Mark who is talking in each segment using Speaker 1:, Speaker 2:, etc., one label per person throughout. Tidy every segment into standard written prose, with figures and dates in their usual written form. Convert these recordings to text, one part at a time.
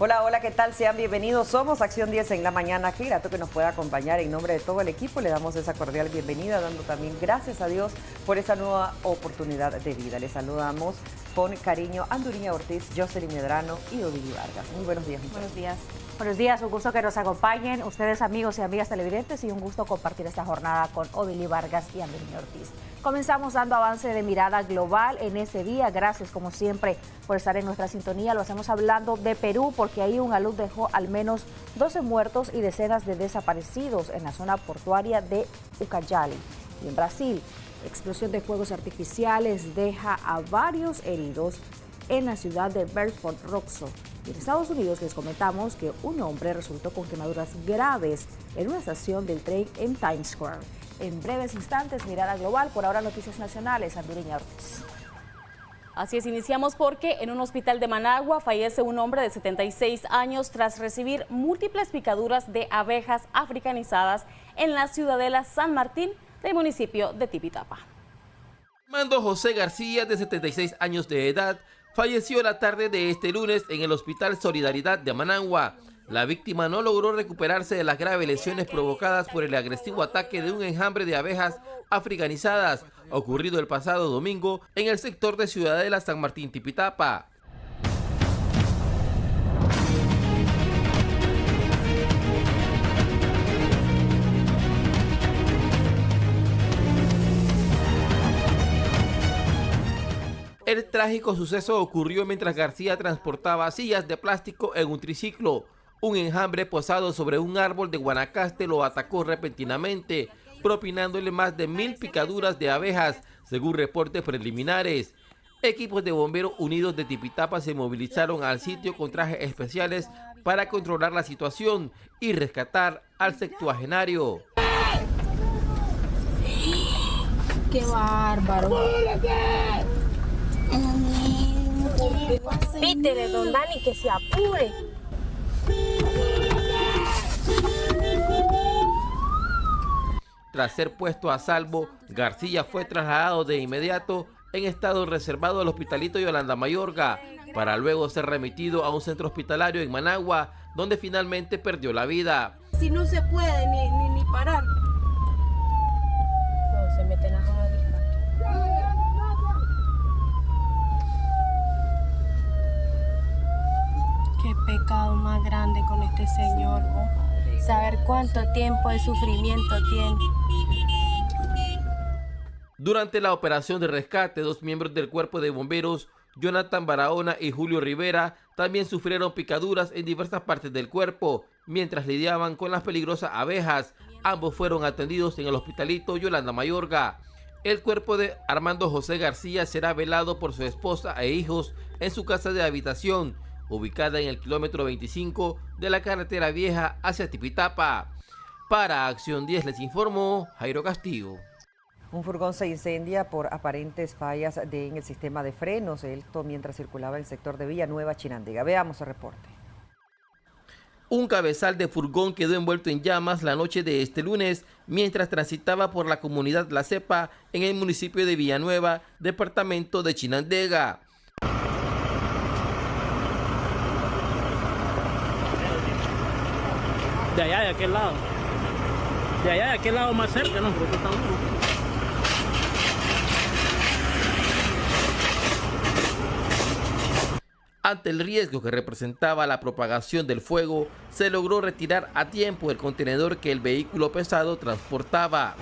Speaker 1: Hola, hola, ¿qué tal? Sean bienvenidos. Somos Acción 10 en la mañana. Qué grato que nos pueda acompañar. En nombre de todo el equipo le damos esa cordial bienvenida, dando también gracias a Dios por esa nueva oportunidad de vida. Les saludamos con cariño Anduriña Ortiz, Jocelyn Medrano y Odili Vargas. Muy buenos días.
Speaker 2: Buenos días. Buenos días, un gusto que nos acompañen ustedes, amigos y amigas televidentes, y un gusto compartir esta jornada con Odili Vargas y Anduriña Ortiz. Comenzamos dando avance de mirada global en ese día. Gracias, como siempre, por estar en nuestra sintonía. Lo hacemos hablando de Perú, porque ahí un alud dejó al menos 12 muertos y decenas de desaparecidos en la zona portuaria de Ucayali. Y en Brasil, explosión de fuegos artificiales deja a varios heridos en la ciudad de Belfort Roxo. Y en Estados Unidos les comentamos que un hombre resultó con quemaduras graves en una estación del tren en Times Square. En breves instantes, mirada global. Por ahora, noticias nacionales. Anduriña Ortiz.
Speaker 3: Así es, iniciamos porque en un hospital de Managua fallece un hombre de 76 años tras recibir múltiples picaduras de abejas africanizadas en la ciudadela San Martín del municipio de Tipitapa.
Speaker 4: Armando José García, de 76 años de edad, falleció la tarde de este lunes en el Hospital Solidaridad de Managua. La víctima no logró recuperarse de las graves lesiones provocadas por el agresivo ataque de un enjambre de abejas africanizadas, ocurrido el pasado domingo en el sector de Ciudadela San Martín Tipitapa. El trágico suceso ocurrió mientras García transportaba sillas de plástico en un triciclo. Un enjambre posado sobre un árbol de Guanacaste lo atacó repentinamente, propinándole más de 1000 picaduras de abejas, según reportes preliminares. Equipos de bomberos unidos de Tipitapa se movilizaron al sitio con trajes especiales para controlar la situación y rescatar al septuagenario.
Speaker 5: ¡Qué bárbaro! Pítele, don Dani, que se apure.
Speaker 4: Tras ser puesto a salvo, García fue trasladado de inmediato en estado reservado al Hospitalito Yolanda Mayorga, para luego ser remitido a un centro hospitalario en Managua, donde finalmente perdió la vida.
Speaker 5: Si no se puede ni parar. No, se meten las abejas. Qué pecado más grande con este señor, ¿no? Saber cuánto tiempo de sufrimiento tiene.
Speaker 4: Durante la operación de rescate, 2 miembros del cuerpo de bomberos, Jonathan Barahona y Julio Rivera, también sufrieron picaduras en diversas partes del cuerpo, mientras lidiaban con las peligrosas abejas. Ambos fueron atendidos en el Hospitalito Yolanda Mayorga. El cuerpo de Armando José García será velado por su esposa e hijos en su casa de habitación, ubicada en el kilómetro 25 de la carretera vieja hacia Tipitapa. Para Acción 10 les informó Jairo Castillo.
Speaker 1: Un furgón se incendia por aparentes fallas en el sistema de frenos, esto mientras circulaba en el sector de Villanueva, Chinandega. Veamos el reporte.
Speaker 4: Un cabezal de furgón quedó envuelto en llamas la noche de este lunes mientras transitaba por la comunidad La Cepa en el municipio de Villanueva, departamento de Chinandega.
Speaker 6: De allá, de aquel lado. De allá, de aquel lado más cerca, ¿no? Porque estamos...
Speaker 4: Ante el riesgo que representaba la propagación del fuego, se logró retirar a tiempo el contenedor que el vehículo pesado transportaba.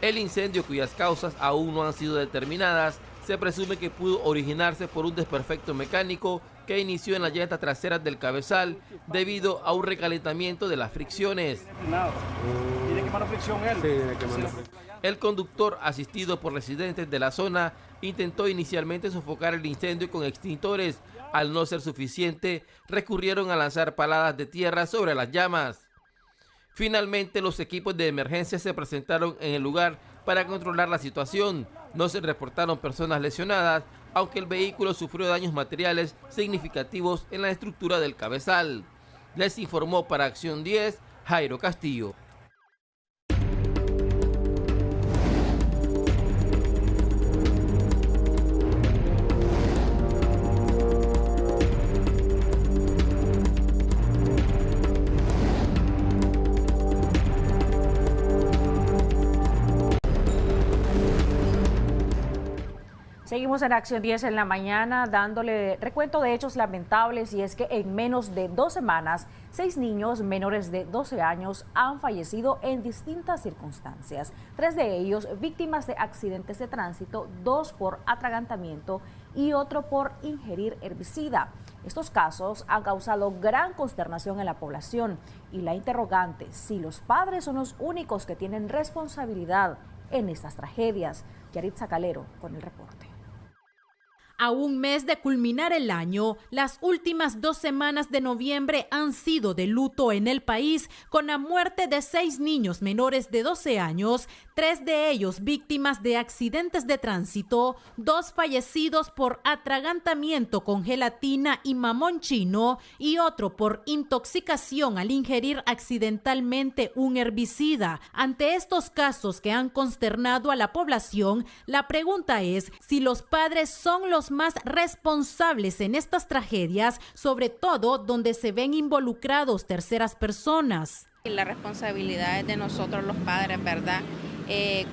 Speaker 4: El incendio, cuyas causas aún no han sido determinadas, se presume que pudo originarse por un desperfecto mecánico que inició en las llantas traseras del cabezal debido a un recalentamiento de las fricciones.
Speaker 6: ¿Tiene que quemar fricción él? Sí,
Speaker 4: El conductor, asistido por residentes de la zona, intentó inicialmente sofocar el incendio con extintores. Al no ser suficiente, recurrieron a lanzar paladas de tierra sobre las llamas. Finalmente, los equipos de emergencia se presentaron en el lugar para controlar la situación. No se reportaron personas lesionadas, aunque el vehículo sufrió daños materiales significativos en la estructura del cabezal. Les informó para Acción 10, Jairo Castillo.
Speaker 2: Seguimos en Acción 10 en la mañana dándole recuento de hechos lamentables, y es que en menos de 2 semanas 6 niños menores de 12 años han fallecido en distintas circunstancias. 3 de ellos víctimas de accidentes de tránsito, 2 por atragantamiento y otro por ingerir herbicida. Estos casos han causado gran consternación en la población, y la interrogante, si los padres son los únicos que tienen responsabilidad en estas tragedias. Yaritza Calero con el reporte.
Speaker 7: A un mes de culminar el año, las últimas 2 semanas de noviembre han sido de luto en el país, con la muerte de 6 niños menores de 12 años, 3 de ellos víctimas de accidentes de tránsito, 2 fallecidos por atragantamiento con gelatina y mamón chino y otro por intoxicación al ingerir accidentalmente un herbicida. Ante estos casos que han consternado a la población, la pregunta es si los padres son los más responsables en estas tragedias, sobre todo donde se ven involucrados terceras personas.
Speaker 8: La responsabilidad es de nosotros los padres, ¿verdad?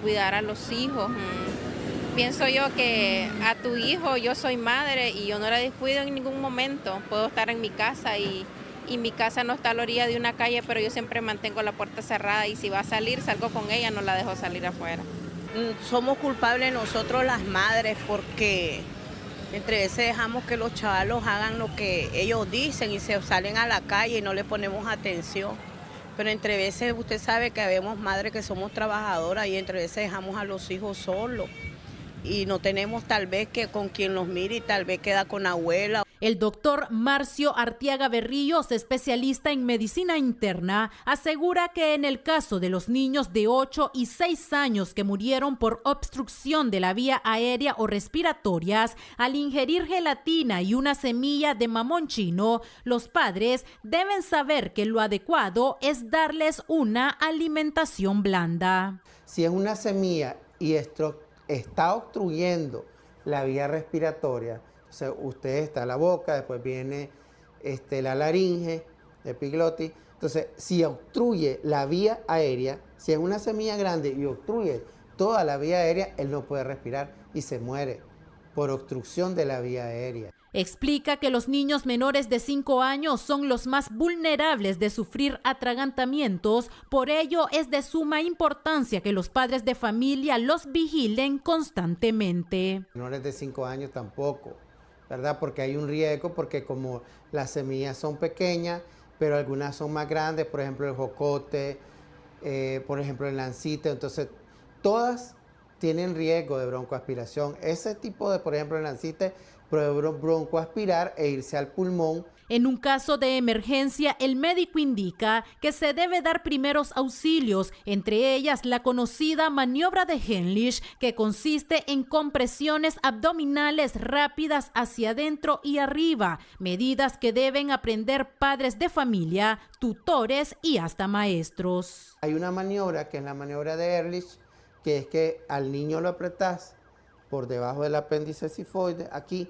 Speaker 8: Cuidar a los hijos. Pienso yo que a tu hijo, yo soy madre y yo no la descuido en ningún momento. Puedo estar en mi casa y mi casa no está a la orilla de una calle, pero yo siempre mantengo la puerta cerrada, y si va a salir, salgo con ella, no la dejo salir afuera.
Speaker 9: Somos culpables nosotros las madres, porque entre veces dejamos que los chavalos hagan lo que ellos dicen y se salen a la calle y no le ponemos atención. Pero entre veces usted sabe que habemos madres que somos trabajadoras y entre veces dejamos a los hijos solos y no tenemos tal vez que con quien los mire, y tal vez queda con abuela.
Speaker 7: El doctor Marcio Artiaga Berríos, especialista en medicina interna, asegura que en el caso de los niños de 8 y 6 años que murieron por obstrucción de la vía aérea o respiratorias al ingerir gelatina y una semilla de mamón chino, los padres deben saber que lo adecuado es darles una alimentación blanda.
Speaker 10: Si es una semilla y está obstruyendo la vía respiratoria, o sea, usted está en la boca, después viene la laringe, epiglotis. Entonces, si obstruye la vía aérea, si es una semilla grande y obstruye toda la vía aérea, él no puede respirar y se muere por obstrucción de la vía aérea.
Speaker 7: Explica que los niños menores de 5 años son los más vulnerables de sufrir atragantamientos, por ello es de suma importancia que los padres de familia los vigilen constantemente.
Speaker 10: Menores de 5 años tampoco, ¿verdad? Porque hay un riesgo, porque como las semillas son pequeñas, pero algunas son más grandes, por ejemplo el jocote, por ejemplo el lancite, entonces todas tienen riesgo de broncoaspiración. Ese tipo de, por ejemplo el lancite, puede broncoaspirar e irse al pulmón.
Speaker 7: En un caso de emergencia, el médico indica que se debe dar primeros auxilios, entre ellas la conocida maniobra de Heimlich, que consiste en compresiones abdominales rápidas hacia adentro y arriba, medidas que deben aprender padres de familia, tutores y hasta maestros.
Speaker 10: Hay una maniobra que es la maniobra de Ehrlich, que es que al niño lo apretás por debajo del apéndice sifoide, aquí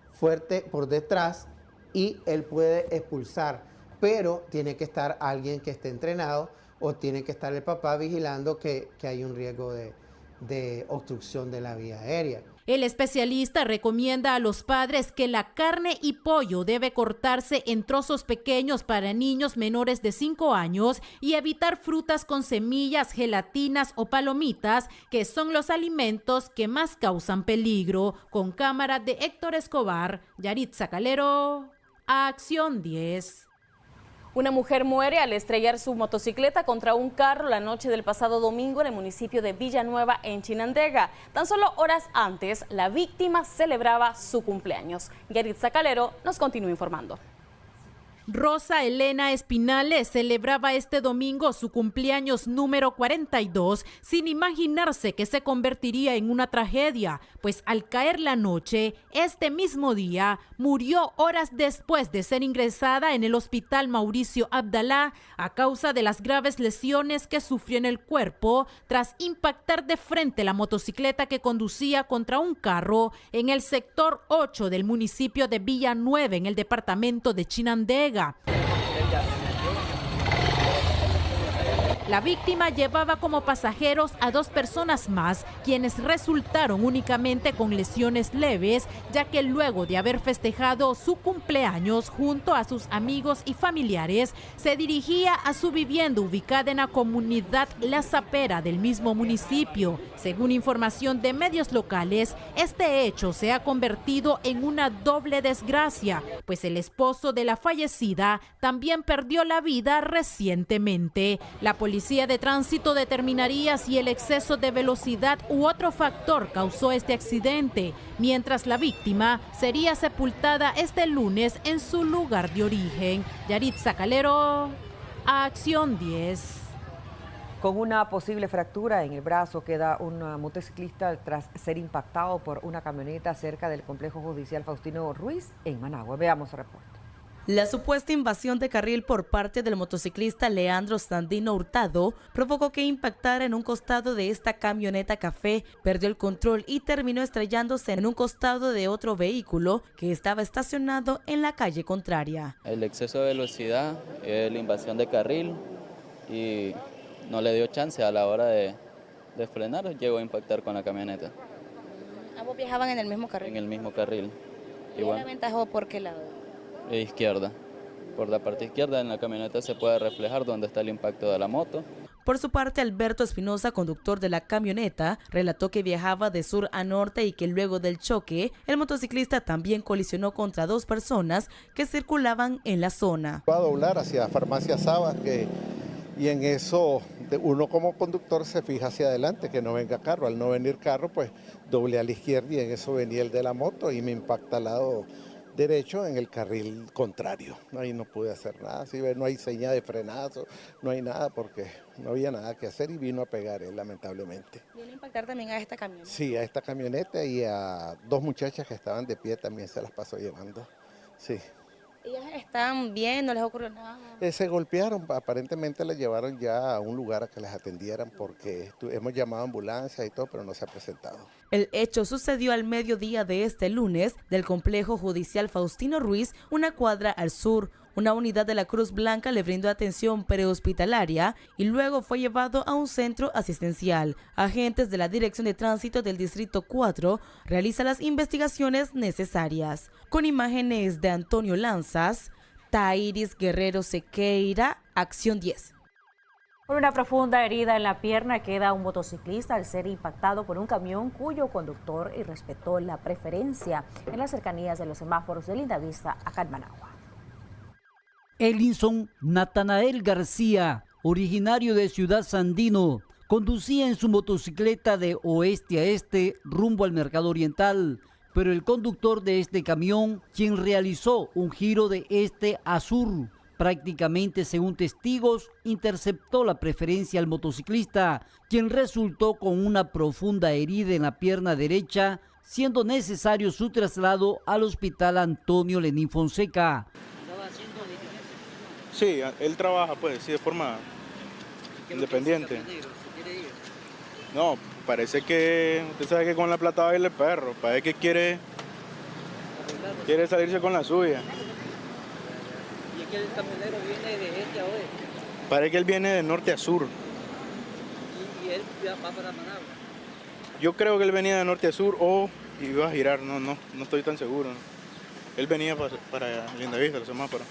Speaker 10: fuerte por detrás, y él puede expulsar, pero tiene que estar alguien que esté entrenado o tiene que estar el papá vigilando que hay un riesgo de obstrucción de la vía aérea.
Speaker 7: El especialista recomienda a los padres que la carne y pollo debe cortarse en trozos pequeños para niños menores de 5 años y evitar frutas con semillas, gelatinas o palomitas, que son los alimentos que más causan peligro. Con cámara de Héctor Escobar, Yaritza Calero, Acción 10.
Speaker 3: Una mujer muere al estrellar su motocicleta contra un carro la noche del pasado domingo en el municipio de Villanueva, en Chinandega. Tan solo horas antes, la víctima celebraba su cumpleaños. Yaritza Calero nos continúa informando.
Speaker 7: Rosa Elena Espinales celebraba este domingo su cumpleaños número 42 sin imaginarse que se convertiría en una tragedia, pues al caer la noche, este mismo día, murió horas después de ser ingresada en el hospital Mauricio Abdalá a causa de las graves lesiones que sufrió en el cuerpo tras impactar de frente la motocicleta que conducía contra un carro en el sector 8 del municipio de Villanueva, en el departamento de Chinandega. La víctima llevaba como pasajeros a 2 personas más, quienes resultaron únicamente con lesiones leves, ya que luego de haber festejado su cumpleaños junto a sus amigos y familiares, se dirigía a su vivienda ubicada en la comunidad La Zapera del mismo municipio. Según información de medios locales, este hecho se ha convertido en una doble desgracia, pues el esposo de la fallecida también perdió la vida recientemente. La policía de tránsito determinaría si el exceso de velocidad u otro factor causó este accidente, mientras la víctima sería sepultada este lunes en su lugar de origen. Yaritza Calero, Acción 10.
Speaker 1: Con una posible fractura en el brazo queda un motociclista tras ser impactado por una camioneta cerca del complejo judicial Faustino Ruiz en Managua. Veamos el reporte.
Speaker 11: La supuesta invasión de carril por parte del motociclista Leandro Sandino Hurtado provocó que impactara en un costado de esta camioneta café, perdió el control y terminó estrellándose en un costado de otro vehículo que estaba estacionado en la calle contraria.
Speaker 12: El exceso de velocidad, la invasión de carril y no le dio chance a la hora de frenar, llegó a impactar con la camioneta.
Speaker 13: ¿Ambos viajaban en el mismo carril?
Speaker 12: En el mismo carril.
Speaker 13: ¿Y él aventajó por qué lado?
Speaker 12: Izquierda. Por la parte izquierda en la camioneta se puede reflejar dónde está el impacto de la moto.
Speaker 11: Por su parte, Alberto Espinosa, conductor de la camioneta, relató que viajaba de sur a norte y que luego del choque, el motociclista también colisionó contra 2 personas que circulaban en la zona.
Speaker 14: Va a doblar hacia Farmacia Sabas, y en eso uno como conductor se fija hacia adelante, que no venga carro. Al no venir carro, pues doble a la izquierda y en eso venía el de la moto y me impacta al lado derecho en el carril contrario. Ahí no pude hacer nada, ¿sí? No hay señal de frenazo, no hay nada porque no había nada que hacer y vino a pegar él, lamentablemente.
Speaker 13: ¿Viene a impactar también a esta camioneta?
Speaker 14: Sí, a esta camioneta y a 2 muchachas que estaban de pie también se las pasó llevando, sí.
Speaker 13: ¿Ellas están bien? ¿No les ocurrió nada?
Speaker 14: Se golpearon, aparentemente las llevaron ya a un lugar a que les atendieran porque hemos llamado a ambulancia y todo, pero no se ha presentado.
Speaker 11: El hecho sucedió al mediodía de este lunes del complejo judicial Faustino Ruiz, una cuadra al sur. Una unidad de la Cruz Blanca le brindó atención prehospitalaria y luego fue llevado a un centro asistencial. Agentes de la Dirección de Tránsito del Distrito 4 realizan las investigaciones necesarias. Con imágenes de Antonio Lanzas, Tairis Guerrero Sequeira, Acción 10.
Speaker 2: Por una profunda herida en la pierna queda un motociclista al ser impactado por un camión cuyo conductor irrespetó la preferencia en las cercanías de los semáforos de Lindavista, acá en Managua.
Speaker 15: Elinson Natanael García, originario de Ciudad Sandino, conducía en su motocicleta de oeste a este rumbo al Mercado Oriental, pero el conductor de este camión, quien realizó un giro de este a sur, prácticamente según testigos, interceptó la preferencia al motociclista, quien resultó con una profunda herida en la pierna derecha, siendo necesario su traslado al Hospital Antonio Lenín Fonseca.
Speaker 16: Sí, él trabaja pues, sí, de forma independiente. No, parece que, usted sabe que con la plata baila el perro, parece que quiere salirse con la suya.
Speaker 15: ¿Y es que el camionero viene de este a oeste?
Speaker 16: Parece que él viene de norte a sur.
Speaker 15: ¿Y él va para Managua?
Speaker 16: Yo creo que él venía de norte a sur o iba a girar, no estoy tan seguro. Él venía para Lindavista, los semáforos.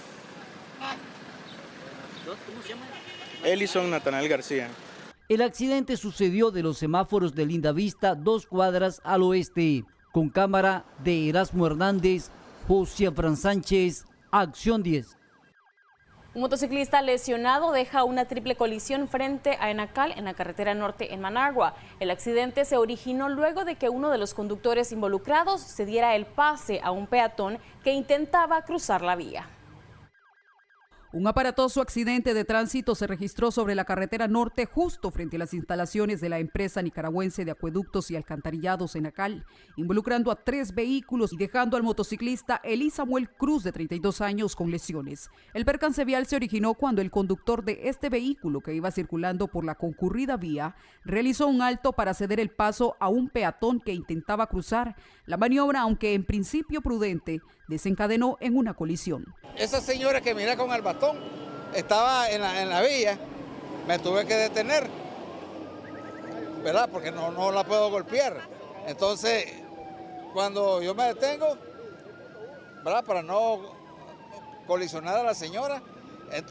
Speaker 15: ¿Cómo se llama?
Speaker 16: Elinson Natanael García.
Speaker 15: El accidente sucedió de los semáforos de Lindavista, 2 cuadras al oeste. Con cámara de Erasmo Hernández, José Fran Sánchez, Acción 10.
Speaker 3: Un motociclista lesionado deja una triple colisión frente a Enacal en la carretera norte en Managua. El accidente se originó luego de que uno de los conductores involucrados se diera el pase a un peatón que intentaba cruzar la vía.
Speaker 17: Un aparatoso accidente de tránsito se registró sobre la carretera norte justo frente a las instalaciones de la empresa nicaragüense de acueductos y alcantarillados Enacal, involucrando a 3 vehículos y dejando al motociclista Eli Samuel Cruz, de 32 años, con lesiones. El percance vial se originó cuando el conductor de este vehículo, que iba circulando por la concurrida vía, realizó un alto para ceder el paso a un peatón que intentaba cruzar. La maniobra, aunque en principio prudente, desencadenó en una colisión.
Speaker 18: Esa señora que mira con el bastón estaba en la vía me tuve que detener, ¿verdad? Porque no la puedo golpear. Entonces, cuando yo me detengo, ¿verdad? Para no colisionar a la señora,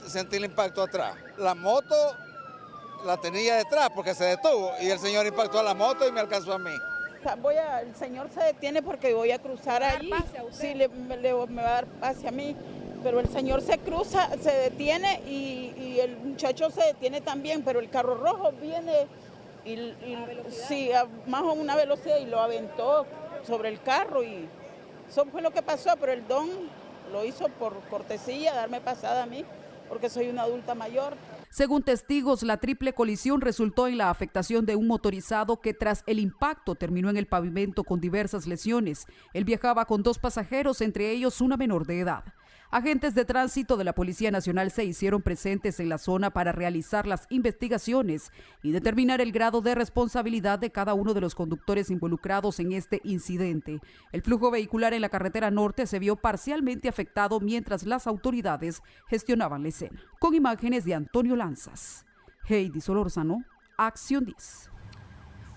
Speaker 18: sentí el impacto atrás. La moto la tenía detrás porque se detuvo y el señor impactó a la moto y me alcanzó a mí.
Speaker 19: El señor se detiene porque voy a cruzar allí, sí, me va a dar pase a mí, pero el señor se cruza, se detiene y el muchacho se detiene también, pero el carro rojo viene sí, a más o una velocidad y lo aventó sobre el carro y eso fue lo que pasó, pero el don lo hizo por cortesía, darme pasada a mí, porque soy una adulta mayor.
Speaker 17: Según testigos, la triple colisión resultó en la afectación de un motorizado que tras el impacto terminó en el pavimento con diversas lesiones. Él viajaba con 2 pasajeros, entre ellos una menor de edad. Agentes de tránsito de la Policía Nacional se hicieron presentes en la zona para realizar las investigaciones y determinar el grado de responsabilidad de cada uno de los conductores involucrados en este incidente. El flujo vehicular en la carretera norte se vio parcialmente afectado mientras las autoridades gestionaban la escena. Con imágenes de Antonio Lanzas, Heidi Solórzano, Acción 10.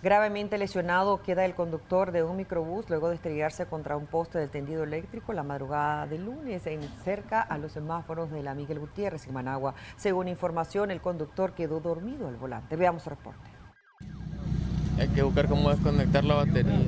Speaker 1: Gravemente lesionado queda el conductor de un microbús luego de estrellarse contra un poste del tendido eléctrico la madrugada del lunes cerca a los semáforos de la Miguel Gutiérrez en Managua. Según información, el conductor quedó dormido al volante. Veamos el reporte.
Speaker 20: Hay que buscar cómo desconectar la batería.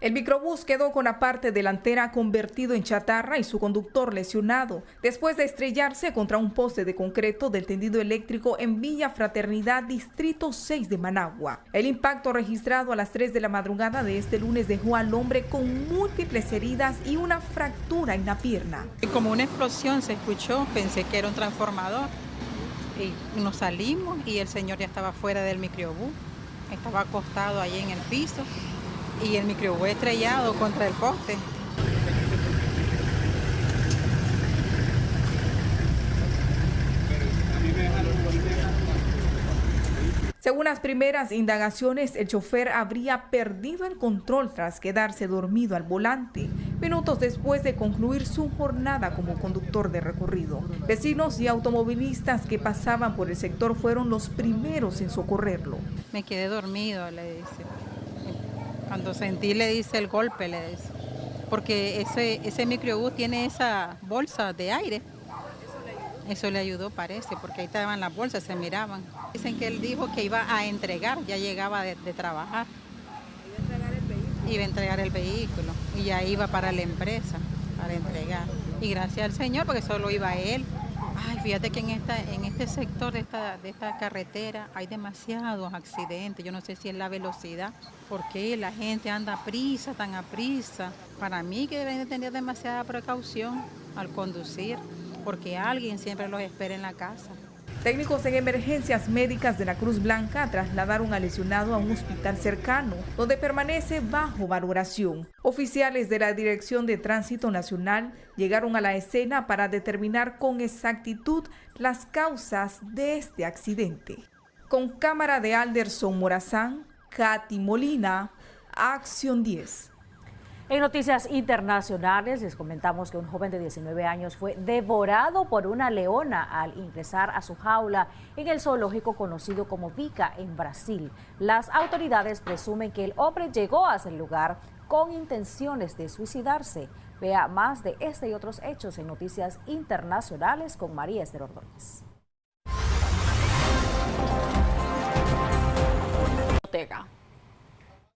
Speaker 21: El microbús quedó con la parte delantera convertido en chatarra y su conductor lesionado después de estrellarse contra un poste de concreto del tendido eléctrico en Villa Fraternidad, Distrito 6 de Managua. El impacto registrado a las 3 de la madrugada de este lunes dejó al hombre con múltiples heridas y una fractura en la pierna.
Speaker 22: Como una explosión se escuchó, pensé que era un transformador y nos salimos y el señor ya estaba fuera del microbús, estaba acostado ahí en el piso. Y el microbús estrellado contra el poste.
Speaker 21: Según las primeras indagaciones, el chofer habría perdido el control tras quedarse dormido al volante, minutos después de concluir su jornada como conductor de recorrido. Vecinos y automovilistas que pasaban por el sector fueron los primeros en socorrerlo.
Speaker 22: Me quedé dormido, le dice. Cuando sentí, le dice, el golpe, le dice, porque ese microbús tiene esa bolsa de aire. Eso le ayudó, parece, porque ahí estaban las bolsas, se miraban. Dicen que él dijo que iba a entregar, ya llegaba de trabajar. Iba a entregar el vehículo y ya iba para la empresa, para entregar. Y gracias al Señor, porque solo iba él. Ay, fíjate que en este sector de esta carretera hay demasiados accidentes. Yo no sé si es la velocidad, porque la gente anda tan a prisa. Para mí que deben de tener demasiada precaución al conducir, porque alguien siempre los espera en la casa.
Speaker 21: Técnicos en emergencias médicas de la Cruz Blanca trasladaron al lesionado a un hospital cercano, donde permanece bajo valoración. Oficiales de la Dirección de Tránsito Nacional llegaron a la escena para determinar con exactitud las causas de este accidente. Con cámara de Alderson Morazán, Katy Molina, Acción 10.
Speaker 2: En noticias internacionales les comentamos que un joven de 19 años fue devorado por una leona al ingresar a su jaula en el zoológico conocido como Vica en Brasil. Las autoridades presumen que el hombre llegó a ese lugar con intenciones de suicidarse. Vea más de este y otros hechos en noticias internacionales con María Esther Ordóñez.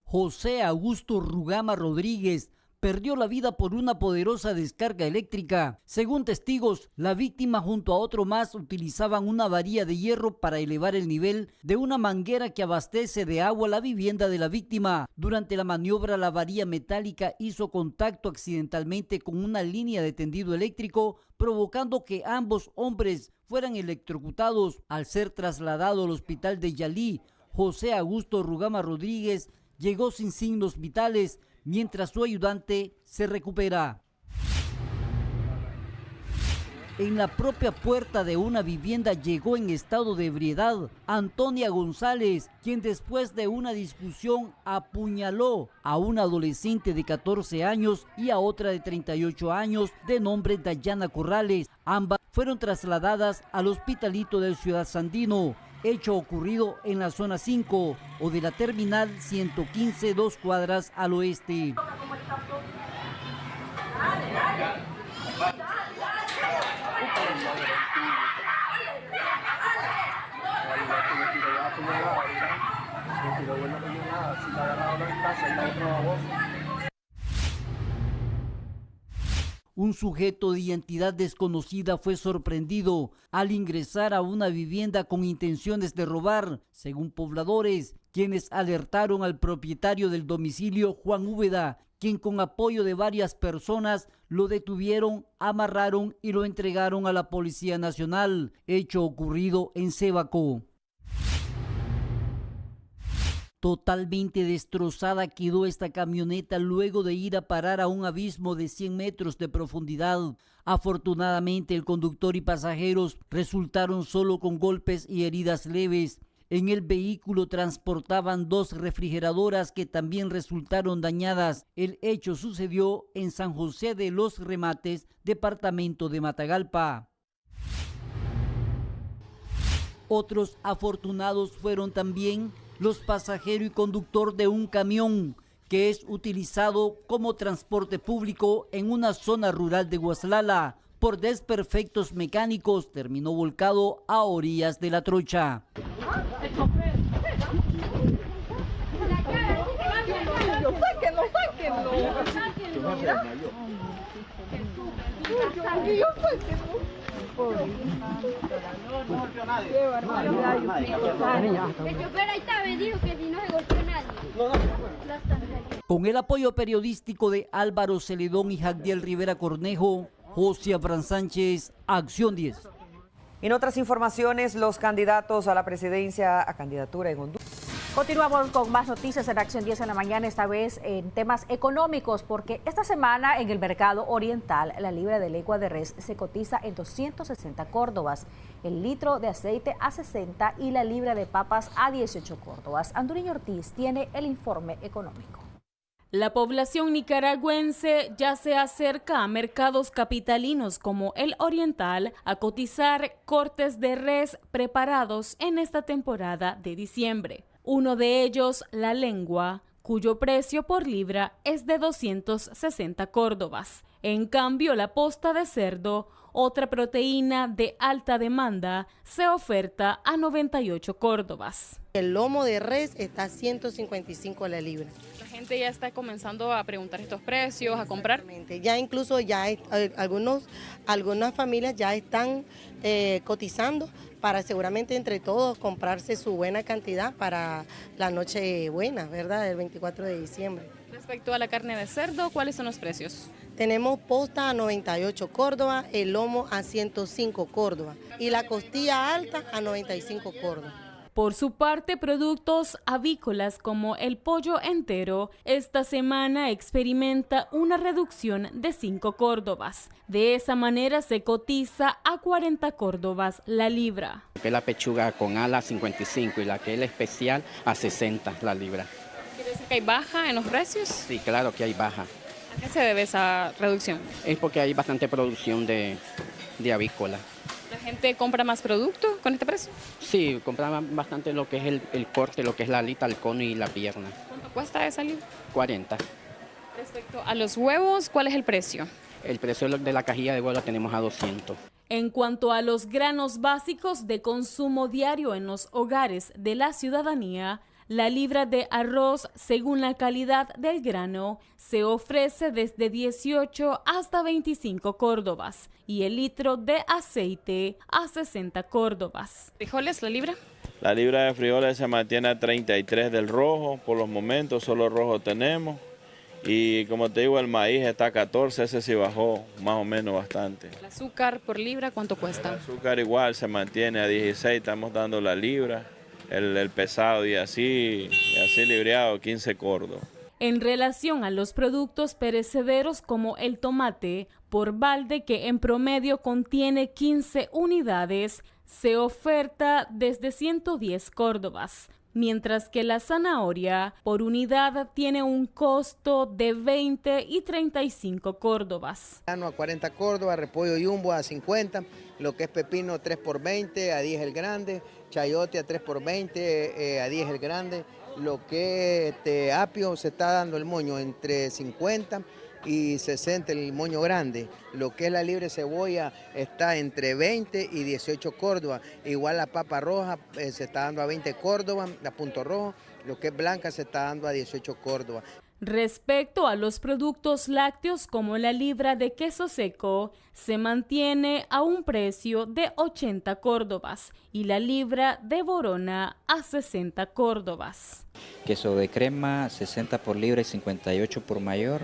Speaker 15: José Augusto Rugama Rodríguez perdió la vida por una poderosa descarga eléctrica. Según testigos, la víctima junto a otro más utilizaban una varilla de hierro para elevar el nivel de una manguera que abastece de agua la vivienda de la víctima. Durante la maniobra, la varilla metálica hizo contacto accidentalmente con una línea de tendido eléctrico, provocando que ambos hombres fueran electrocutados. Al ser trasladado al hospital de Yalí, José Augusto Rugama Rodríguez llegó sin signos vitales, mientras su ayudante se recupera. En la propia puerta de una vivienda llegó en estado de ebriedad Antonia González, quien después de una discusión apuñaló a una adolescente de 14 años y a otra de 38 años de nombre Dayana Corrales. Ambas fueron trasladadas al hospitalito del Ciudad Sandino, hecho ocurrido en la zona 5 o de la terminal 115, 2 cuadras al oeste. Un sujeto de identidad desconocida fue sorprendido al ingresar a una vivienda con intenciones de robar, según pobladores, quienes alertaron al propietario del domicilio, Juan Úbeda, quien con apoyo de varias personas lo detuvieron, amarraron y lo entregaron a la Policía Nacional, hecho ocurrido en Sébaco. Totalmente destrozada quedó esta camioneta luego de ir a parar a un abismo de 100 metros de profundidad. Afortunadamente, el conductor y pasajeros resultaron solo con golpes y heridas leves. En el vehículo transportaban 2 refrigeradoras que también resultaron dañadas. El hecho sucedió en San José de los Remates, departamento de Matagalpa. Otros afortunados fueron también los pasajeros y conductor de un camión que es utilizado como transporte público en una zona rural de Guaslala. Por desperfectos mecánicos terminó volcado a orillas de la trocha. Con el apoyo periodístico de Álvaro Celedón y Jagdiel Rivera Cornejo, José Afran Sánchez, Acción 10.
Speaker 1: En otras informaciones, los candidatos a la presidencia, a candidatura en Honduras.
Speaker 2: Continuamos con más noticias en Acción 10 en la mañana, esta vez en temas económicos, porque esta semana en el mercado oriental la libra de lengua de res se cotiza en 260 córdobas, el litro de aceite a 60 y la libra de papas a 18 córdobas. Anduriño Ortiz tiene el informe económico.
Speaker 3: La población nicaragüense ya se acerca a mercados capitalinos como el oriental a cotizar cortes de res preparados en esta temporada de diciembre. Uno de ellos, la lengua, cuyo precio por libra es de 260 córdobas. En cambio, la posta de cerdo, otra proteína de alta demanda, se oferta a 98 córdobas.
Speaker 5: El lomo de res está a 155 la libra.
Speaker 3: La gente ya está comenzando a preguntar estos precios, a comprar.
Speaker 5: Ya incluso algunas familias ya están cotizando para seguramente entre todos comprarse su buena cantidad para la noche buena, ¿verdad? El 24 de diciembre.
Speaker 3: Respecto a la carne de cerdo, ¿cuáles son los precios?
Speaker 5: Tenemos posta a 98 córdobas, el lomo a 105 córdobas y la costilla alta a 95 córdobas.
Speaker 3: Por su parte, productos avícolas como el pollo entero, esta semana experimenta una reducción de 5 córdobas. De esa manera se cotiza a 40 córdobas la libra.
Speaker 6: Que la pechuga con ala 55 y la que es la especial a 60 la libra.
Speaker 3: ¿Quiere decir que hay baja en los precios?
Speaker 6: Sí, claro que hay baja.
Speaker 3: ¿A qué se debe esa reducción?
Speaker 6: Es porque hay bastante producción de avícola.
Speaker 3: ¿La gente compra más producto con este precio?
Speaker 6: Sí, compraba bastante lo que es el corte, lo que es la alita, el cono y la pierna.
Speaker 3: ¿Cuánto cuesta esa libra?
Speaker 6: 40.
Speaker 3: Respecto a los huevos, ¿cuál es el precio?
Speaker 6: El precio de la cajilla de huevo la tenemos a 200.
Speaker 3: En cuanto a los granos básicos de consumo diario en los hogares de la ciudadanía, la libra de arroz, según la calidad del grano, se ofrece desde 18 hasta 25 córdobas y el litro de aceite a 60 córdobas. ¿Frijoles la libra?
Speaker 23: La libra de frijoles se mantiene a 33 del rojo, por los momentos solo rojo tenemos. Y como te digo, el maíz está a 14, ese sí bajó más o menos bastante.
Speaker 3: ¿El azúcar por libra cuánto cuesta?
Speaker 23: El azúcar igual se mantiene a 16, estamos dando la libra. El pesado y así libreado, 15 córdobas.
Speaker 3: En relación a los productos perecederos como el tomate por balde, que en promedio contiene 15 unidades, se oferta desde 110 córdobas, mientras que la zanahoria por unidad tiene un costo de 20 y 35 córdobas.
Speaker 4: A 40 córdobas, repollo jumbo a 50, lo que es pepino 3 por 20, a 10 el grande, chayote a 3 por 20, a 10 el grande, lo que es apio se está dando el moño entre 50 y 60 el moño grande, lo que es la libre cebolla está entre 20 y 18 córdobas, igual la papa roja se está dando a 20 córdobas, la punto rojo, lo que es blanca se está dando a 18 córdobas.
Speaker 3: Respecto a los productos lácteos como la libra de queso seco, se mantiene a un precio de 80 córdobas y la libra de borona a 60 córdobas.
Speaker 8: Queso de crema 60 por libra y 58 por mayor,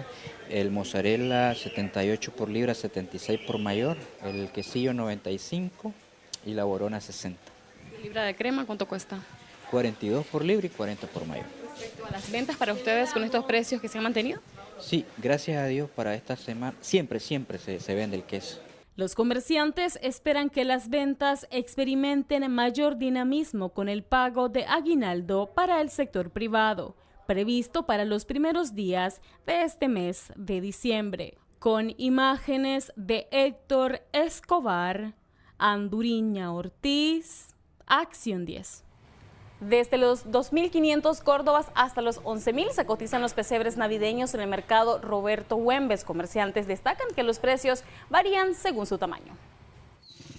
Speaker 8: el mozzarella 78 por libra, 76 por mayor, el quesillo 95 y la borona 60.
Speaker 3: ¿Libra de crema cuánto cuesta?
Speaker 8: 42 por libra y 40 por mayor.
Speaker 3: Respecto a las ventas para ustedes con estos precios que se han mantenido.
Speaker 8: Sí, gracias a Dios para esta semana siempre se vende el queso.
Speaker 3: Los comerciantes esperan que las ventas experimenten mayor dinamismo con el pago de aguinaldo para el sector privado, previsto para los primeros días de este mes de diciembre. Con imágenes de Héctor Escobar, Anduriña Ortiz, Acción 10. Desde los 2.500 córdobas hasta los 11.000 se cotizan los pesebres navideños en el mercado Roberto Güembes. Comerciantes destacan que los precios varían según su tamaño.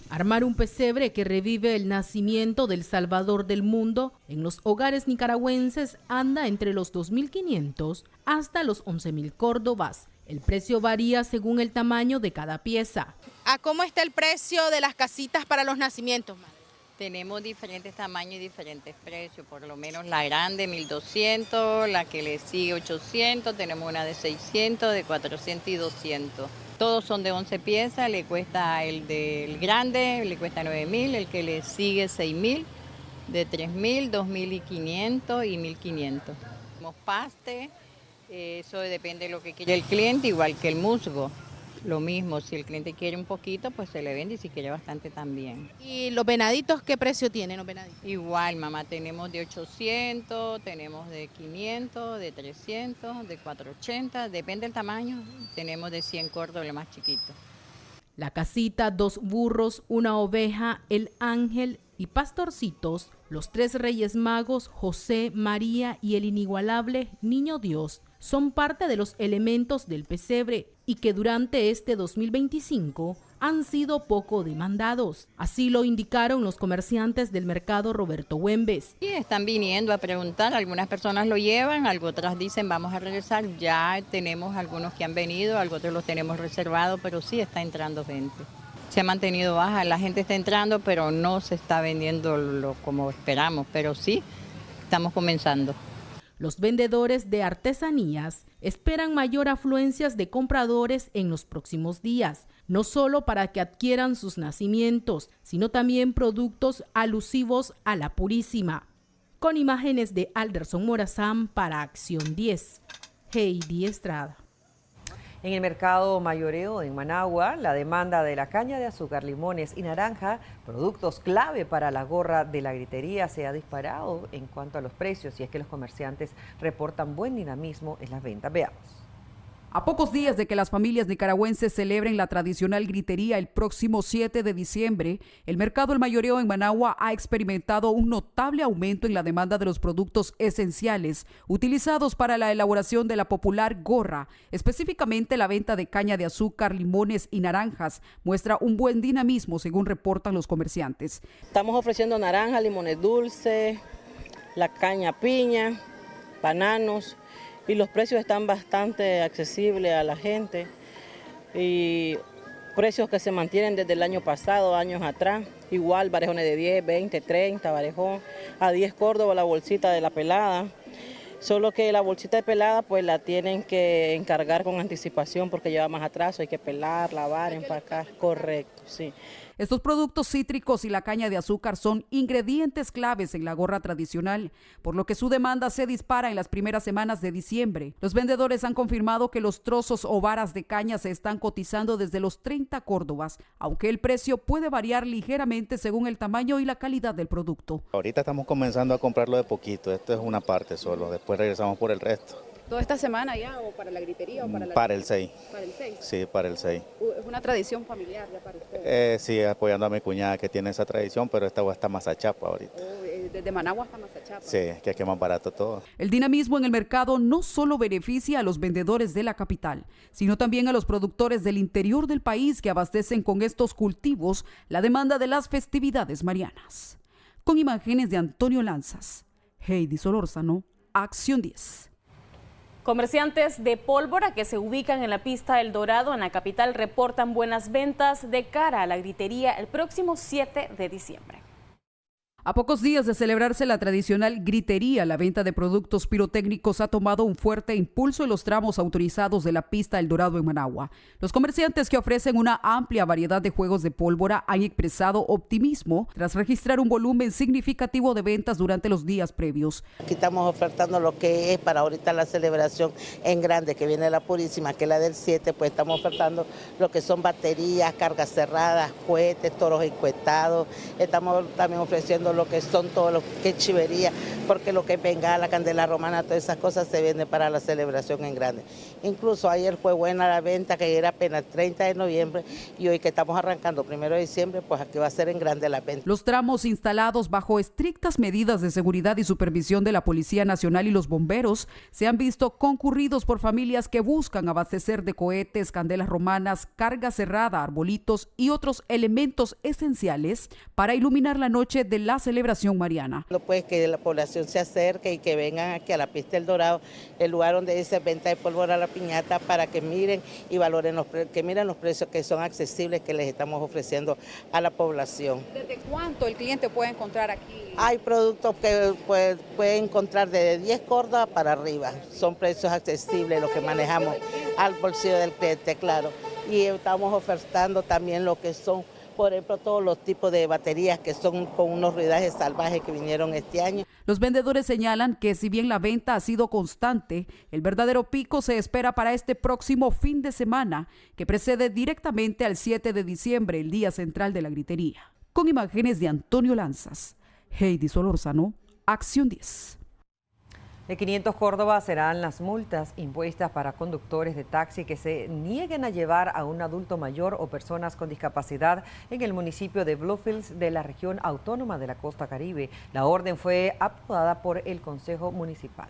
Speaker 7: Armar un pesebre que revive el nacimiento del Salvador del mundo en los hogares nicaragüenses anda entre los 2.500 hasta los 11.000 córdobas. El precio varía según el tamaño de cada pieza.
Speaker 9: ¿A cómo está el precio de las casitas para los nacimientos, madre?
Speaker 24: Tenemos diferentes tamaños y diferentes precios, por lo menos la grande 1.200, la que le sigue 800, tenemos una de 600, de 400 y 200. Todos son de 11 piezas, le cuesta el del grande, le cuesta 9.000, el que le sigue 6.000, de 3.000, 2.500 y 1.500. Tenemos paste, eso depende de lo que quiere el cliente, igual que el musgo. Lo mismo, si el cliente quiere un poquito, pues se le vende y si quiere bastante también.
Speaker 9: ¿Y los venaditos qué precio tienen los venaditos?
Speaker 24: Igual, mamá, tenemos de 800, tenemos de 500, de 300, de 480, depende del tamaño. Tenemos de 100 córdobas, el más chiquito.
Speaker 7: La casita, 2 burros, una oveja, el ángel y pastorcitos, los 3 reyes magos, José, María y el inigualable Niño Dios, son parte de los elementos del pesebre y que durante este 2025 han sido poco demandados. Así lo indicaron los comerciantes del mercado Roberto Güembes.
Speaker 24: Sí, están viniendo a preguntar, algunas personas lo llevan, otras dicen vamos a regresar, ya tenemos algunos que han venido, otros los tenemos reservados, pero sí está entrando gente. Se ha mantenido baja, la gente está entrando, pero no se está vendiendo como esperamos, pero sí, estamos comenzando.
Speaker 7: Los vendedores de artesanías esperan mayor afluencias de compradores en los próximos días, no solo para que adquieran sus nacimientos, sino también productos alusivos a la Purísima. Con imágenes de Alderson Morazán para Acción 10, Heidi Estrada.
Speaker 1: En el mercado mayoreo en Managua, la demanda de la caña de azúcar, limones y naranja, productos clave para la gorra de la gritería, se ha disparado en cuanto a los precios, y es que los comerciantes reportan buen dinamismo en las ventas. Veamos.
Speaker 17: A pocos días de que las familias nicaragüenses celebren la tradicional gritería el próximo 7 de diciembre, el mercado El Mayoreo en Managua ha experimentado un notable aumento en la demanda de los productos esenciales utilizados para la elaboración de la popular gorra. Específicamente la venta de caña de azúcar, limones y naranjas muestra un buen dinamismo, según reportan los comerciantes.
Speaker 25: Estamos ofreciendo naranjas, limones dulces, la caña piña, bananos, y los precios están bastante accesibles a la gente y precios que se mantienen desde el año pasado, años atrás. Igual barejones de 10, 20, 30, barejón, a 10 córdobas la bolsita de la pelada. Solo que la bolsita de pelada pues la tienen que encargar con anticipación porque lleva más atraso, hay que pelar, lavar, empacar, correcto, sí.
Speaker 17: Estos productos cítricos y la caña de azúcar son ingredientes claves en la gorra tradicional, por lo que su demanda se dispara en las primeras semanas de diciembre. Los vendedores han confirmado que los trozos o varas de caña se están cotizando desde los 30 córdobas, aunque el precio puede variar ligeramente según el tamaño y la calidad del producto.
Speaker 10: Ahorita estamos comenzando a comprarlo de poquito, esto es una parte solo, después regresamos por el resto.
Speaker 11: ¿Toda esta semana ya o para la gritería o para la...
Speaker 10: Para el 6.
Speaker 11: ¿Para el 6?
Speaker 10: Sí, para el 6.
Speaker 11: ¿Es una tradición familiar ya para ustedes?
Speaker 10: Sí, apoyando a mi cuñada que tiene esa tradición, pero esta está más a Chapa ahorita.
Speaker 11: Desde Managua hasta Mazachapa.
Speaker 10: Sí, que aquí es más barato todo.
Speaker 17: El dinamismo en el mercado no solo beneficia a los vendedores de la capital, sino también a los productores del interior del país que abastecen con estos cultivos la demanda de las festividades marianas. Con imágenes de Antonio Lanzas, Heidi Solórzano, Acción 10.
Speaker 3: Comerciantes de pólvora que se ubican en la pista El Dorado en la capital reportan buenas ventas de cara a la gritería el próximo 7 de diciembre.
Speaker 17: A pocos días de celebrarse la tradicional gritería, la venta de productos pirotécnicos ha tomado un fuerte impulso en los tramos autorizados de la pista El Dorado en Managua. Los comerciantes que ofrecen una amplia variedad de juegos de pólvora han expresado optimismo tras registrar un volumen significativo de ventas durante los días previos.
Speaker 12: Aquí estamos ofertando lo que es para ahorita la celebración en grande, que viene la Purísima, que es la del 7, pues estamos ofertando lo que son baterías, cargas cerradas, cohetes, toros encuestados. Estamos también ofreciendo lo que son todos los que chivería, porque lo que es bengala, candela romana, todas esas cosas se venden para la celebración en grande. Incluso ayer fue buena la venta, que era apenas 30 de noviembre, y hoy que estamos arrancando 1 de diciembre, pues aquí va a ser en grande la venta.
Speaker 17: Los tramos instalados bajo estrictas medidas de seguridad y supervisión de la Policía Nacional y los bomberos se han visto concurridos por familias que buscan abastecer de cohetes, candelas romanas, carga cerrada, arbolitos y otros elementos esenciales para iluminar la noche de la celebración mariana.
Speaker 12: Pues que la población se acerque y que vengan aquí a la pista El Dorado, el lugar donde dice venta de pólvora a la piñata, para que miren y valoren los precios que son accesibles que les estamos ofreciendo a la población.
Speaker 11: ¿Desde cuánto el cliente puede encontrar aquí?
Speaker 12: Hay productos que puede encontrar desde 10 córdobas para arriba. Son precios accesibles los que manejamos al bolsillo del cliente, claro. Y estamos ofertando también lo que son, por ejemplo, todos los tipos de baterías que son con unos ruidajes salvajes que vinieron este año.
Speaker 17: Los vendedores señalan que si bien la venta ha sido constante, el verdadero pico se espera para este próximo fin de semana, que precede directamente al 7 de diciembre, el día central de la gritería. Con imágenes de Antonio Lanzas, Heidi Solórzano, Acción 10.
Speaker 1: De 500 córdobas serán las multas impuestas para conductores de taxi que se nieguen a llevar a un adulto mayor o personas con discapacidad en el municipio de Bluefields de la región autónoma de la Costa Caribe. La orden fue aprobada por el Consejo Municipal.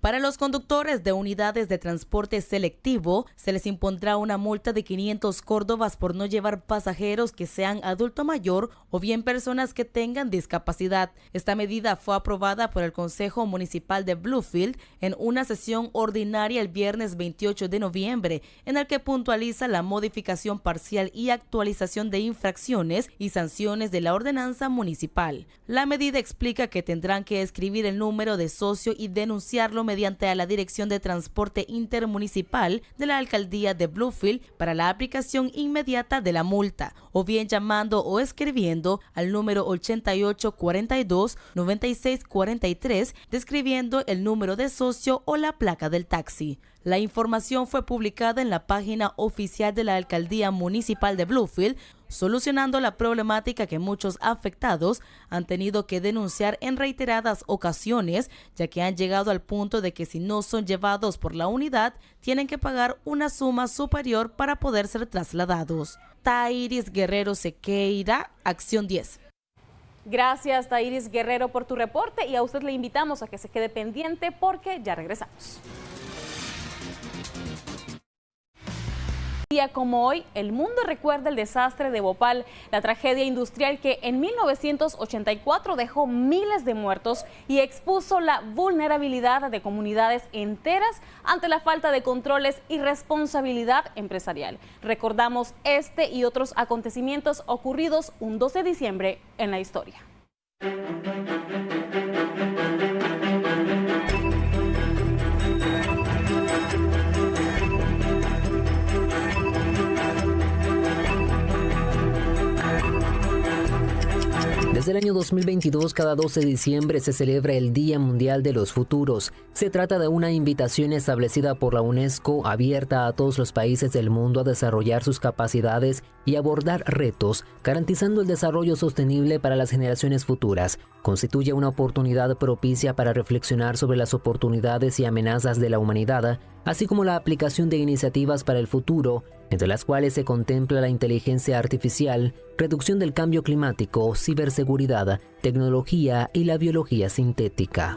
Speaker 13: Para los conductores de unidades de transporte selectivo, se les impondrá una multa de 500 córdobas por no llevar pasajeros que sean adulto mayor o bien personas que tengan discapacidad. Esta medida fue aprobada por el Consejo Municipal de Bluefield en una sesión ordinaria el viernes 28 de noviembre, en el que puntualiza la modificación parcial y actualización de infracciones y sanciones de la ordenanza municipal. La medida explica que tendrán que escribir el número de socio y denunciarlo mediante a la Dirección de Transporte Intermunicipal de la Alcaldía de Bluefield para la aplicación inmediata de la multa, o bien llamando o escribiendo al número 8842-9643, describiendo el número de socio o la placa del taxi. La información fue publicada en la página oficial de la Alcaldía Municipal de Bluefield, solucionando la problemática que muchos afectados han tenido que denunciar en reiteradas ocasiones, ya que han llegado al punto de que si no son llevados por la unidad, tienen que pagar una suma superior para poder ser trasladados. Tairis Guerrero Sequeira, Acción 10.
Speaker 3: Gracias, Tairis Guerrero, por tu reporte, y a usted le invitamos a que se quede pendiente porque ya regresamos. Día como hoy, el mundo recuerda el desastre de Bhopal, la tragedia industrial que en 1984 dejó miles de muertos y expuso la vulnerabilidad de comunidades enteras ante la falta de controles y responsabilidad empresarial. Recordamos este y otros acontecimientos ocurridos un 12 de diciembre en la historia.
Speaker 14: el año 2022, cada 12 de diciembre se celebra el Día Mundial de los Futuros. Se trata de una invitación establecida por la UNESCO, abierta a todos los países del mundo a desarrollar sus capacidades y abordar retos, garantizando el desarrollo sostenible para las generaciones futuras. Constituye una oportunidad propicia para reflexionar sobre las oportunidades y amenazas de la humanidad, así como la aplicación de iniciativas para el futuro, entre las cuales se contempla la inteligencia artificial, reducción del cambio climático, ciberseguridad, tecnología y la biología sintética.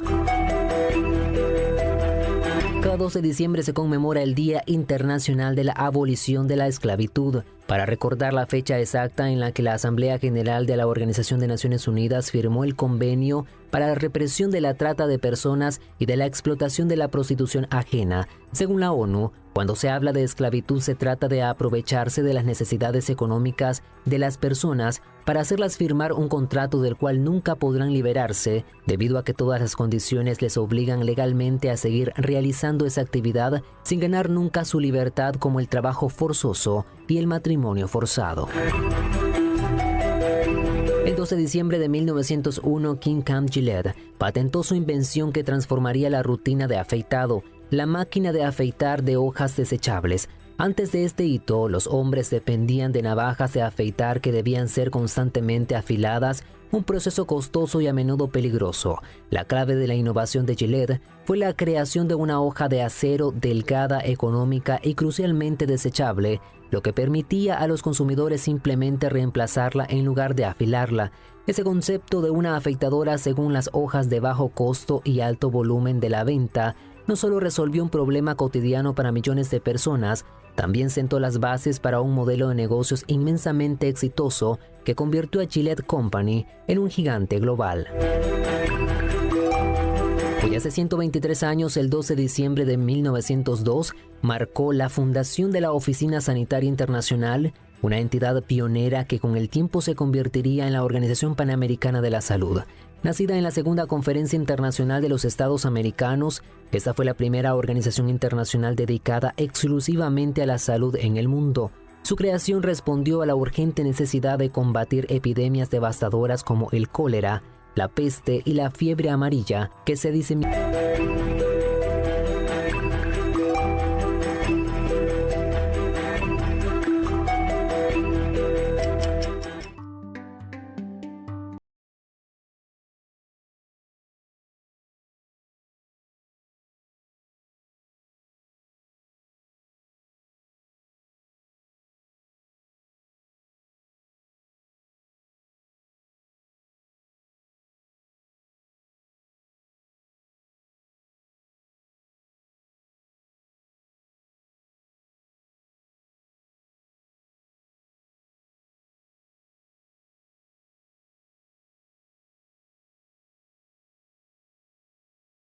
Speaker 14: Cada 12 de diciembre se conmemora el Día Internacional de la Abolición de la Esclavitud, para recordar la fecha exacta en la que la Asamblea General de la Organización de Naciones Unidas firmó el convenio para la represión de la trata de personas y de la explotación de la prostitución ajena. Según la ONU, cuando se habla de esclavitud se trata de aprovecharse de las necesidades económicas de las personas para hacerlas firmar un contrato del cual nunca podrán liberarse, debido a que todas las condiciones les obligan legalmente a seguir realizando esa actividad sin ganar nunca su libertad, como el trabajo forzoso y el matrimonio forzado. El 12 de diciembre de 1901, King Camp Gillette patentó su invención que transformaría la rutina de afeitado, la máquina de afeitar de hojas desechables. Antes de este hito, los hombres dependían de navajas de afeitar que debían ser constantemente afiladas, un proceso costoso y a menudo peligroso. La clave de la innovación de Gillette fue la creación de una hoja de acero delgada, económica y crucialmente desechable, lo que permitía a los consumidores simplemente reemplazarla en lugar de afilarla. Ese concepto de una afeitadora según las hojas de bajo costo y alto volumen de la venta no solo resolvió un problema cotidiano para millones de personas, también sentó las bases para un modelo de negocios inmensamente exitoso que convirtió a Gillette Company en un gigante global. Hoy hace 123 años, el 12 de diciembre de 1902, marcó la fundación de la Oficina Sanitaria Internacional, una entidad pionera que con el tiempo se convertiría en la Organización Panamericana de la Salud. Nacida en la Segunda Conferencia Internacional de los Estados Americanos, esta fue la primera organización internacional dedicada exclusivamente a la salud en el mundo. Su creación respondió a la urgente necesidad de combatir epidemias devastadoras como el cólera, la peste y la fiebre amarilla que se diseminaron.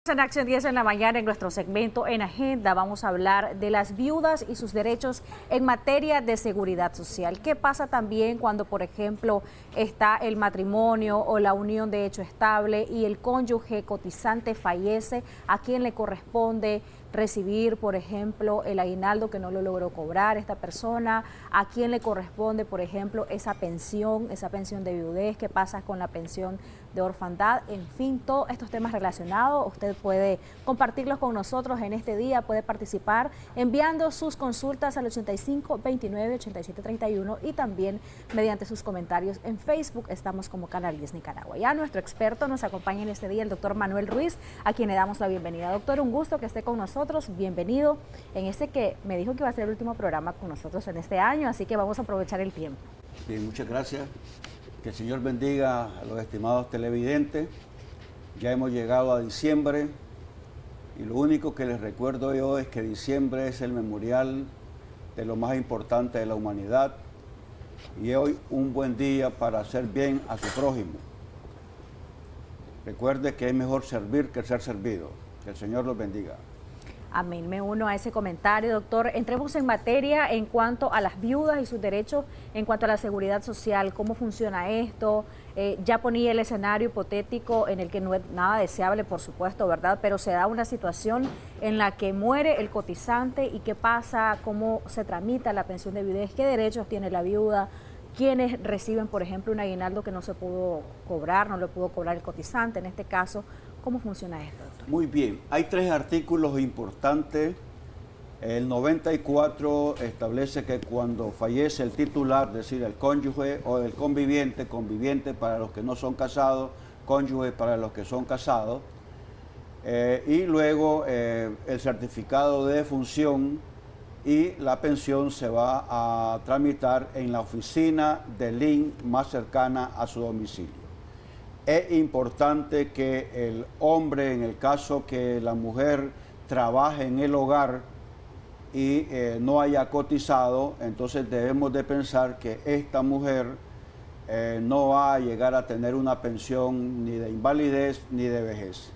Speaker 2: En Acción 10 en la mañana, en nuestro segmento En Agenda, vamos a hablar de las viudas y sus derechos en materia de seguridad social. ¿Qué pasa también cuando, por ejemplo, está el matrimonio o la unión de hecho estable y el cónyuge cotizante fallece? ¿A quién le corresponde recibir, por ejemplo, el aguinaldo que no lo logró cobrar esta persona? ¿A quién le corresponde, por ejemplo, esa pensión de viudez? ¿Qué pasa con la pensión de orfandad? En fin, todos estos temas relacionados, usted puede compartirlos con nosotros en este día, puede participar enviando sus consultas al 8529-8731 y también mediante sus comentarios en Facebook. Estamos como Canal 10 Nicaragua. Ya nuestro experto nos acompaña en este día, el doctor Manuel Ruiz, a quien le damos la bienvenida. Doctor, un gusto que esté con nosotros, bienvenido en este que me dijo que iba a ser el último programa con nosotros en este año, así que vamos a aprovechar el tiempo.
Speaker 16: Bien, muchas gracias. Que el Señor bendiga a los estimados televidentes. Ya hemos llegado a diciembre y lo único que les recuerdo yo es que diciembre es el memorial de lo más importante de la humanidad y hoy un buen día para hacer bien a su prójimo. Recuerde que es mejor servir que ser servido. Que el Señor los bendiga.
Speaker 2: Amén, me uno a ese comentario, doctor. Entremos en materia en cuanto a las viudas y sus derechos, en cuanto a la seguridad social. ¿Cómo funciona esto? Ya ponía el escenario hipotético en el que no es nada deseable, por supuesto, ¿verdad? Pero se da una situación en la que muere el cotizante y qué pasa, cómo se tramita la pensión de viudez, qué derechos tiene la viuda, quienes reciben, por ejemplo, un aguinaldo que no se pudo cobrar, no le pudo cobrar el cotizante, en este caso, ¿cómo funciona esto, doctor?
Speaker 16: Muy bien, hay 3 artículos importantes. El 94 establece que cuando fallece el titular, es decir, el cónyuge o el conviviente, conviviente para los que no son casados, cónyuge para los que son casados, y luego el certificado de defunción y la pensión se va a tramitar en la oficina del INS más cercana a su domicilio. Es importante que el hombre, en el caso que la mujer trabaje en el hogar y no haya cotizado, entonces debemos de pensar que esta mujer no va a llegar a tener una pensión ni de invalidez ni de vejez.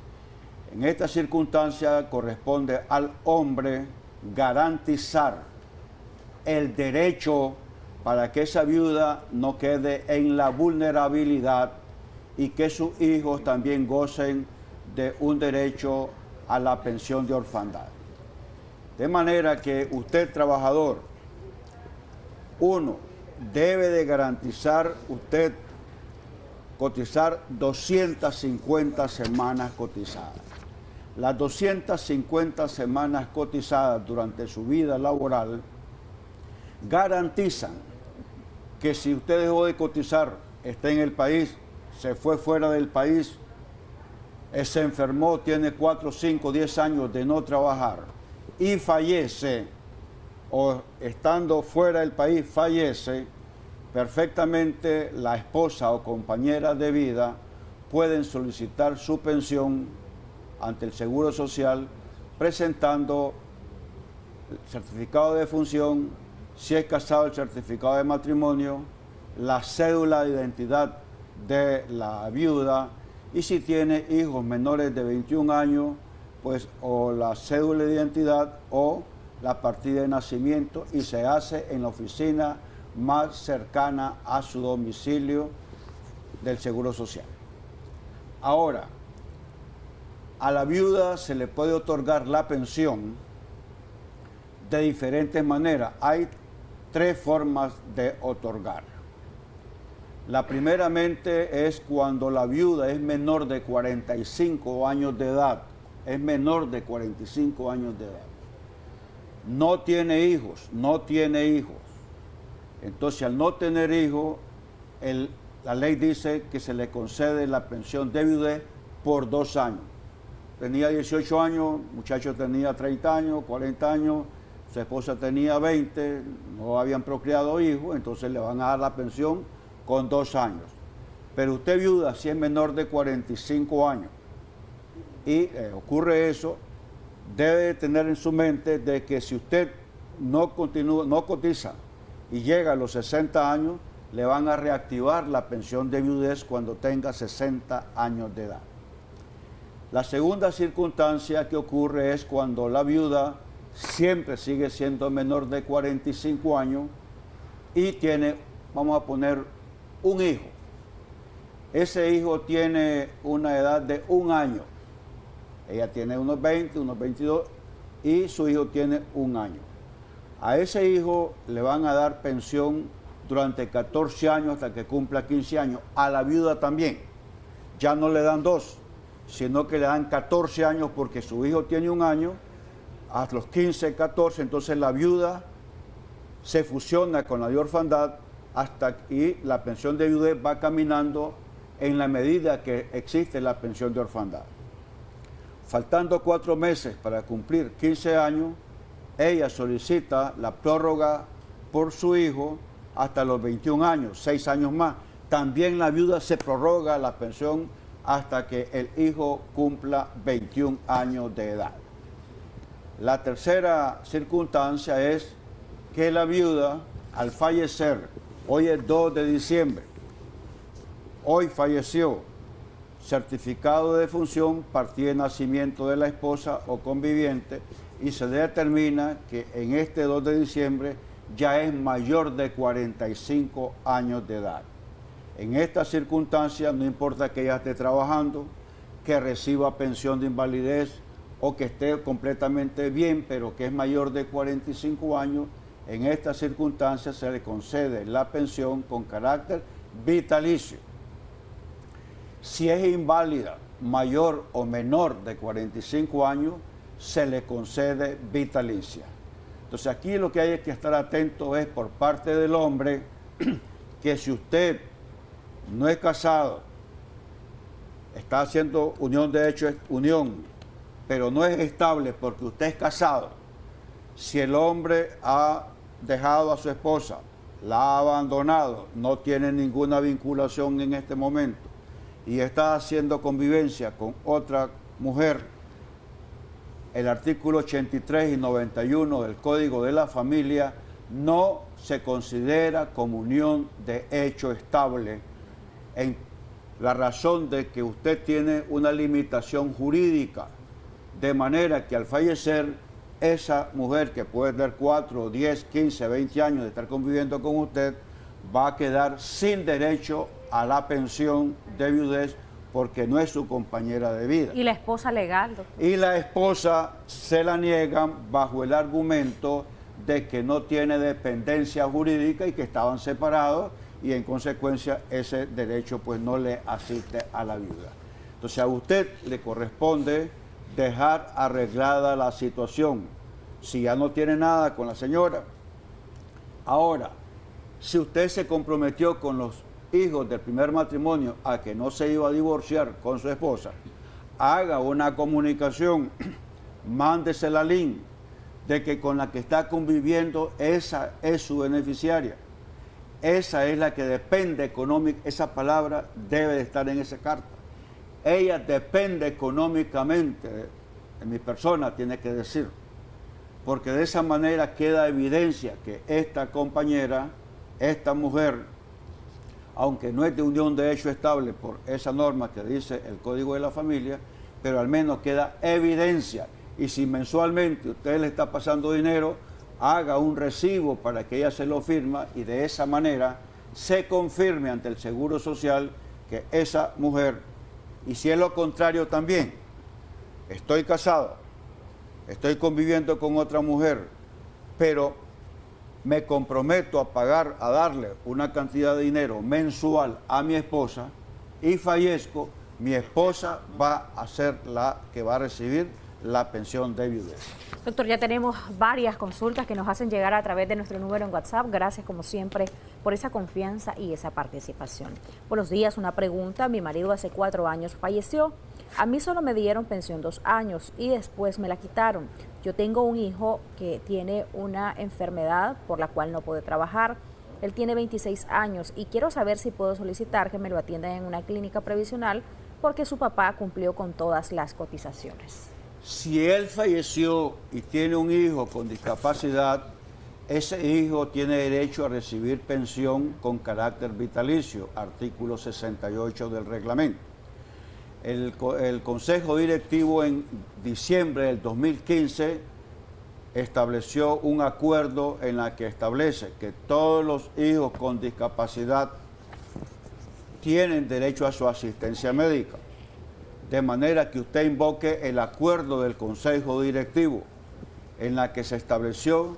Speaker 16: En esta circunstancia corresponde al hombre garantizar el derecho para que esa viuda no quede en la vulnerabilidad y que sus hijos también gocen de un derecho a la pensión de orfandad. De manera que usted, trabajador, uno, debe de garantizar usted cotizar 250 semanas cotizadas. Las 250 semanas cotizadas durante su vida laboral garantizan que si usted dejó de cotizar, está en el país, se fue fuera del país, se enfermó, tiene 4, 5, 10 años de no trabajar y fallece, o estando fuera del país fallece, perfectamente la esposa o compañera de vida pueden solicitar su pensión ante el Seguro Social presentando el certificado de defunción, si es casado el certificado de matrimonio, la cédula de identidad de la viuda y si tiene hijos menores de 21 años, pues o la cédula de identidad o la partida de nacimiento y se hace en la oficina más cercana a su domicilio del Seguro Social. Ahora, a la viuda se le puede otorgar la pensión de diferentes maneras. Hay 3 formas de otorgar. La primeramente es cuando la viuda es menor de 45 años de edad. Es menor de 45 años de edad. No tiene hijos, Entonces, al no tener hijos, la ley dice que se le concede la pensión de viudez por 2 años. Tenía 18 años, el muchacho tenía 30 años, 40 años, su esposa tenía 20, no habían procreado hijos, entonces le van a dar la pensión con 2 años. Pero usted viuda, si es menor de 45 años y ocurre eso, debe tener en su mente de que si usted no cotiza y llega a los 60 años, le van a reactivar la pensión de viudez cuando tenga 60 años de edad. La segunda circunstancia que ocurre es cuando la viuda siempre sigue siendo menor de 45 años y tiene, vamos a poner, un hijo. Ese hijo tiene una edad de 1 año. Ella tiene unos 20, unos 22 y su hijo tiene 1 año. A ese hijo le van a dar pensión durante 14 años hasta que cumpla 15 años. A la viuda también. Ya no le dan 2, sino que le dan 14 años porque su hijo tiene 1 año. A los 15, 14, entonces la viuda se fusiona con la de orfandad y la pensión de viudez va caminando en la medida que existe la pensión de orfandad. Faltando 4 meses para cumplir 15 años, ella solicita la prórroga por su hijo hasta los 21 años, 6 años más. También la viuda se prorroga la pensión hasta que el hijo cumpla 21 años de edad. La tercera circunstancia es que la viuda, al fallecer, hoy es 2 de diciembre, hoy falleció, certificado de defunción, partida de nacimiento de la esposa o conviviente, y se determina que en este 2 de diciembre ya es mayor de 45 años de edad. En esta circunstancia, no importa que ella esté trabajando, que reciba pensión de invalidez o que esté completamente bien, pero que es mayor de 45 años, En estas circunstancias se le concede la pensión con carácter vitalicio. Si es inválida, mayor o menor de 45 años, se le concede vitalicia. Entonces aquí lo que hay que estar atento es por parte del hombre que si usted no es casado, está haciendo unión, de hecho es unión, pero no es estable porque usted es casado, si el hombre ha dejado a su esposa, la ha abandonado, no tiene ninguna vinculación en este momento y está haciendo convivencia con otra mujer, el artículo 83 y 91 del Código de la Familia no se considera como unión de hecho estable en la razón de que usted tiene una limitación jurídica, de manera que al fallecer esa mujer que puede tener 4, 10, 15, 20 años de estar conviviendo con usted va a quedar sin derecho a la pensión de viudez porque no es su compañera de vida.
Speaker 2: ¿Y la esposa legal, doctor?
Speaker 16: Y la esposa se la niegan bajo el argumento de que no tiene dependencia jurídica y que estaban separados y en consecuencia ese derecho pues no le asiste a la viuda. Entonces a usted le corresponde dejar arreglada la situación si ya no tiene nada con la señora. Ahora, si usted se comprometió con los hijos del primer matrimonio a que no se iba a divorciar con su esposa, haga una comunicación, mándese la link de que con la que está conviviendo esa es su beneficiaria. Esa es la que depende económica, esa palabra debe de estar en esa carta. Ella depende económicamente de mi persona, tiene que decir, porque de esa manera queda evidencia que esta compañera, esta mujer, aunque no es de unión de hecho estable por esa norma que dice el Código de la Familia, pero al menos queda evidencia. Y si mensualmente usted le está pasando dinero, haga un recibo para que ella se lo firma y de esa manera se confirme ante el Seguro Social que esa mujer, y si es lo contrario también, estoy casado, estoy conviviendo con otra mujer, pero me comprometo a pagar, a darle una cantidad de dinero mensual a mi esposa y fallezco, mi esposa va a ser la que va a recibir la pensión de viudez.
Speaker 2: Doctor, ya tenemos varias consultas que nos hacen llegar a través de nuestro número en WhatsApp. Gracias, como siempre, por esa confianza y esa participación. Buenos días, una pregunta. Mi marido hace 4 años falleció. A mí solo me dieron pensión 2 años y después me la quitaron. Yo tengo un hijo que tiene una enfermedad por la cual no puede trabajar. Él tiene 26 años y quiero saber si puedo solicitar que me lo atiendan en una clínica previsional porque su papá cumplió con todas las cotizaciones.
Speaker 16: Si él falleció y tiene un hijo con discapacidad, ese hijo tiene derecho a recibir pensión con carácter vitalicio, artículo 68 del reglamento. El Consejo Directivo en diciembre del 2015 estableció un acuerdo en la que establece que todos los hijos con discapacidad tienen derecho a su asistencia médica. De manera que usted invoque el acuerdo del Consejo Directivo en la que se estableció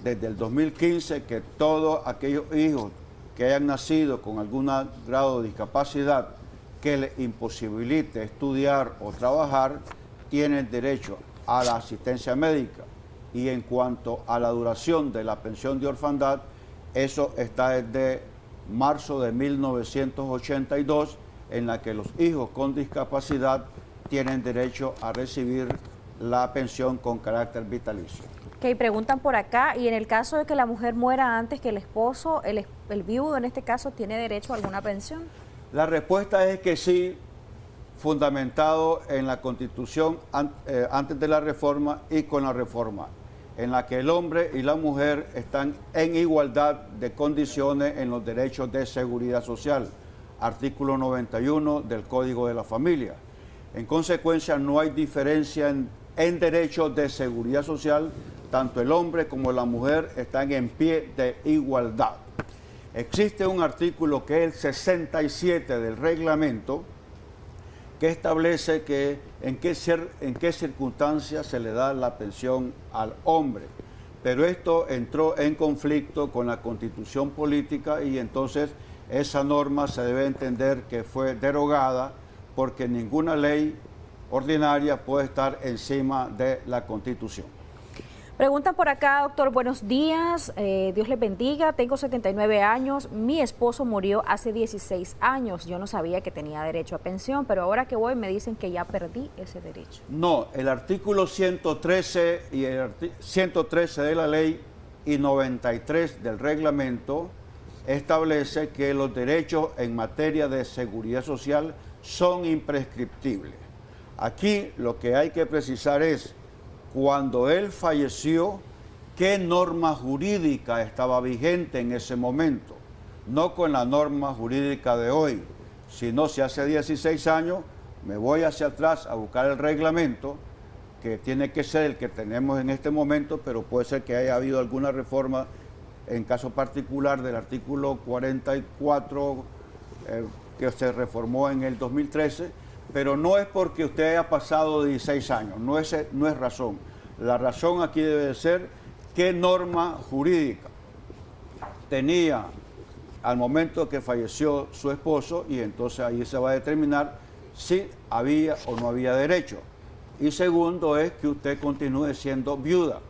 Speaker 16: desde el 2015 que todos aquellos hijos que hayan nacido con algún grado de discapacidad que les imposibilite estudiar o trabajar tienen derecho a la asistencia médica. Y en cuanto a la duración de la pensión de orfandad, eso está desde marzo de 1982, en la que los hijos con discapacidad tienen derecho a recibir la pensión con carácter vitalicio.
Speaker 2: Ok, preguntan por acá, y en el caso de que la mujer muera antes que el esposo, el viudo en este caso, ¿tiene derecho a alguna pensión?
Speaker 16: La respuesta es que sí, fundamentado en la Constitución antes de la reforma y con la reforma, en la que el hombre y la mujer están en igualdad de condiciones en los derechos de seguridad social. Artículo 91 del Código de la Familia. En consecuencia, no hay diferencia en derechos de seguridad social, tanto el hombre como la mujer están en pie de igualdad. Existe un artículo que es el 67 del reglamento que establece que en qué circunstancias se le da la pensión al hombre, pero esto entró en conflicto con la Constitución política y entonces esa norma se debe entender que fue derogada porque ninguna ley ordinaria puede estar encima de la Constitución.
Speaker 2: Preguntan por acá, doctor, buenos días, Dios les bendiga, tengo 79 años, mi esposo murió hace 16 años, yo no sabía que tenía derecho a pensión, pero ahora que voy me dicen que ya perdí ese derecho.
Speaker 16: No, el artículo 113 y el 113 de la ley y 93 del reglamento establece que los derechos en materia de seguridad social son imprescriptibles. Aquí lo que hay que precisar es, cuando él falleció, ¿qué norma jurídica estaba vigente en ese momento? No con la norma jurídica de hoy, sino si hace 16 años me voy hacia atrás a buscar el reglamento, que tiene que ser el que tenemos en este momento, pero puede ser que haya habido alguna reforma en caso particular del artículo 44 que se reformó en el 2013, pero no es porque usted haya pasado 16 años, no es razón. La razón aquí debe de ser qué norma jurídica tenía al momento que falleció su esposo y entonces ahí se va a determinar si había o no había derecho. Y segundo es que usted continúe siendo viuda.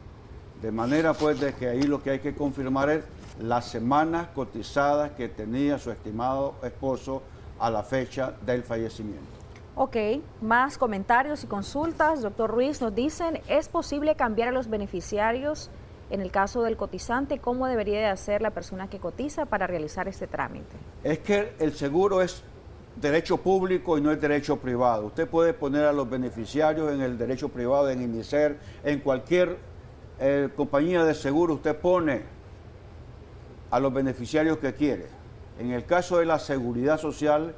Speaker 16: De manera pues de que ahí lo que hay que confirmar es las semanas cotizadas que tenía su estimado esposo a la fecha del fallecimiento.
Speaker 2: Ok, más comentarios y consultas. Doctor Ruiz, nos dicen, ¿es posible cambiar a los beneficiarios en el caso del cotizante? ¿Cómo debería de hacer la persona que cotiza para realizar este trámite?
Speaker 16: Es que el seguro es derecho público y no es derecho privado. Usted puede poner a los beneficiarios en el derecho privado, en INICER, en cualquier compañía de seguro, usted pone a los beneficiarios que quiere. En el caso de la seguridad social,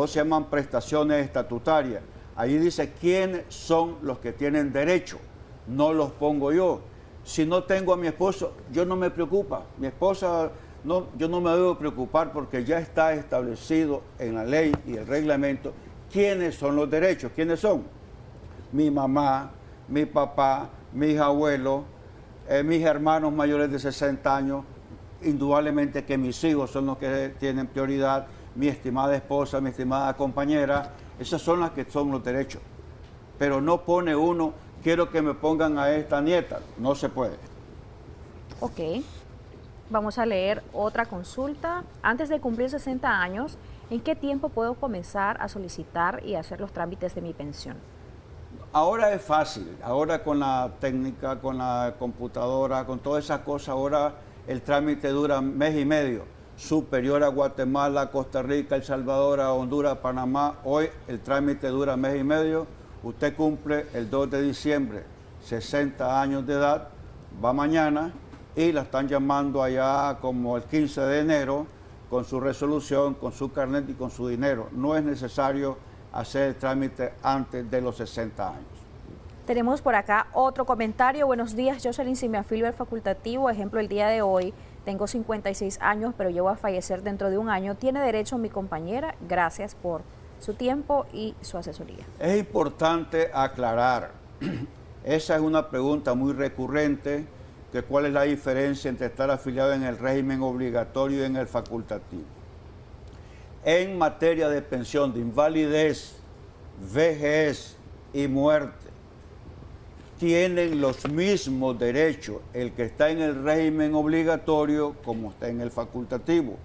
Speaker 16: se llaman prestaciones estatutarias. Ahí dice quiénes son los que tienen derecho, no los pongo yo. Si no tengo a mi esposo, yo no me preocupa. Mi esposa, no, yo no me debo preocupar porque ya está establecido en la ley y el reglamento quiénes son los derechos. ¿Quiénes son? Mi mamá, mi papá, mis abuelos, mis hermanos mayores de 60 años, indudablemente que mis hijos son los que tienen prioridad, mi estimada esposa, mi estimada compañera, esas son las que son los derechos. Pero no pone uno, quiero que me pongan a esta nieta, no se puede.
Speaker 2: Ok, vamos a leer otra consulta. Antes de cumplir 60 años, ¿en qué tiempo puedo comenzar a solicitar y hacer los trámites de mi pensión?
Speaker 16: Ahora es fácil, ahora con la técnica, con la computadora, con todas esas cosas, ahora el trámite dura mes y medio. Superior a Guatemala, Costa Rica, El Salvador, a Honduras, Panamá. Hoy el trámite dura mes y medio. Usted cumple el 2 de diciembre, 60 años de edad, va mañana y la están llamando allá como el 15 de enero con su resolución, con su carnet y con su dinero. No es necesario hacer el trámite antes de los 60 años.
Speaker 2: Tenemos por acá otro comentario. Buenos días, Jocelyn, si me afilio al facultativo, ejemplo el día de hoy, tengo 56 años, pero llevo a fallecer dentro de un año. ¿Tiene derecho mi compañera? Gracias por su tiempo y su asesoría.
Speaker 16: Es importante aclarar, esa es una pregunta muy recurrente, que cuál es la diferencia entre estar afiliado en el régimen obligatorio y en el facultativo. En materia de pensión de invalidez, vejez y muerte, tienen los mismos derechos el que está en el régimen obligatorio como está en el facultativo.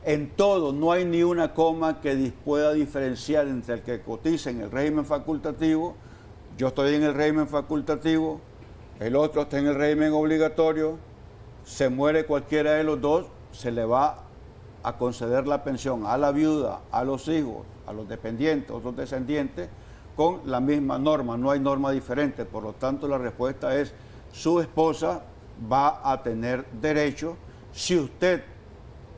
Speaker 16: En todo, no hay ni una coma que pueda diferenciar entre el que cotiza en el régimen facultativo, yo estoy en el régimen facultativo, el otro está en el régimen obligatorio, se muere cualquiera de los dos, se le va a conceder la pensión a la viuda, a los hijos, a los dependientes, otros descendientes, con la misma norma, no hay norma diferente. Por lo tanto, la respuesta es, su esposa va a tener derecho si usted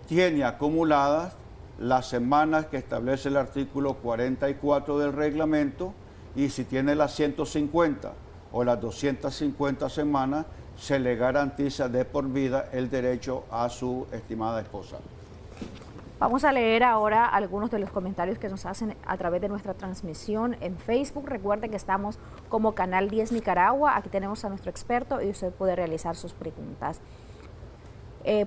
Speaker 16: tiene acumuladas las semanas que establece el artículo 44 del reglamento y si tiene las 150 o las 250 semanas, se le garantiza de por vida el derecho a su estimada esposa.
Speaker 2: Vamos a leer ahora algunos de los comentarios que nos hacen a través de nuestra transmisión en Facebook. Recuerden que estamos como Canal 10 Nicaragua. Aquí tenemos a nuestro experto y usted puede realizar sus preguntas.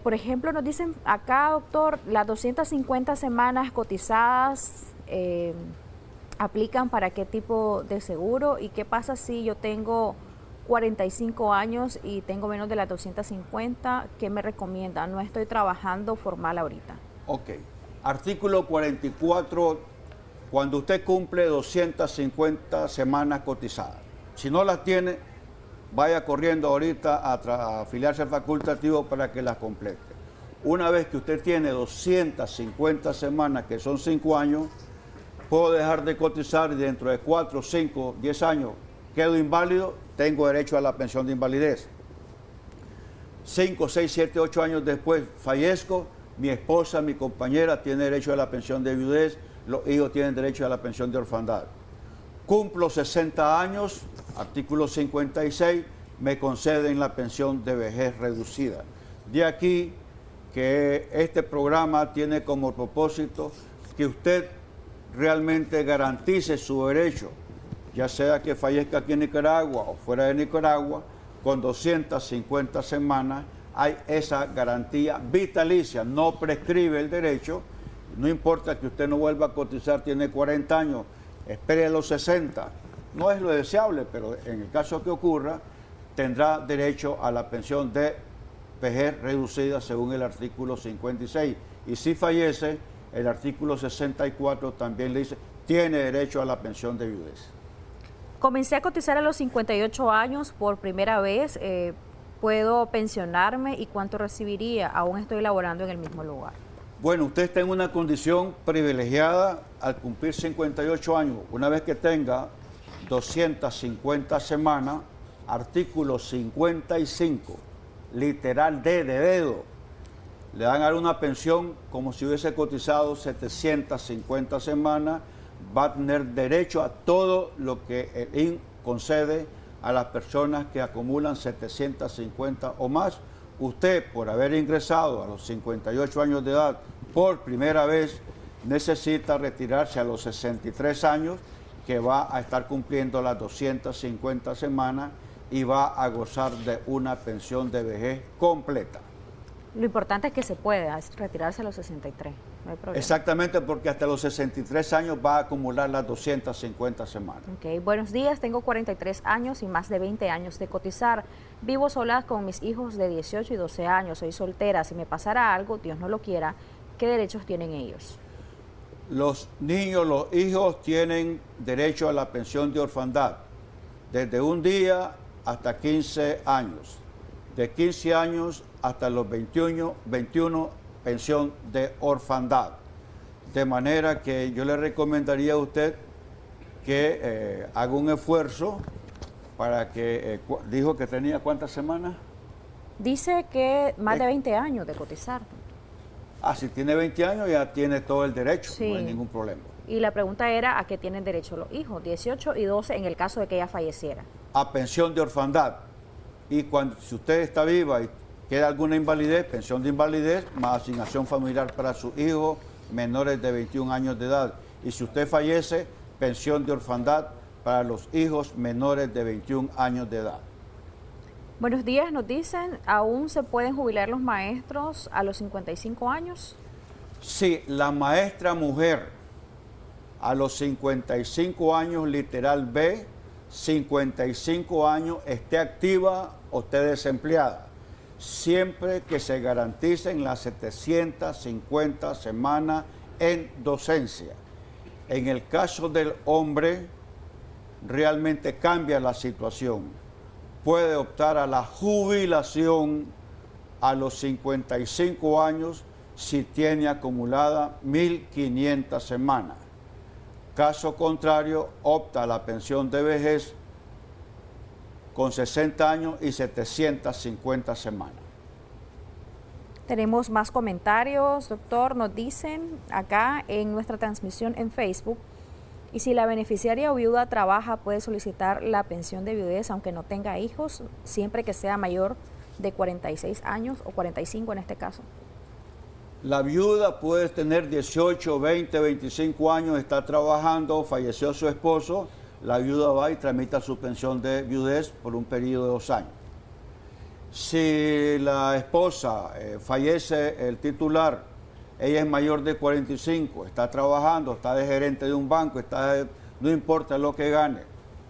Speaker 2: Por ejemplo, nos dicen acá, doctor, las 250 semanas cotizadas aplican para qué tipo de seguro y qué pasa si yo tengo 45 años y tengo menos de las 250, ¿qué me recomienda? No estoy trabajando formal ahorita.
Speaker 16: Ok, artículo 44, cuando usted cumple 250 semanas cotizadas, si no las tiene, vaya corriendo ahorita a afiliarse al facultativo para que las complete. Una vez que usted tiene 250 semanas, que son 5 años, puedo dejar de cotizar y dentro de 4, 5, 10 años quedo inválido, tengo derecho a la pensión de invalidez. 5, 6, 7, 8 años después fallezco, mi esposa, mi compañera tiene derecho a la pensión de viudez, los hijos tienen derecho a la pensión de orfandad. Cumplo 60 años, artículo 56, me conceden la pensión de vejez reducida. De aquí que este programa tiene como propósito que usted realmente garantice su derecho, ya sea que fallezca aquí en Nicaragua o fuera de Nicaragua, con 250 semanas hay esa garantía vitalicia, no prescribe el derecho, no importa que usted no vuelva a cotizar, tiene 40 años, espere a los 60, no es lo deseable, pero en el caso que ocurra, tendrá derecho a la pensión de vejez reducida según el artículo 56. Y si fallece, el artículo 64 también le dice, tiene derecho a la pensión de viudez.
Speaker 2: Comencé a cotizar a los 58 años por primera vez, ¿puedo pensionarme y cuánto recibiría? Aún estoy laborando en el mismo lugar.
Speaker 16: Bueno, usted está en una condición privilegiada al cumplir 58 años. Una vez que tenga 250 semanas, artículo 55, literal D de dedo, le van a dar una pensión como si hubiese cotizado 750 semanas, va a tener derecho a todo lo que el IN concede a las personas que acumulan 750 o más. Usted, por haber ingresado a los 58 años de edad por primera vez, necesita retirarse a los 63 años, que va a estar cumpliendo las 250 semanas y va a gozar de una pensión de vejez completa.
Speaker 2: Lo importante es que se pueda retirarse a los 63, no hay problema.
Speaker 16: Exactamente, porque hasta los 63 años va a acumular las 250 semanas.
Speaker 2: Ok, buenos días, tengo 43 años y más de 20 años de cotizar. Vivo sola con mis hijos de 18 y 12 años, soy soltera. Si me pasara algo, Dios no lo quiera, ¿qué derechos tienen ellos?
Speaker 16: Los niños, los hijos tienen derecho a la pensión de orfandad, desde un día hasta 15 años. De 15 años hasta los 21 pensión de orfandad. De manera que yo le recomendaría a usted que haga un esfuerzo para que, dijo que tenía ¿cuántas semanas?
Speaker 2: Dice que más de 20 años de cotizar.
Speaker 16: Ah, si tiene 20 años ya tiene todo el derecho,
Speaker 2: sí.
Speaker 16: No hay ningún problema.
Speaker 2: Y la pregunta era a qué tienen derecho los hijos, 18 y 12 en el caso de que ella falleciera.
Speaker 16: A pensión de orfandad. Y cuando, si usted está viva y queda alguna invalidez, pensión de invalidez, más asignación familiar para sus hijos menores de 21 años de edad. Y si usted fallece, pensión de orfandad para los hijos menores de 21 años de edad.
Speaker 2: Buenos días, nos dicen, ¿aún se pueden jubilar los maestros a los 55 años?
Speaker 16: Sí, la maestra mujer a los 55 años, literal B, 55 años, esté activa o esté desempleada, siempre que se garanticen las 750 semanas en docencia. En el caso del hombre, realmente cambia la situación. Puede optar a la jubilación a los 55 años si tiene acumulada 1.500 semanas. Caso contrario, opta a la pensión de vejez con 60 años y 750 semanas.
Speaker 2: Tenemos más comentarios, doctor. Nos dicen acá en nuestra transmisión en Facebook, y si la beneficiaria o viuda trabaja, puede solicitar la pensión de viudez aunque no tenga hijos, siempre que sea mayor de 46 años o 45 en este caso.
Speaker 16: La viuda puede tener 18, 20, 25 años, está trabajando, falleció su esposo, la viuda va y tramita su pensión de viudez por un periodo de 2 años. Si la esposa fallece el titular, ella es mayor de 45, está trabajando, está de gerente de un banco, no importa lo que gane,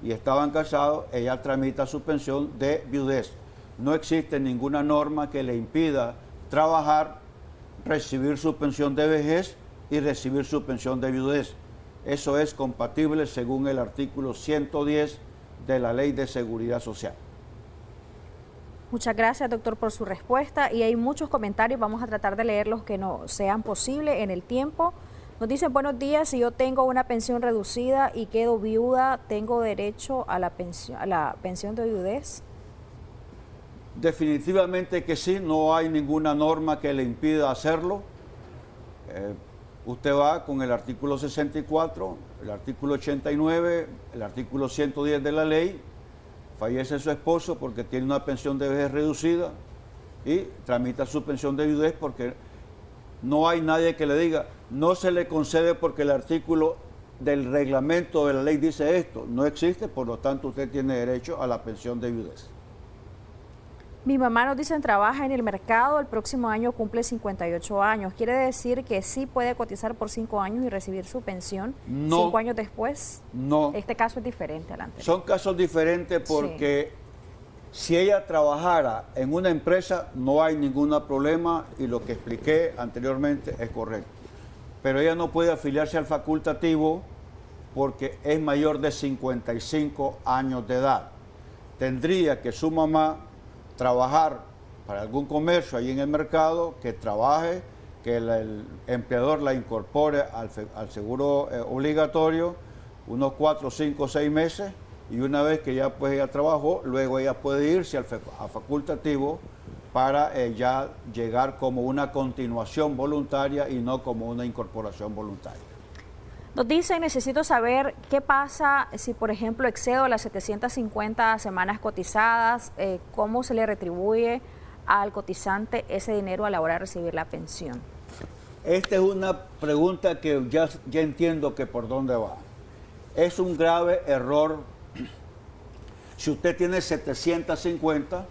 Speaker 16: y estaban casados, ella tramita su pensión de viudez. No existe ninguna norma que le impida trabajar, recibir su pensión de vejez y recibir su pensión de viudez. Eso es compatible según el artículo 110 de la Ley de Seguridad Social.
Speaker 2: Muchas gracias, doctor, por su respuesta. Y hay muchos comentarios, vamos a tratar de leer los que no sean posibles en el tiempo. Nos dicen, buenos días, si yo tengo una pensión reducida y quedo viuda, ¿tengo derecho a la pensión de viudez?
Speaker 16: Definitivamente que sí, no hay ninguna norma que le impida hacerlo. Usted va con el artículo 64, el artículo 89, el artículo 110 de la ley, fallece su esposo porque tiene una pensión de vejez reducida y tramita su pensión de viudez porque no hay nadie que le diga, no se le concede porque el artículo del reglamento de la ley dice esto. No existe, por lo tanto usted tiene derecho a la pensión de viudez.
Speaker 2: Mi mamá, nos dicen, trabaja en el mercado, el próximo año cumple 58 años. ¿Quiere decir que sí puede cotizar por 5 años y recibir su pensión 5 años después?
Speaker 16: No.
Speaker 2: Este caso es diferente al anterior.
Speaker 16: Son casos diferentes porque si ella trabajara en una empresa no hay ningún problema y lo que expliqué anteriormente es correcto. Pero ella no puede afiliarse al facultativo porque es mayor de 55 años de edad. Tendría que su mamá trabajar para algún comercio ahí en el mercado, que trabaje, que el empleador la incorpore al seguro obligatorio unos 4, 5, 6 meses y una vez que ya pues ella trabajó, luego ella puede irse al facultativo para ya llegar como una continuación voluntaria y no como una incorporación voluntaria.
Speaker 2: Nos dicen, necesito saber qué pasa si, por ejemplo, excedo las 750 semanas cotizadas, cómo se le retribuye al cotizante ese dinero a la hora de recibir la pensión.
Speaker 16: Esta es una pregunta que ya entiendo que por dónde va. Es un grave error. Si usted tiene 750,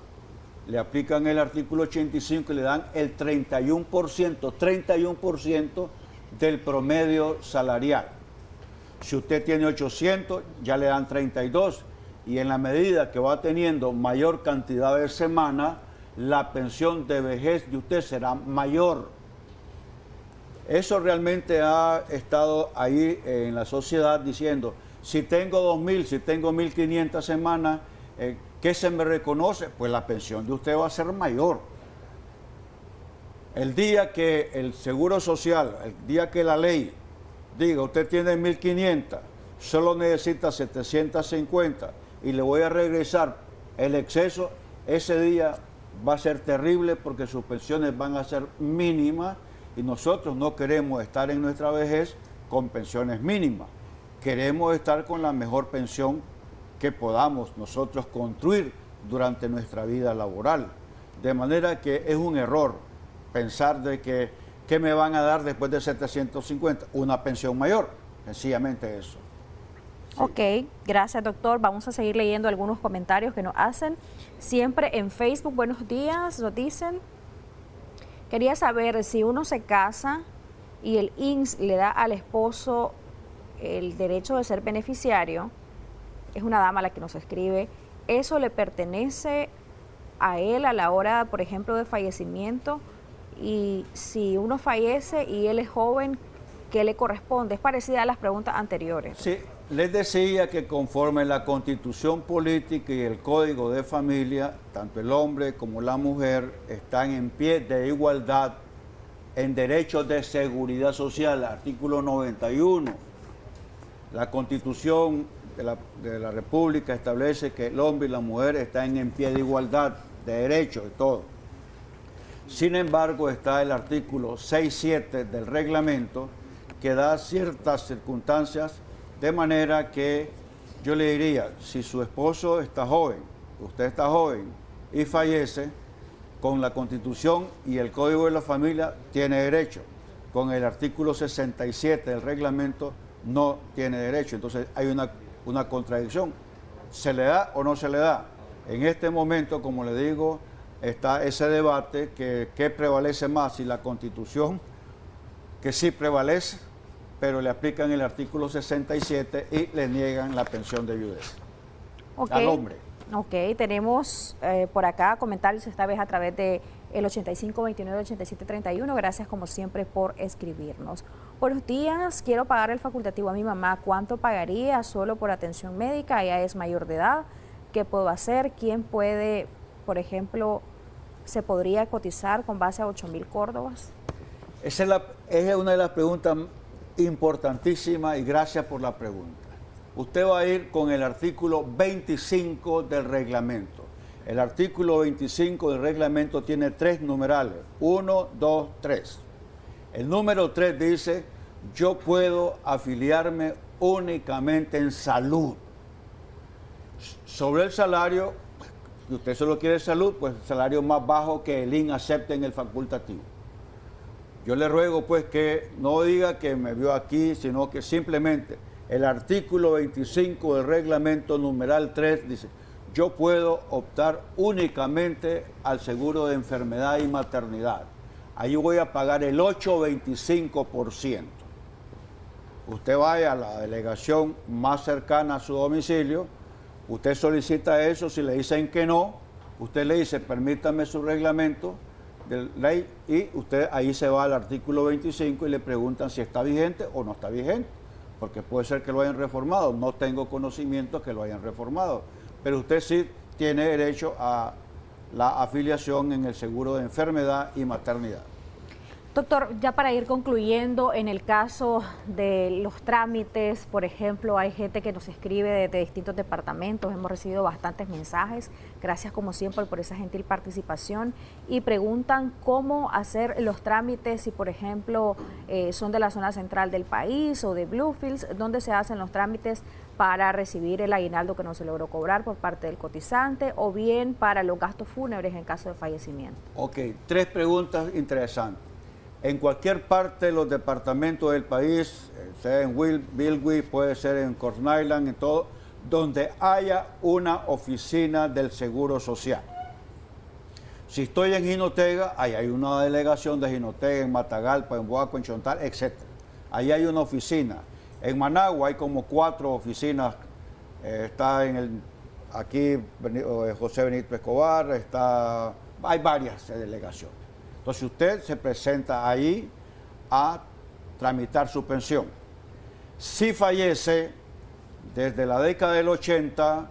Speaker 16: le aplican el artículo 85 y le dan el 31% del promedio salarial. Si usted tiene 800, ya le dan 32 y en la medida que va teniendo mayor cantidad de semanas, la pensión de vejez de usted será mayor. Eso realmente ha estado ahí en la sociedad diciendo, si tengo 2.000, si tengo 1.500 semanas, ¿qué se me reconoce? Pues la pensión de usted va a ser mayor. El día que el Seguro Social, el día que la ley diga, usted tiene 1.500, solo necesita 750 y le voy a regresar el exceso, ese día va a ser terrible porque sus pensiones van a ser mínimas y nosotros no queremos estar en nuestra vejez con pensiones mínimas. Queremos estar con la mejor pensión que podamos nosotros construir durante nuestra vida laboral. De manera que es un error pensar de que ¿qué me van a dar después de 750? Una pensión mayor, sencillamente eso. Sí.
Speaker 2: Ok, gracias, doctor. Vamos a seguir leyendo algunos comentarios que nos hacen. Siempre en Facebook, buenos días, nos dicen. Quería saber si uno se casa y el INSS le da al esposo el derecho de ser beneficiario, es una dama la que nos escribe, ¿eso le pertenece a él a la hora, por ejemplo, de fallecimiento? Y si uno fallece y él es joven, ¿qué le corresponde? Es parecida a las preguntas anteriores.
Speaker 16: Sí, les decía que conforme la Constitución Política y el Código de Familia, tanto el hombre como la mujer están en pie de igualdad en derechos de seguridad social, artículo 91. La Constitución de la República establece que el hombre y la mujer están en pie de igualdad de derechos y todo. Sin embargo, está el artículo 6.7 del reglamento que da ciertas circunstancias de manera que yo le diría, si su esposo está joven, usted está joven y fallece, con la Constitución y el Código de la Familia tiene derecho. Con el artículo 67 del reglamento no tiene derecho. Entonces hay una contradicción. ¿Se le da o no se le da? En este momento, como le digo, está ese debate que prevalece más, si la Constitución, que sí prevalece, pero le aplican el artículo 67 y le niegan la pensión de viudez al hombre.
Speaker 2: Ok, tenemos por acá comentarios esta vez a través de el 8529-8731. Gracias como siempre por escribirnos. Buenos días, quiero pagar el facultativo a mi mamá. ¿Cuánto pagaría solo por atención médica? Ella es mayor de edad. ¿Qué puedo hacer? ¿Quién puede, por ejemplo, se podría cotizar con base a 8.000 córdobas?
Speaker 16: Esa es una de las preguntas importantísimas y gracias por la pregunta. Usted va a ir con el artículo 25 del reglamento. El artículo 25 del reglamento tiene 3 numerales, 1, 2, 3. El número 3 dice, yo puedo afiliarme únicamente en salud. Sobre el salario, si usted solo quiere salud, pues el salario más bajo que el IN acepte en el facultativo. Yo le ruego pues que no diga que me vio aquí, sino que simplemente el artículo 25 del reglamento numeral 3 dice, yo puedo optar únicamente al seguro de enfermedad y maternidad. Ahí voy a pagar el 8,25%. Usted vaya a la delegación más cercana a su domicilio, usted solicita eso, si le dicen que no, usted le dice, permítame su reglamento de ley, y usted ahí se va al artículo 25 y le preguntan si está vigente o no está vigente, porque puede ser que lo hayan reformado, no tengo conocimiento que lo hayan reformado, pero usted sí tiene derecho a la afiliación en el seguro de enfermedad y maternidad.
Speaker 2: Doctor, ya para ir concluyendo, en el caso de los trámites, por ejemplo, hay gente que nos escribe de distintos departamentos, hemos recibido bastantes mensajes, gracias como siempre por esa gentil participación, y preguntan cómo hacer los trámites, si por ejemplo son de la zona central del país o de Bluefields, dónde se hacen los trámites para recibir el aguinaldo que no se logró cobrar por parte del cotizante, o bien para los gastos fúnebres en caso de fallecimiento.
Speaker 16: Ok, 3 preguntas interesantes. En cualquier parte de los departamentos del país, sea en Bilwi, puede ser en Corn Island, en todo, donde haya una oficina del Seguro Social. Si estoy en Jinotega, ahí hay una delegación de Jinotega, en Matagalpa, en Boaco, en Chontal, etc. Ahí hay una oficina. En Managua hay como 4 oficinas. Está aquí José Benito Escobar, hay varias delegaciones. Entonces usted se presenta ahí a tramitar su pensión. Si fallece desde la década del 80,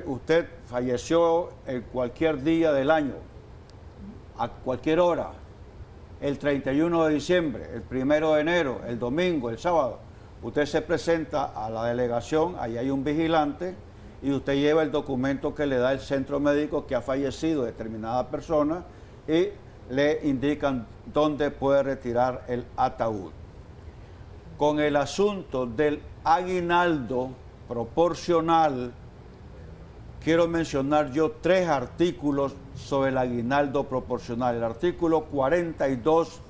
Speaker 16: usted falleció en cualquier día del año, a cualquier hora, el 31 de diciembre, el 1 de enero, el domingo, el sábado, usted se presenta a la delegación, ahí hay un vigilante y usted lleva el documento que le da el centro médico que ha fallecido determinada persona y le indican dónde puede retirar el ataúd. Con el asunto del aguinaldo proporcional, quiero mencionar yo 3 artículos sobre el aguinaldo proporcional. El artículo 42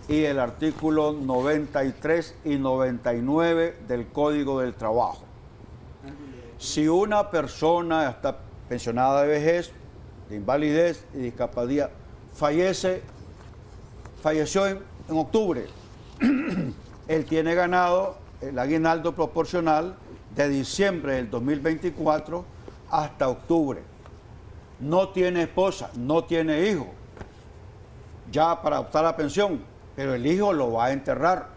Speaker 16: y el artículo 93 y 99 del Código del Trabajo. Si una persona está pensionada de vejez, de invalidez y discapacidad, falleció en octubre, él tiene ganado el aguinaldo proporcional de diciembre del 2024 hasta octubre. No tiene esposa, no tiene hijo, ya para optar a la pensión, pero el hijo lo va a enterrar.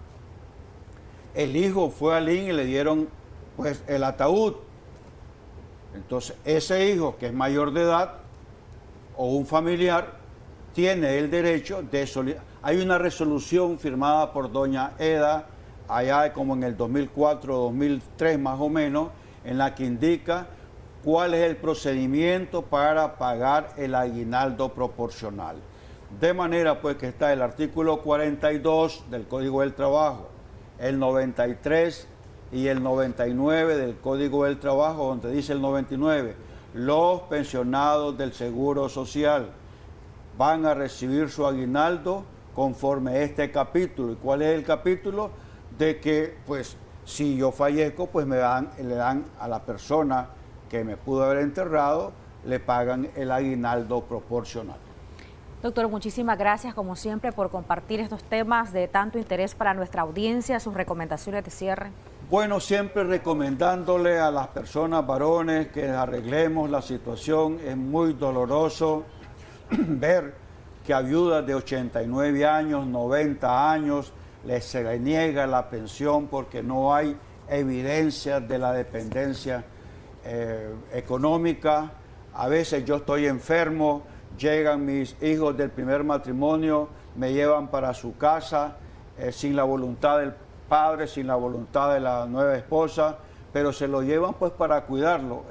Speaker 16: El hijo fue al IN y le dieron pues el ataúd. Entonces ese hijo que es mayor de edad o un familiar tiene el derecho de solicitar. Hay una resolución firmada por doña Eda, allá como en el 2004, 2003 más o menos, en la que indica cuál es el procedimiento para pagar el aguinaldo proporcional. De manera pues que está el artículo 42 del Código del Trabajo, el 93 y el 99 del Código del Trabajo, donde dice el 99, los pensionados del Seguro Social van a recibir su aguinaldo conforme a este capítulo. ¿Y cuál es el capítulo? De que, pues, si yo fallezco, pues le dan a la persona que me pudo haber enterrado, le pagan el aguinaldo proporcional.
Speaker 2: Doctor, muchísimas gracias como siempre por compartir estos temas de tanto interés para nuestra audiencia, sus recomendaciones de cierre.
Speaker 16: Bueno, siempre recomendándole a las personas varones que arreglemos la situación. Es muy doloroso ver que a viudas de 89 años, 90 años, se les niega la pensión porque no hay evidencia de la dependencia económica. A veces yo estoy enfermo, llegan mis hijos del primer matrimonio, me llevan para su casa sin la voluntad del padre, sin la voluntad de la nueva esposa, pero se lo llevan pues para cuidarlo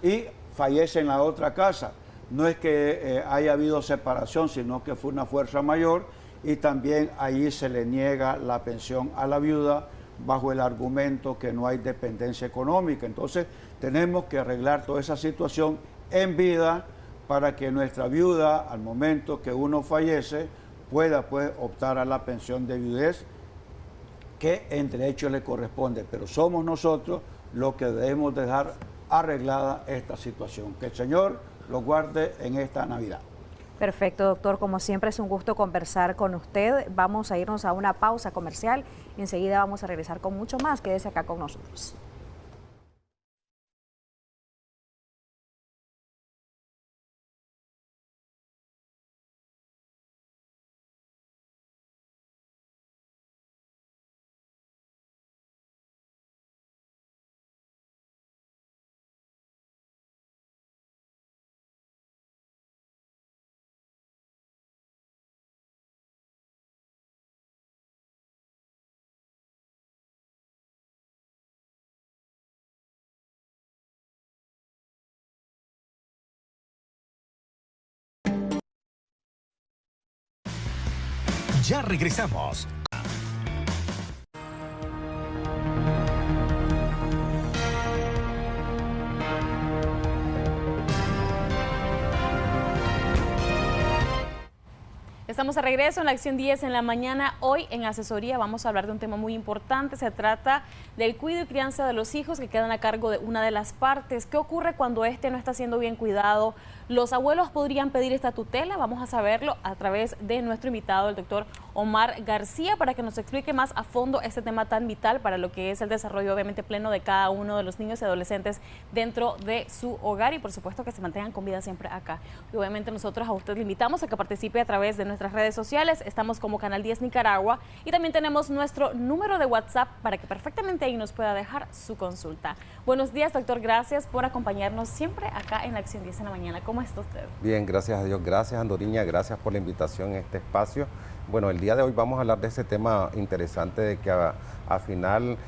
Speaker 16: y fallece en la otra casa. No es que haya habido separación, sino que fue una fuerza mayor y también ahí se le niega la pensión a la viuda bajo el argumento que no hay dependencia económica. Entonces tenemos que arreglar toda esa situación en vida para que nuestra viuda, al momento que uno fallece, pueda pues optar a la pensión de viudez que en derecho le corresponde. Pero somos nosotros los que debemos dejar arreglada esta situación. Que el Señor lo guarde en esta Navidad.
Speaker 2: Perfecto, doctor. Como siempre es un gusto conversar con usted. Vamos a irnos a una pausa comercial y enseguida vamos a regresar con mucho más. Quédese acá con nosotros.
Speaker 18: Ya regresamos.
Speaker 3: Estamos de regreso en la Acción 10 en la mañana. Hoy en asesoría vamos a hablar de un tema muy importante. Se trata del cuidado y crianza de los hijos que quedan a cargo de una de las partes. ¿Qué ocurre cuando este no está siendo bien cuidado? ¿Los abuelos podrían pedir esta tutela? Vamos a saberlo a través de nuestro invitado, el doctor Omar García, para que nos explique más a fondo este tema tan vital para lo que es el desarrollo obviamente pleno de cada uno de los niños y adolescentes dentro de su hogar y por supuesto que se mantengan con vida siempre acá. Y obviamente nosotros a usted le invitamos a que participe a través de nuestras redes sociales. Estamos como Canal 10 Nicaragua y también tenemos nuestro número de WhatsApp para que perfectamente ahí nos pueda dejar su consulta. Buenos días, doctor. Gracias por acompañarnos siempre acá en la Acción 10 en la mañana. ¿Cómo está usted? Bien, gracias a Dios. Gracias, Andoriña. Gracias por la invitación a este espacio. Bueno, el día de hoy vamos a hablar de ese tema interesante de que al final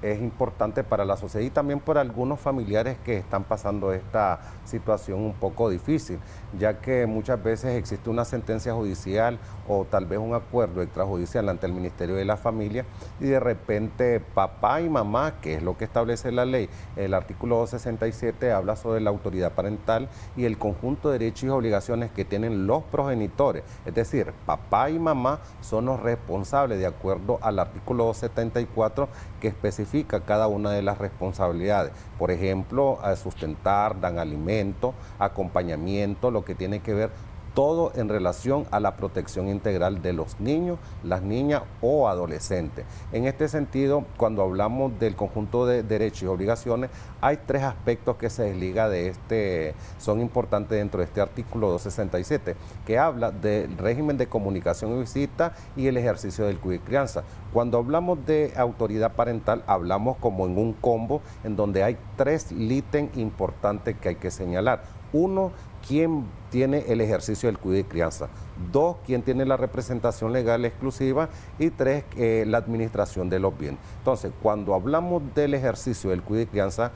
Speaker 3: es importante para la sociedad y también por algunos familiares que están pasando esta situación un poco difícil, ya que muchas veces existe una sentencia judicial o tal vez un acuerdo extrajudicial ante el Ministerio de la Familia y de repente papá y mamá, que es lo que establece la ley, el artículo 267 habla sobre la autoridad parental y el conjunto de derechos y obligaciones que tienen los progenitores, es decir, papá y mamá son los responsables de acuerdo al artículo 274 que especifica cada una de las responsabilidades. Por ejemplo, a sustentar, dan alimento, acompañamiento, lo que tiene que ver todo en relación a la protección integral de los niños, las niñas o adolescentes. En este sentido, cuando hablamos del conjunto de derechos y obligaciones, hay tres aspectos que se desliga de son importantes dentro de este artículo 267, que habla del régimen de comunicación y visita y el ejercicio del cuidado y crianza. Cuando hablamos de autoridad parental, hablamos como en un combo en donde hay tres ítems importantes que hay que señalar. Uno, quién tiene el ejercicio del cuidado y crianza. Dos, quién tiene la representación legal exclusiva. Y tres, la administración de los bienes. Entonces, cuando hablamos del ejercicio del cuidado y crianza,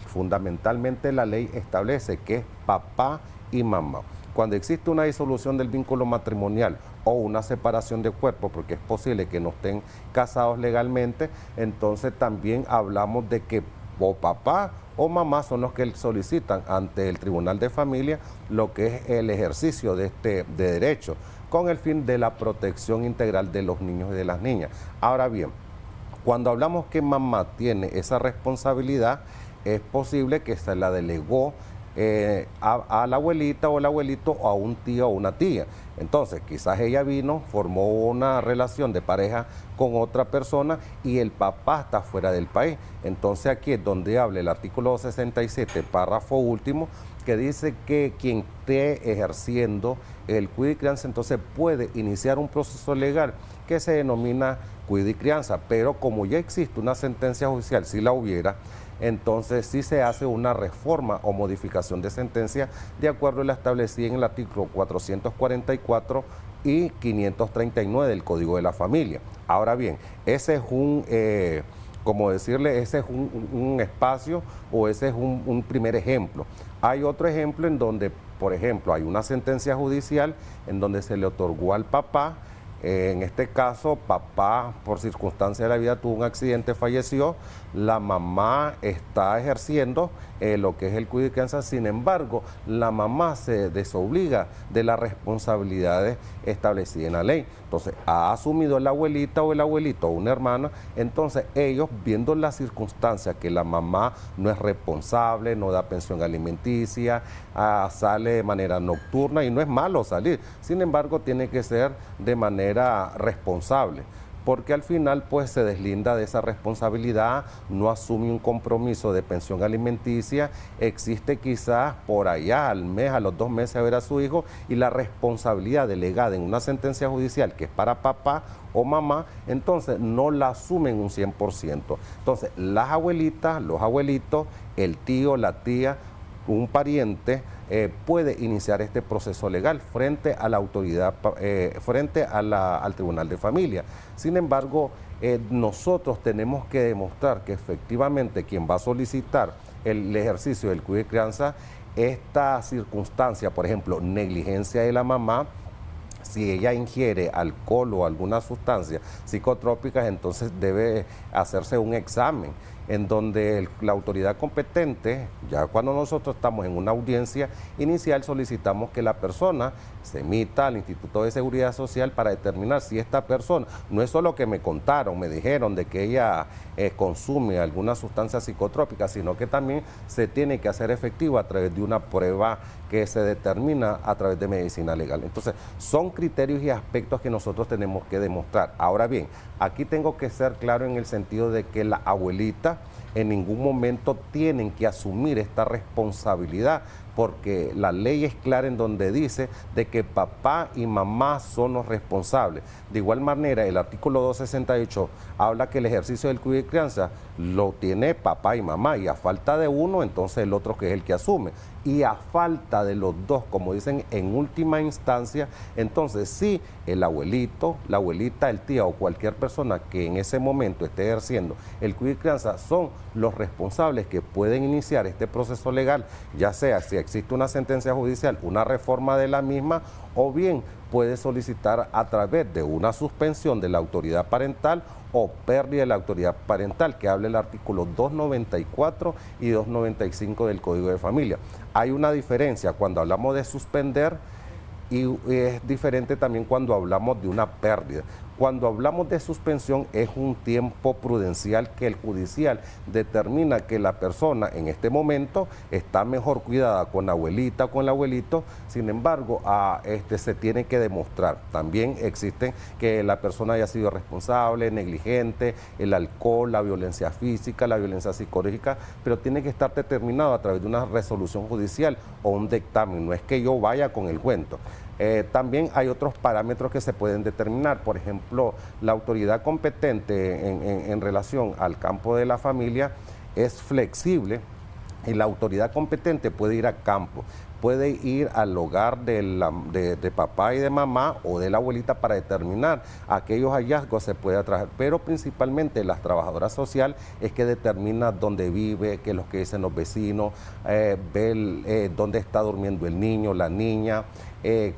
Speaker 3: fundamentalmente la ley establece que es papá y mamá. Cuando existe una disolución del vínculo matrimonial o una separación de cuerpo, porque es posible que no estén casados legalmente, entonces también hablamos de que
Speaker 15: o papá o mamá son los que solicitan ante el Tribunal de Familia lo que es el ejercicio de este derecho, con el fin de la protección integral de los niños y de las niñas. Ahora bien, cuando hablamos que mamá tiene esa responsabilidad, es posible que se la delegó a la abuelita o el abuelito o a un tío o una tía. Entonces, quizás ella vino, formó una relación de pareja con otra persona y el papá está fuera del país. Entonces, aquí es donde habla el artículo 67, párrafo último, que dice que quien esté ejerciendo el cuidado y crianza, entonces puede iniciar un proceso legal que se denomina cuidado y crianza, pero como ya existe una sentencia judicial, si la hubiera, entonces sí se hace una reforma o modificación de sentencia de acuerdo a la establecida en el artículo 444 y 539 del Código de la Familia. Ahora bien, ese es ese es un espacio o ese es un primer ejemplo. Hay otro ejemplo en donde, por ejemplo, hay una sentencia judicial en donde se le otorgó al papá. En este caso, papá, por circunstancia de la vida, tuvo un accidente, falleció. La mamá está ejerciendo lo que es el cuidado y crianza. Sin embargo, la mamá se desobliga de las responsabilidades establecidas en la ley. Entonces, ha asumido la abuelita o el abuelito o una hermana. Entonces, ellos, viendo las circunstancias que la mamá no es responsable, no da pensión alimenticia, sale de manera nocturna, y no es malo salir. Sin embargo, tiene que ser de manera responsable, porque al final pues se deslinda de esa responsabilidad, no asume un compromiso de pensión alimenticia, existe quizás por allá al mes, a los 2 meses a ver a su hijo, y la responsabilidad delegada en una sentencia judicial que es para papá o mamá, entonces no la asumen un 100%. Entonces las abuelitas, los abuelitos, el tío, la tía, un pariente puede iniciar este proceso legal frente a la autoridad, frente al Tribunal de Familia. Sin embargo, nosotros tenemos que demostrar que efectivamente quien va a solicitar el ejercicio del cuidado y crianza, esta circunstancia, por ejemplo, negligencia de la mamá, si ella ingiere alcohol o alguna sustancia psicotrópica, entonces debe hacerse un examen en donde la autoridad competente, ya cuando nosotros estamos en una audiencia inicial, solicitamos que la persona se emita al Instituto de Seguridad Social para determinar si esta persona, no es solo que me contaron, me dijeron de que ella consume alguna sustancia psicotrópica, sino que también se tiene que hacer efectivo a través de una prueba que se determina a través de medicina legal. Entonces, son criterios y aspectos que nosotros tenemos que demostrar. Ahora bien, aquí tengo que ser claro en el sentido de que la abuelita en ningún momento tienen que asumir esta responsabilidad, porque la ley es clara en donde dice de que papá y mamá son los responsables. De igual manera, el artículo 268 habla que el ejercicio del cuidado y crianza lo tiene papá y mamá, y a falta de uno, entonces el otro que es el que asume. Y a falta de los dos, como dicen en última instancia, entonces sí, el abuelito, la abuelita, el tío o cualquier persona que en ese momento esté ejerciendo el cuidado y crianza son los responsables que pueden iniciar este proceso legal, ya sea si existe una sentencia judicial, una reforma de la misma, o bien puede solicitar a través de una suspensión de la autoridad parental o pérdida de la autoridad parental, que habla el artículo 294 y 295 del Código de Familia. Hay una diferencia cuando hablamos de suspender y es diferente también cuando hablamos de una pérdida. Cuando hablamos de suspensión es un tiempo prudencial que el judicial determina que la persona en este momento está mejor cuidada con la abuelita o con el abuelito. Sin embargo, se tiene que demostrar. También existen que la persona haya sido responsable, negligente, el alcohol, la violencia física, la violencia psicológica, pero tiene que estar determinado a través de una resolución judicial o un dictamen. No es que yo vaya con el cuento. También hay otros parámetros que se pueden determinar. Por ejemplo, la autoridad competente en relación al campo de la familia es flexible, y la autoridad competente puede ir a campo, puede ir al hogar de papá y de mamá o de la abuelita para determinar aquellos hallazgos se puede traer, pero principalmente las trabajadoras sociales es que determina dónde vive, qué es lo que dicen los vecinos, ve dónde está durmiendo el niño, la niña, qué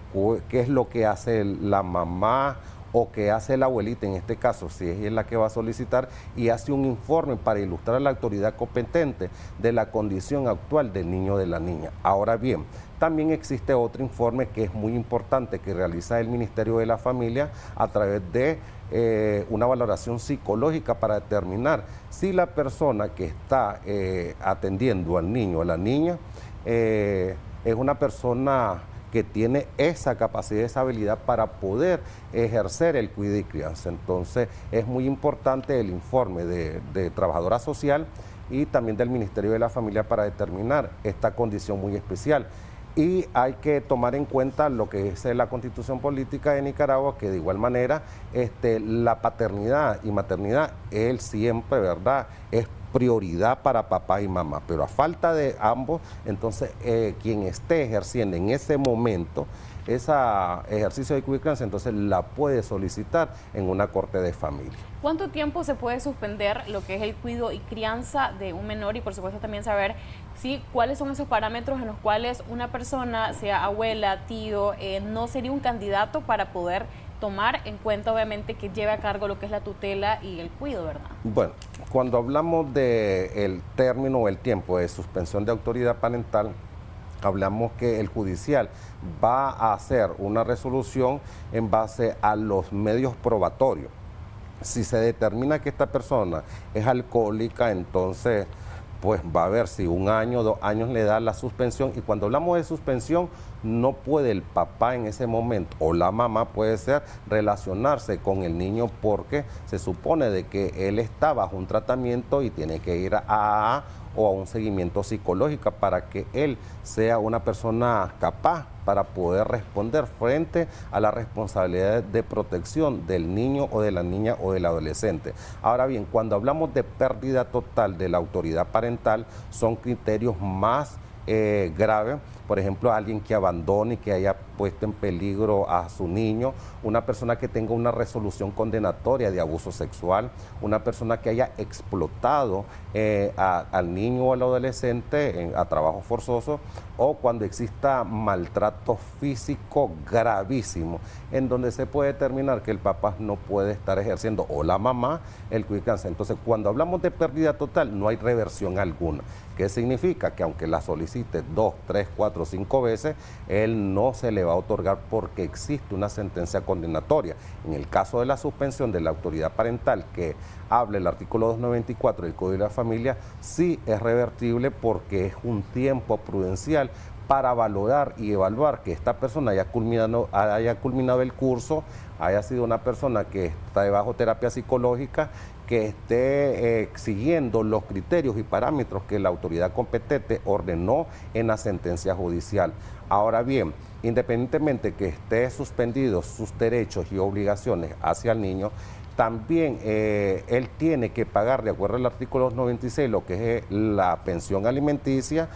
Speaker 15: es lo que hace la mamá o que hace la abuelita, en este caso, si es la que va a solicitar, y hace un informe para ilustrar a la autoridad competente de la condición actual del niño o de la niña. Ahora bien, también existe otro informe que es muy importante que realiza el Ministerio de la Familia a través de una valoración psicológica para determinar si la persona que está atendiendo al niño o a la niña es una persona que tiene esa capacidad, esa habilidad para poder ejercer el cuidado y crianza. Entonces es muy importante el informe de trabajadora social y también del Ministerio de la Familia para determinar esta condición muy especial. Y hay que tomar en cuenta lo que es la Constitución Política de Nicaragua, que de igual manera la paternidad y maternidad, él siempre, ¿verdad?, es prioridad para papá y mamá, pero a falta de ambos, entonces quien esté ejerciendo en ese momento ese ejercicio de cuidado y crianza, entonces la puede solicitar en una corte de familia.
Speaker 3: ¿Cuánto tiempo se puede suspender lo que es el cuidado y crianza de un menor? Y por supuesto también saber cuáles son esos parámetros en los cuales una persona, sea abuela, tío, no sería un candidato para poder tomar en cuenta, obviamente, que lleve a cargo lo que es la tutela y el cuidado, ¿verdad? Bueno,
Speaker 15: cuando hablamos del término o el tiempo de suspensión de autoridad parental, hablamos que el judicial va a hacer una resolución en base a los medios probatorios. Si se determina que esta persona es alcohólica, entonces pues va a ver si 1 año, 2 años le da la suspensión, y cuando hablamos de suspensión no puede el papá en ese momento o la mamá puede ser relacionarse con el niño porque se supone de que él está bajo un tratamiento y tiene que ir a AA o a un seguimiento psicológico para que él sea una persona capaz para poder responder frente a la responsabilidad de protección del niño o de la niña o del adolescente. Ahora bien, cuando hablamos de pérdida total de la autoridad parental, son criterios más graves. Por ejemplo, alguien que abandone y que haya puesto en peligro a su niño, una persona que tenga una resolución condenatoria de abuso sexual, una persona que haya explotado al niño o al adolescente a trabajo forzoso, o cuando exista maltrato físico gravísimo, en donde se puede determinar que el papá no puede estar ejerciendo, o la mamá, el cuidado y crianza. Entonces, cuando hablamos de pérdida total, no hay reversión alguna. ¿Qué significa? Que aunque la solicite 2, 3, 4, 5 veces, él no se le va a otorgar porque existe una sentencia condenatoria. En el caso de la suspensión de la autoridad parental, que habla el artículo 294 del Código de la Familia, sí es revertible porque es un tiempo prudencial para valorar y evaluar que esta persona haya culminado el curso, haya sido una persona que está debajo de terapia psicológica, que esté siguiendo los criterios y parámetros que la autoridad competente ordenó en la sentencia judicial. Ahora bien, independientemente que esté suspendidos sus derechos y obligaciones hacia el niño, también él tiene que pagar, de acuerdo al artículo 296, lo que es la pensión alimenticia,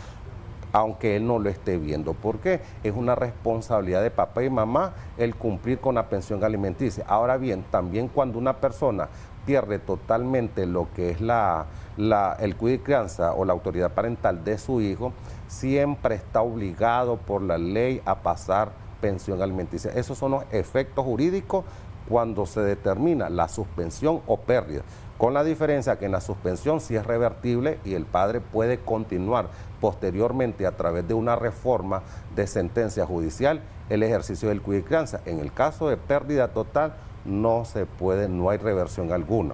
Speaker 15: aunque él no lo esté viendo. ¿Por qué? Es una responsabilidad de papá y mamá el cumplir con la pensión alimenticia. Ahora bien, también cuando una persona pierde totalmente lo que es el cuidado y crianza o la autoridad parental de su hijo, siempre está obligado por la ley a pasar pensión alimenticia. Esos son los efectos jurídicos cuando se determina la suspensión o pérdida, con la diferencia que en la suspensión sí es revertible y el padre puede continuar posteriormente a través de una reforma de sentencia judicial el ejercicio del cuidado y crianza. En el caso de pérdida total no se puede, no hay reversión alguna.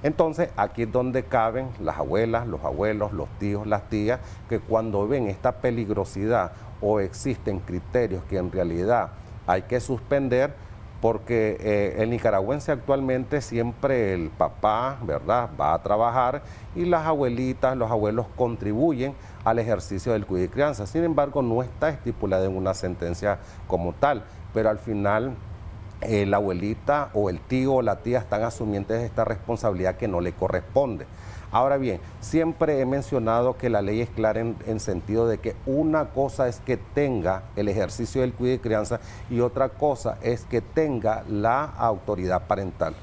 Speaker 15: Entonces aquí es donde caben las abuelas, los abuelos, los tíos, las tías, que cuando ven esta peligrosidad o existen criterios que en realidad hay que suspender, porque el nicaragüense actualmente siempre el papá, ¿verdad?, va a trabajar y las abuelitas, los abuelos contribuyen al ejercicio del cuidado y crianza. Sin embargo, no está estipulada en una sentencia como tal, pero al final la abuelita o el tío o la tía están asumiendo esta responsabilidad que no le corresponde. Ahora bien, siempre he mencionado que la ley es clara en sentido de que una cosa es que tenga el ejercicio del cuidado y crianza y otra cosa es que tenga la autoridad parental,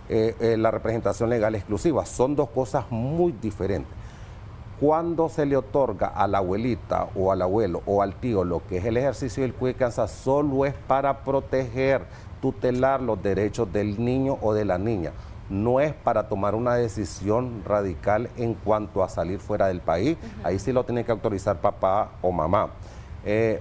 Speaker 15: la representación legal exclusiva. Son dos cosas muy diferentes. Cuando se le otorga a la abuelita o al abuelo o al tío lo que es el ejercicio del cuidado de crianza, solo es para proteger, tutelar los derechos del niño o de la niña. No es para tomar una decisión radical en cuanto a salir fuera del país. Ahí sí lo tiene que autorizar papá o mamá.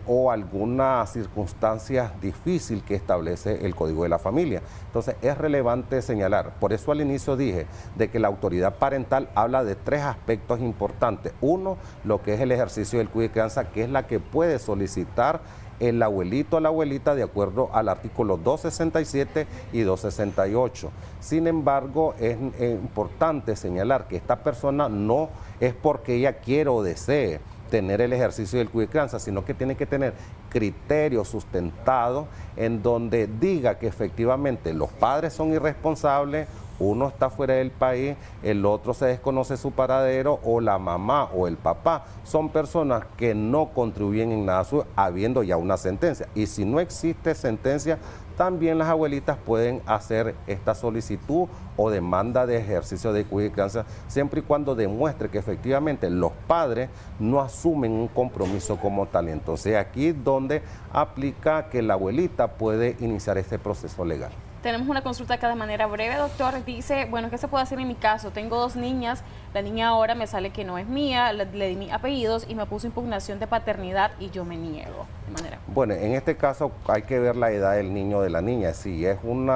Speaker 15: O alguna circunstancia difícil que establece el Código de la Familia. Entonces es relevante señalar, por eso al inicio dije de que la autoridad parental habla de 3 aspectos importantes. Uno, lo que es el ejercicio del cuidado de crianza, que es la que puede solicitar el abuelito o la abuelita de acuerdo al artículo 267 y 268. Sin embargo, es importante señalar que esta persona no es porque ella quiera o desee tener el ejercicio del cuidado de crianza, sino que tiene que tener criterios sustentados en donde diga que efectivamente los padres son irresponsables, uno está fuera del país, el otro se desconoce su paradero, o la mamá o el papá son personas que no contribuyen en nada, habiendo ya una sentencia. Y si no existe sentencia, también las abuelitas pueden hacer esta solicitud o demanda de ejercicio de cuidado de crianza, siempre y cuando demuestre que efectivamente los padres no asumen un compromiso como tal. Entonces aquí es donde aplica que la abuelita puede iniciar este proceso legal.
Speaker 3: Tenemos una consulta acá de manera breve, doctor. Dice, bueno, ¿qué se puede hacer en mi caso? Tengo 2 niñas, la niña ahora me sale que no es mía, le di mis apellidos y me puso impugnación de paternidad y yo me niego. De manera.
Speaker 15: Bueno, en este caso hay que ver la edad del niño o de la niña. Si es un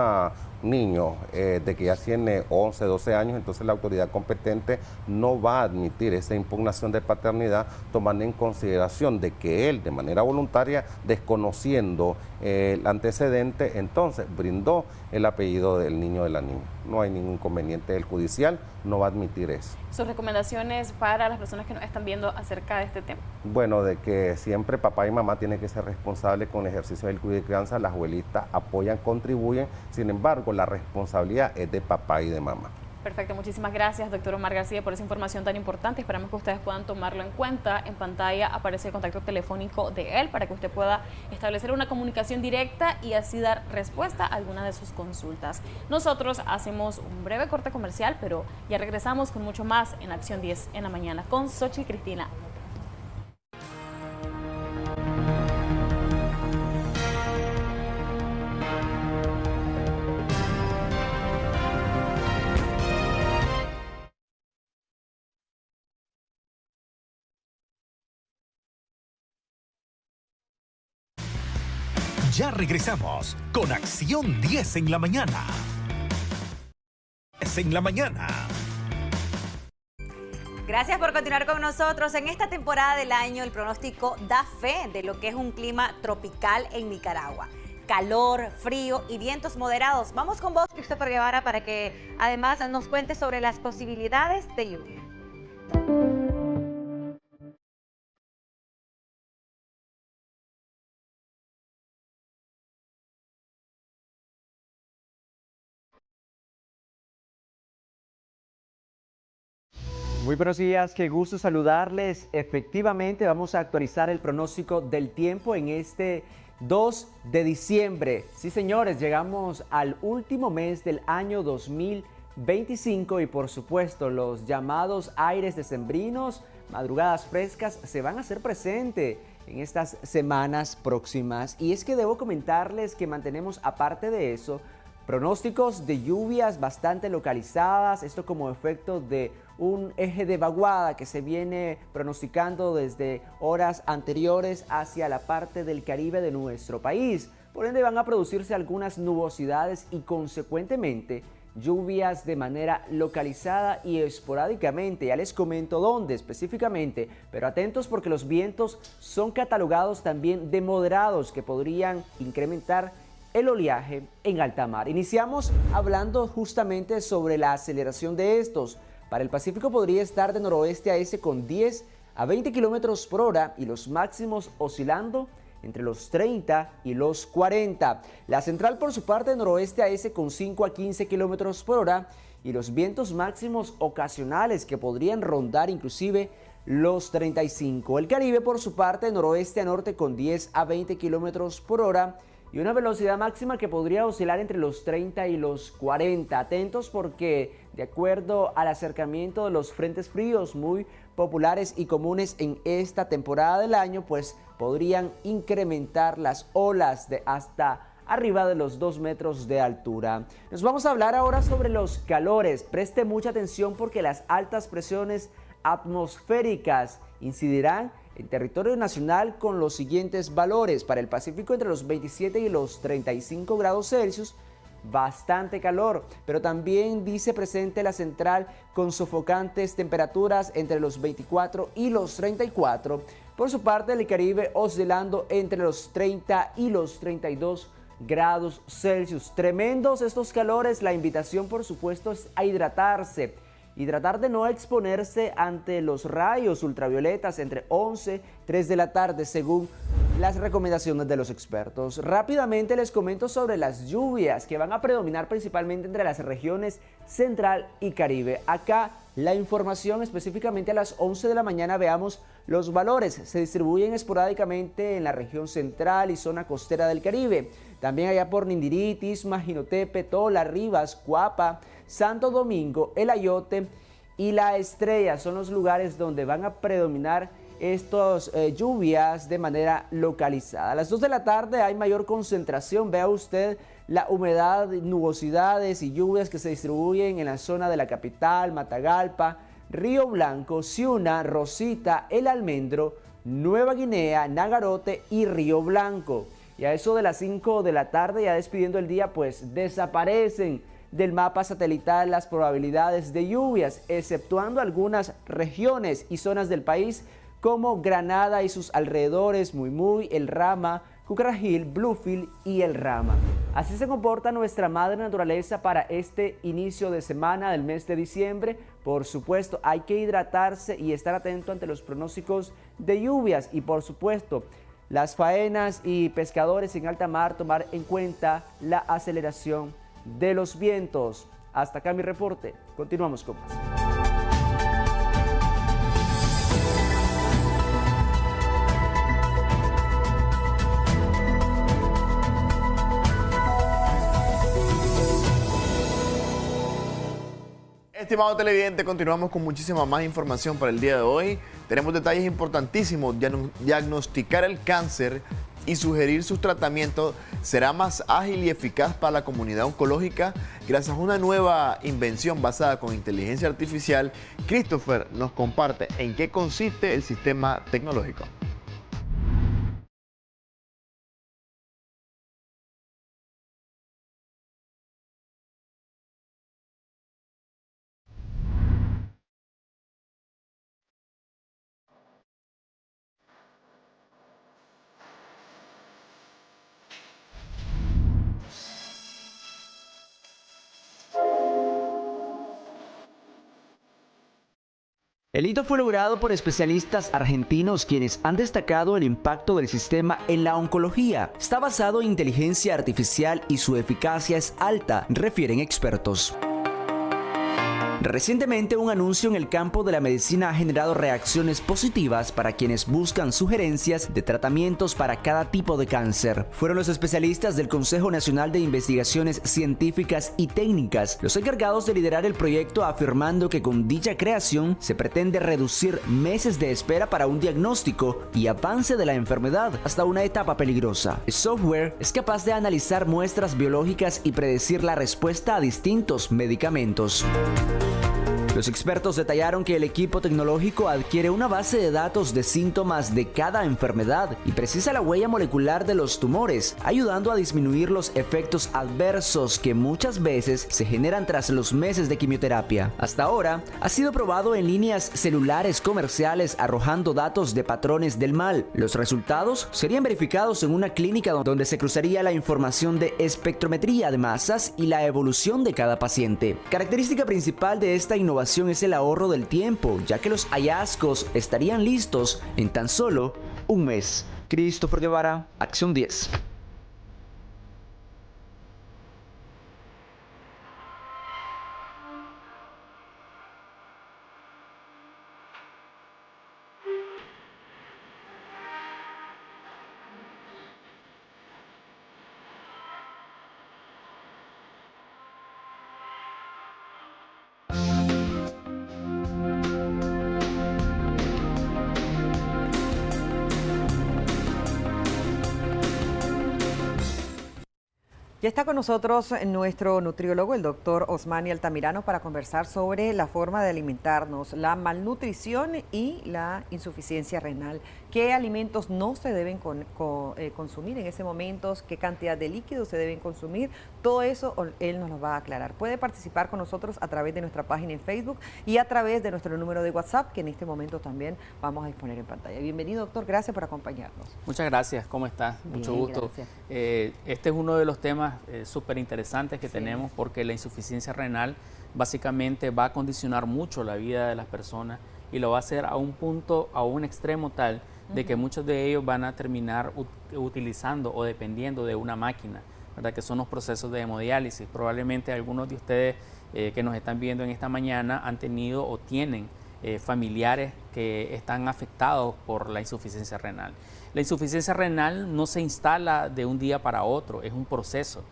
Speaker 15: niño de que ya tiene 11, 12 años, entonces la autoridad competente no va a admitir esa impugnación de paternidad, tomando en consideración de que él, de manera voluntaria, desconociendo el antecedente, entonces brindó el apellido del niño o de la niña. No hay ningún inconveniente, el judicial no va a admitir eso.
Speaker 3: ¿Sus recomendaciones para las personas que nos están viendo acerca de este tema?
Speaker 15: Bueno, de que siempre papá y mamá tienen que ser responsables con el ejercicio del cuidado de crianza, las abuelitas apoyan, contribuyen, sin embargo, la responsabilidad es de papá y de mamá.
Speaker 3: Perfecto, muchísimas gracias, doctor Omar García, por esa información tan importante. Esperamos que ustedes puedan tomarlo en cuenta. En pantalla aparece el contacto telefónico de él para que usted pueda establecer una comunicación directa y así dar respuesta a alguna de sus consultas. Nosotros hacemos un breve corte comercial, pero ya regresamos con mucho más en Acción 10 en la mañana con Xochitl Cristina.
Speaker 18: Ya regresamos con Acción 10 en la mañana. 10 en la mañana.
Speaker 5: Gracias por continuar con nosotros. En esta temporada del año el pronóstico da fe de lo que es un clima tropical en Nicaragua. Calor, frío y vientos moderados. Vamos con vos, Christopher Guevara, para que además nos cuentes sobre las posibilidades de lluvia.
Speaker 19: Muy buenos días, qué gusto saludarles. Efectivamente, vamos a actualizar el pronóstico del tiempo en este 2 de diciembre. Sí, señores, llegamos al último mes del año 2025 y por supuesto los llamados aires decembrinos, madrugadas frescas, se van a hacer presente en estas semanas próximas. Y es que debo comentarles que mantenemos, aparte de eso, pronósticos de lluvias bastante localizadas, esto como efecto de un eje de vaguada que se viene pronosticando desde horas anteriores hacia la parte del Caribe de nuestro país. Por ende van a producirse algunas nubosidades y consecuentemente lluvias de manera localizada y esporádicamente. Ya les comento dónde específicamente, pero atentos porque los vientos son catalogados también de moderados que podrían incrementar el oleaje en alta mar. Iniciamos hablando justamente sobre la aceleración de estos. Para el Pacífico podría estar de noroeste a este con 10 a 20 kilómetros por hora y los máximos oscilando entre los 30 y los 40. La central por su parte de noroeste a este con 5 a 15 kilómetros por hora y los vientos máximos ocasionales que podrían rondar inclusive los 35. El Caribe por su parte de noroeste a norte con 10 a 20 kilómetros por hora y una velocidad máxima que podría oscilar entre los 30 y los 40. Atentos porque de acuerdo al acercamiento de los frentes fríos muy populares y comunes en esta temporada del año, pues podrían incrementar las olas de hasta arriba de los 2 metros de altura. Nos vamos a hablar ahora sobre los calores. Preste mucha atención porque las altas presiones atmosféricas incidirán en territorio nacional con los siguientes valores. Para el Pacífico entre los 27 y los 35 grados Celsius, bastante calor, pero también dice presente la central con sofocantes temperaturas entre los 24 y los 34. Por su parte, el Caribe oscilando entre los 30 y los 32 grados Celsius. Tremendos estos calores. La invitación, por supuesto, es a hidratarse y tratar de no exponerse ante los rayos ultravioletas entre 11 y 3 de la tarde, según las recomendaciones de los expertos. Rápidamente les comento sobre las lluvias que van a predominar principalmente entre las regiones central y Caribe. Acá la información específicamente a las 11 de la mañana, veamos los valores. Se distribuyen esporádicamente en la región central y zona costera del Caribe. También allá por Nindirí, Jinotepe, Tola, Rivas, Cuapa, Santo Domingo, El Ayote y La Estrella son los lugares donde van a predominar estas lluvias de manera localizada. A las 2 de la tarde hay mayor concentración. Vea usted la humedad, nubosidades y lluvias que se distribuyen en la zona de la capital, Matagalpa, Río Blanco, Ciuna, Rosita, El Almendro, Nueva Guinea, Nagarote y Río Blanco. Y a eso de las 5 de la tarde, ya despidiendo el día, pues desaparecen del mapa satelital las probabilidades de lluvias, exceptuando algunas regiones y zonas del país como Granada y sus alrededores, Muymuy, El Rama, Cucarajil, Bluefield y El Rama. Así se comporta nuestra madre naturaleza para este inicio de semana del mes de diciembre. Por supuesto, hay que hidratarse y estar atento ante los pronósticos de lluvias y, por supuesto, las faenas y pescadores en alta mar tomar en cuenta la aceleración de los vientos. Hasta acá mi reporte. Continuamos con más.
Speaker 6: Estimado televidente, continuamos con muchísima más información para el día de hoy. Tenemos detalles importantísimos. Diagnosticar el cáncer y sugerir sus tratamientos será más ágil y eficaz para la comunidad oncológica gracias a una nueva invención basada con inteligencia artificial. Christopher nos comparte en qué consiste el sistema tecnológico.
Speaker 19: El hito fue logrado por especialistas argentinos quienes han destacado el impacto del sistema en la oncología. Está basado en inteligencia artificial y su eficacia es alta, refieren expertos. Recientemente, un anuncio en el campo de la medicina ha generado reacciones positivas para quienes buscan sugerencias de tratamientos para cada tipo de cáncer. Fueron los especialistas del Consejo Nacional de Investigaciones Científicas y Técnicas los encargados de liderar el proyecto, afirmando que con dicha creación se pretende reducir meses de espera para un diagnóstico y avance de la enfermedad hasta una etapa peligrosa. El software es capaz de analizar muestras biológicas y predecir la respuesta a distintos medicamentos. Los expertos detallaron que el equipo tecnológico adquiere una base de datos de síntomas de cada enfermedad y precisa la huella molecular de los tumores, ayudando a disminuir los efectos adversos que muchas veces se generan tras los meses de quimioterapia. Hasta ahora, ha sido probado en líneas celulares comerciales arrojando datos de patrones del mal. Los resultados serían verificados en una clínica donde se cruzaría la información de espectrometría de masas y la evolución de cada paciente. Característica principal de esta innovación es el ahorro del tiempo, ya que los hallazgos estarían listos en tan solo un mes. Christopher Guevara, Acción 10.
Speaker 1: Ya está con nosotros nuestro nutriólogo, el doctor Osmani Altamirano, para conversar sobre la forma de alimentarnos, la malnutrición y la insuficiencia renal. ¿Qué alimentos no se deben consumir en ese momento? ¿Qué cantidad de líquidos se deben consumir? Todo eso él nos lo va a aclarar. Puede participar con nosotros a través de nuestra página en Facebook y a través de nuestro número de WhatsApp, que en este momento también vamos a exponer en pantalla. Bienvenido, doctor. Gracias por acompañarnos.
Speaker 4: Muchas gracias. ¿Cómo está? Mucho gusto. Este es uno de los temas súper interesantes que tenemos, porque la insuficiencia renal básicamente va a condicionar mucho la vida de las personas y lo va a hacer a un punto, a un extremo tal de que muchos de ellos van a terminar utilizando o dependiendo de una máquina, ¿verdad? Que son los procesos de hemodiálisis. Probablemente algunos de ustedes que nos están viendo en esta mañana han tenido o tienen familiares que están afectados por la insuficiencia renal. La insuficiencia renal no se instala de un día para otro, es un proceso.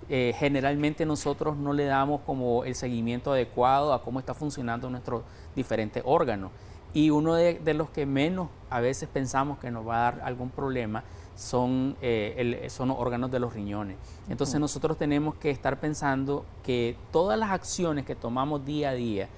Speaker 4: Generalmente nosotros no le damos como el seguimiento adecuado a cómo está funcionando nuestros diferentes órganos. Y uno de los que menos a veces pensamos que nos va a dar algún problema son los órganos de los riñones. Entonces nosotros tenemos que estar pensando que todas las acciones que tomamos día a día,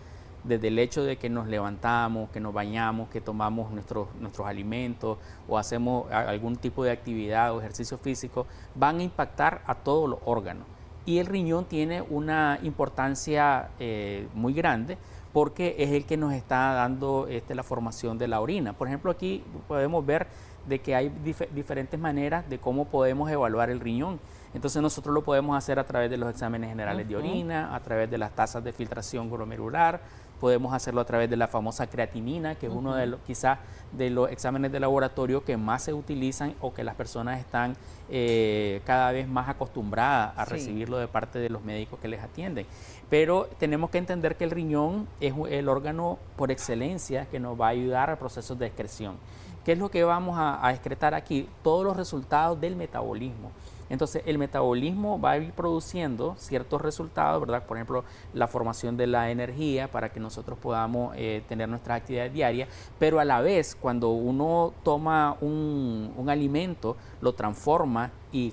Speaker 4: desde el hecho de que nos levantamos, que nos bañamos, que tomamos nuestros alimentos o hacemos algún tipo de actividad o ejercicio físico, van a impactar a todos los órganos. Y el riñón tiene una importancia muy grande, porque es el que nos está dando la formación de la orina. Por ejemplo, aquí podemos ver de que hay diferentes maneras de cómo podemos evaluar el riñón. Entonces nosotros lo podemos hacer a través de los exámenes generales de orina, a través de las tasas de filtración glomerular, podemos hacerlo a través de la famosa creatinina, que es uno de los, quizás de los exámenes de laboratorio que más se utilizan o que las personas están cada vez más acostumbradas a recibirlo de parte de los médicos que les atienden. Pero tenemos que entender que el riñón es el órgano por excelencia que nos va a ayudar a procesos de excreción. ¿Qué es lo que vamos a excretar aquí? Todos los resultados del metabolismo. Entonces, el metabolismo va a ir produciendo ciertos resultados, ¿verdad? Por ejemplo, la formación de la energía para que nosotros podamos tener nuestras actividades diarias, pero a la vez, cuando uno toma un alimento, lo transforma y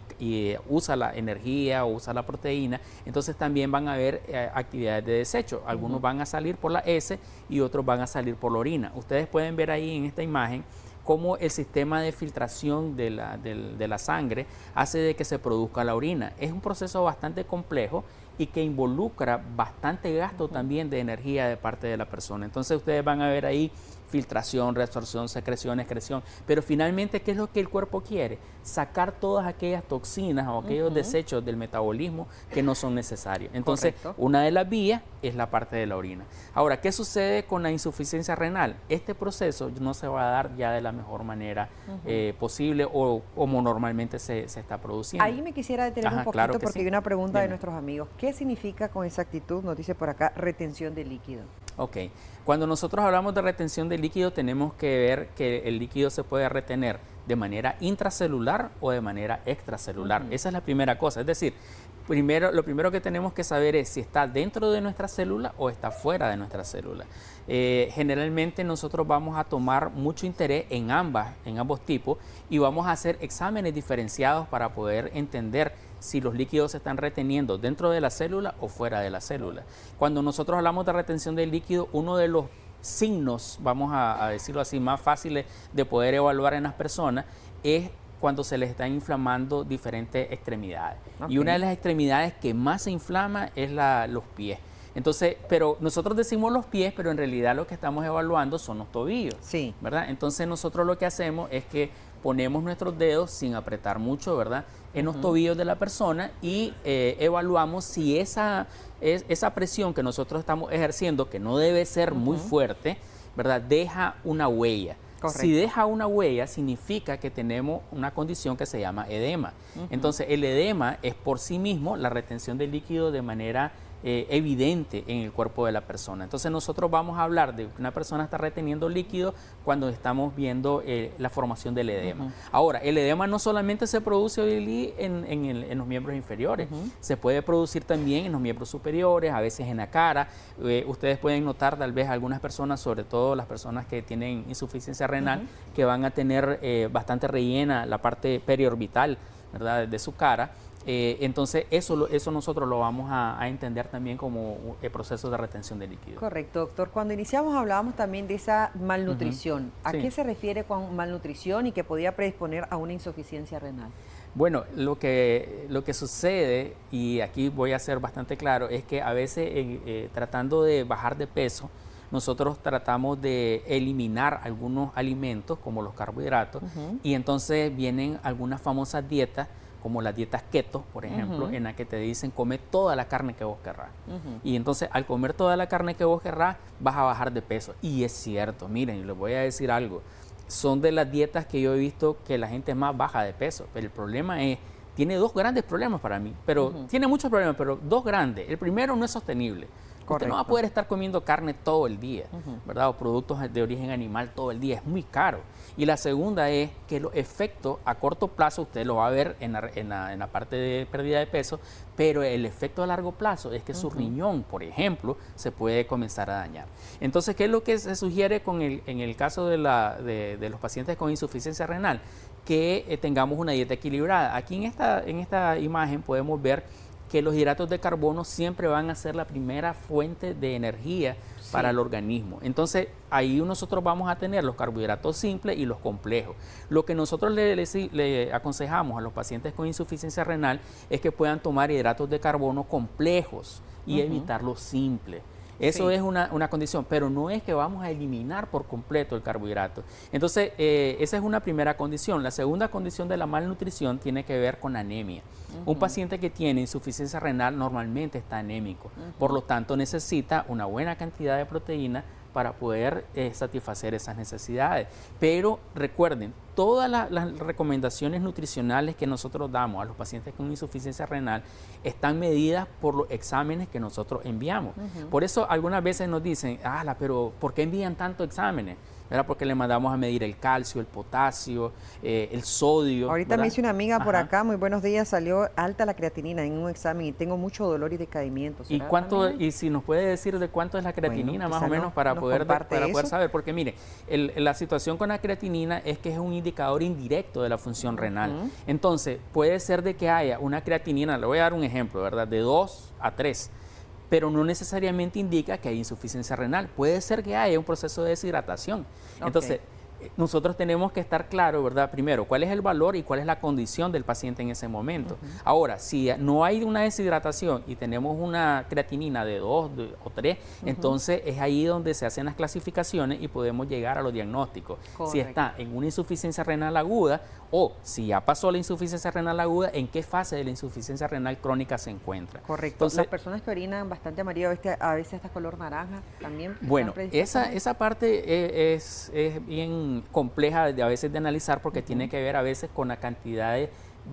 Speaker 4: usa la energía o usa la proteína, entonces también van a haber actividades de desecho. Algunos van a salir por la S y otros van a salir por la orina. Ustedes pueden ver ahí en esta imagen cómo el sistema de filtración de la sangre hace de que se produzca la orina. Es un proceso bastante complejo y que involucra bastante gasto también de energía de parte de la persona. Entonces ustedes van a ver ahí filtración, reabsorción, secreción, excreción, pero finalmente, ¿qué es lo que el cuerpo quiere? Sacar todas aquellas toxinas o aquellos desechos del metabolismo que no son necesarios. Entonces, una de las vías es la parte de la orina. Ahora, ¿qué sucede con la insuficiencia renal? Este proceso no se va a dar ya de la mejor manera posible o como normalmente se está produciendo.
Speaker 1: Ahí me quisiera detener un poquito porque hay una pregunta de nuestros amigos. ¿Qué significa con exactitud, nos dice por acá, retención de líquido?
Speaker 4: Ok, cuando nosotros hablamos de retención de líquido tenemos que ver que el líquido se puede retener de manera intracelular o de manera extracelular. Esa es la primera cosa, es decir, lo primero que tenemos que saber es si está dentro de nuestra célula o está fuera de nuestra célula. Generalmente nosotros vamos a tomar mucho interés en ambos tipos y vamos a hacer exámenes diferenciados para poder entender si los líquidos se están reteniendo dentro de la célula o fuera de la célula. Cuando nosotros hablamos de retención del líquido, uno de los signos, vamos a decirlo así, más fáciles de poder evaluar en las personas es cuando se les están inflamando diferentes extremidades. Y una de las extremidades que más se inflama es los pies. Entonces, pero nosotros decimos los pies, pero en realidad lo que estamos evaluando son los tobillos, ¿verdad? Entonces nosotros lo que hacemos es que ponemos nuestros dedos sin apretar mucho, ¿verdad?, en los tobillos de la persona y evaluamos si esa presión que nosotros estamos ejerciendo, que no debe ser muy fuerte, ¿verdad?, deja una huella. Correcto. Si deja una huella, significa que tenemos una condición que se llama edema. Entonces, el edema es por sí mismo la retención de líquido de manera evidente en el cuerpo de la persona. Entonces nosotros vamos a hablar de que una persona está reteniendo líquido cuando estamos viendo la formación del edema. Ahora, el edema no solamente se produce en los miembros inferiores, se puede producir también en los miembros superiores, a veces en la cara. Ustedes pueden notar tal vez algunas personas, sobre todo las personas que tienen insuficiencia renal, que van a tener bastante rellena la parte periorbital, ¿verdad?, de su cara. Entonces eso nosotros lo vamos a entender también como el proceso de retención de líquido.
Speaker 1: Correcto, doctor. Cuando iniciamos hablábamos también de esa malnutrición. ¿A qué se refiere con malnutrición y que podía predisponer a una insuficiencia renal?
Speaker 4: Bueno, lo que sucede, y aquí voy a ser bastante claro, es que a veces tratando de bajar de peso, nosotros tratamos de eliminar algunos alimentos como los carbohidratos y entonces vienen algunas famosas dietas como las dietas keto, por ejemplo, en la que te dicen come toda la carne que vos querrás. Y entonces al comer toda la carne que vos querrás vas a bajar de peso. Y es cierto, miren, les voy a decir algo, son de las dietas que yo he visto que la gente más baja de peso, pero el problema es, tiene dos grandes problemas para mí, pero tiene muchos problemas, pero dos grandes. El primero, no es sostenible. Usted no va a poder estar comiendo carne todo el día, ¿verdad? O productos de origen animal todo el día, es muy caro. Y la segunda es que los efectos a corto plazo usted lo va a ver en la parte de pérdida de peso, pero el efecto a largo plazo es que su riñón, por ejemplo, se puede comenzar a dañar. Entonces, ¿qué es lo que se sugiere en el caso de los pacientes con insuficiencia renal? Que tengamos una dieta equilibrada. Aquí en esta imagen podemos ver que los hidratos de carbono siempre van a ser la primera fuente de energía para el organismo. Entonces, ahí nosotros vamos a tener los carbohidratos simples y los complejos. Lo que nosotros le aconsejamos a los pacientes con insuficiencia renal es que puedan tomar hidratos de carbono complejos y evitar los simples. Eso es una condición, pero no es que vamos a eliminar por completo el carbohidrato. Entonces, esa es una primera condición. La segunda condición de la malnutrición tiene que ver con anemia. Un paciente que tiene insuficiencia renal normalmente está anémico, por lo tanto necesita una buena cantidad de proteína para poder satisfacer esas necesidades. Pero recuerden, todas las recomendaciones nutricionales que nosotros damos a los pacientes con insuficiencia renal están medidas por los exámenes que nosotros enviamos. Por eso algunas veces nos dicen, pero ¿por qué envían tantos exámenes? ¿Verdad? Porque le mandamos a medir el calcio, el potasio, el sodio.
Speaker 1: Ahorita me hizo una amiga por acá, muy buenos días, salió alta la creatinina en un examen y tengo mucho dolor y decaimiento.
Speaker 4: ¿Y si nos puede decir de cuánto es la creatinina más o menos para poder saber? Porque mire, la situación con la creatinina es que es un indicador indirecto de la función renal. Entonces, puede ser de que haya una creatinina, le voy a dar un ejemplo, ¿verdad? De 2 a 3. Pero no necesariamente indica que hay insuficiencia renal. Puede ser que haya un proceso de deshidratación. Entonces, nosotros tenemos que estar claros, ¿verdad? Primero, cuál es el valor y cuál es la condición del paciente en ese momento. Ahora, si no hay una deshidratación y tenemos una creatinina de 2 o 3, entonces es ahí donde se hacen las clasificaciones y podemos llegar a los diagnósticos. Si está en una insuficiencia renal aguda o si ya pasó la insuficiencia renal aguda, ¿en qué fase de la insuficiencia renal crónica se encuentra?
Speaker 1: Correcto. Entonces, las personas que orinan bastante amarillo, a veces hasta color naranja también.
Speaker 4: Bueno, esa parte es bien compleja a veces de analizar porque tiene que ver a veces con la cantidad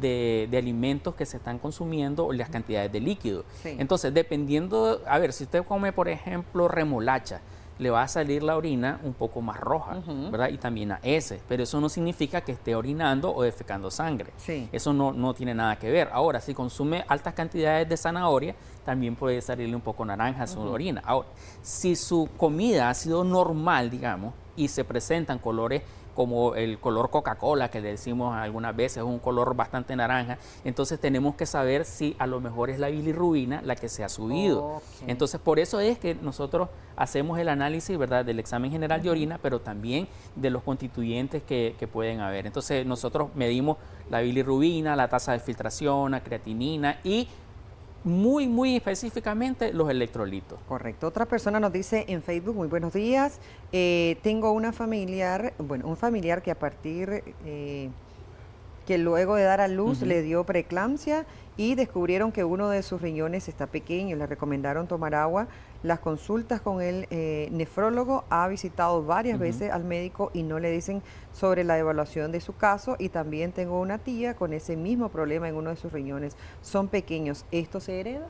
Speaker 4: de alimentos que se están consumiendo o las cantidades de líquido. Entonces, dependiendo, a ver, si usted come, por ejemplo, remolacha, le va a salir la orina un poco más roja, ¿verdad? Y también a heces, pero eso no significa que esté orinando o defecando sangre. Eso no tiene nada que ver. Ahora, si consume altas cantidades de zanahoria, también puede salirle un poco naranja a su orina. Ahora, si su comida ha sido normal, digamos, y se presentan colores como el color Coca-Cola, que le decimos algunas veces, es un color bastante naranja, entonces tenemos que saber si a lo mejor es la bilirrubina la que se ha subido. Entonces, por eso es que nosotros hacemos el análisis, ¿verdad?, del examen general de orina, pero también de los constituyentes que pueden haber. Entonces, nosotros medimos la bilirrubina, la tasa de filtración, la creatinina y muy específicamente los electrolitos.
Speaker 1: Correcto. Otra persona nos dice en Facebook, muy buenos días, tengo un familiar que a partir, que luego de dar a luz le dio preeclampsia y descubrieron que uno de sus riñones está pequeño, le recomendaron tomar agua. Las consultas con el nefrólogo, ha visitado varias veces al médico y no le dicen sobre la evaluación de su caso, y también tengo una tía con ese mismo problema en uno de sus riñones, son pequeños, ¿esto se hereda?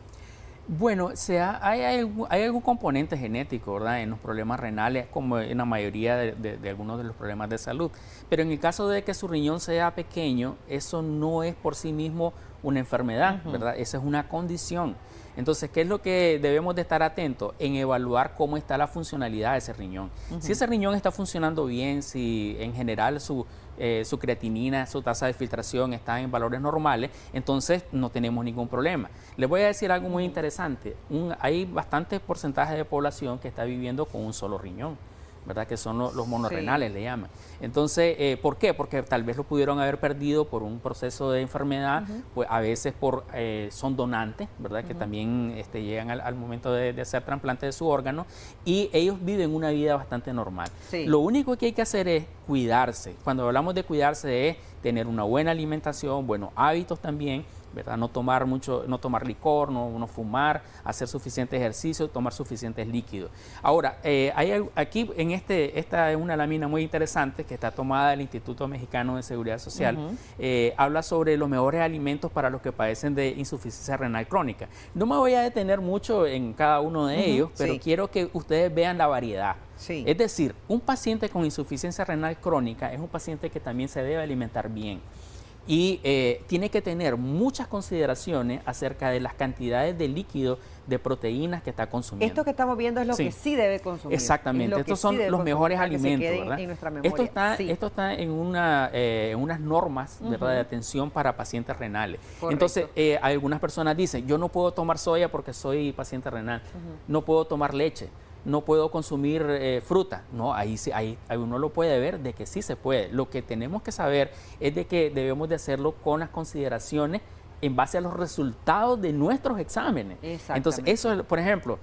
Speaker 4: Bueno, hay algún componente genético, ¿verdad?, en los problemas renales, como en la mayoría de algunos de los problemas de salud. Pero en el caso de que su riñón sea pequeño, eso no es por sí mismo una enfermedad, ¿verdad? Esa es una condición. Entonces, ¿qué es lo que debemos de estar atentos? En evaluar cómo está la funcionalidad de ese riñón. Si ese riñón está funcionando bien, si en general su creatinina, su tasa de filtración está en valores normales, entonces no tenemos ningún problema. Les voy a decir algo muy interesante. Hay bastante porcentaje de población que está viviendo con un solo riñón, ¿verdad? Que son los monorrenales, le llaman. Entonces, ¿por qué? Porque tal vez lo pudieron haber perdido por un proceso de enfermedad, pues a veces son donantes, ¿verdad? Que también llegan al momento de hacer trasplante de su órgano, y ellos viven una vida bastante normal. Lo único que hay que hacer es cuidarse. Cuando hablamos de cuidarse es tener una buena alimentación, buenos hábitos también, ¿verdad? No tomar licor, no fumar, hacer suficiente ejercicio, tomar suficientes líquidos. Ahora, aquí en esta es una lámina muy interesante que está tomada del Instituto Mexicano de Seguridad Social. Habla sobre los mejores alimentos para los que padecen de insuficiencia renal crónica. No me voy a detener mucho en cada uno de ellos, pero quiero que ustedes vean la variedad. Es decir, un paciente con insuficiencia renal crónica es un paciente que también se debe alimentar bien. Y tiene que tener muchas consideraciones acerca de las cantidades de líquido, de proteínas que está consumiendo.
Speaker 1: Esto que estamos viendo es lo que sí debe consumir.
Speaker 4: Exactamente, estos son los mejores alimentos, ¿verdad? En nuestra memoria. Esto está en unas normas, ¿verdad? De atención para pacientes renales. Correcto. Entonces, algunas personas dicen, yo no puedo tomar soya porque soy paciente renal, no puedo tomar leche, no puedo consumir fruta. No, ahí uno lo puede ver de que sí se puede. Lo que tenemos que saber es de que debemos de hacerlo con las consideraciones en base a los resultados de nuestros exámenes. Entonces, eso, por ejemplo,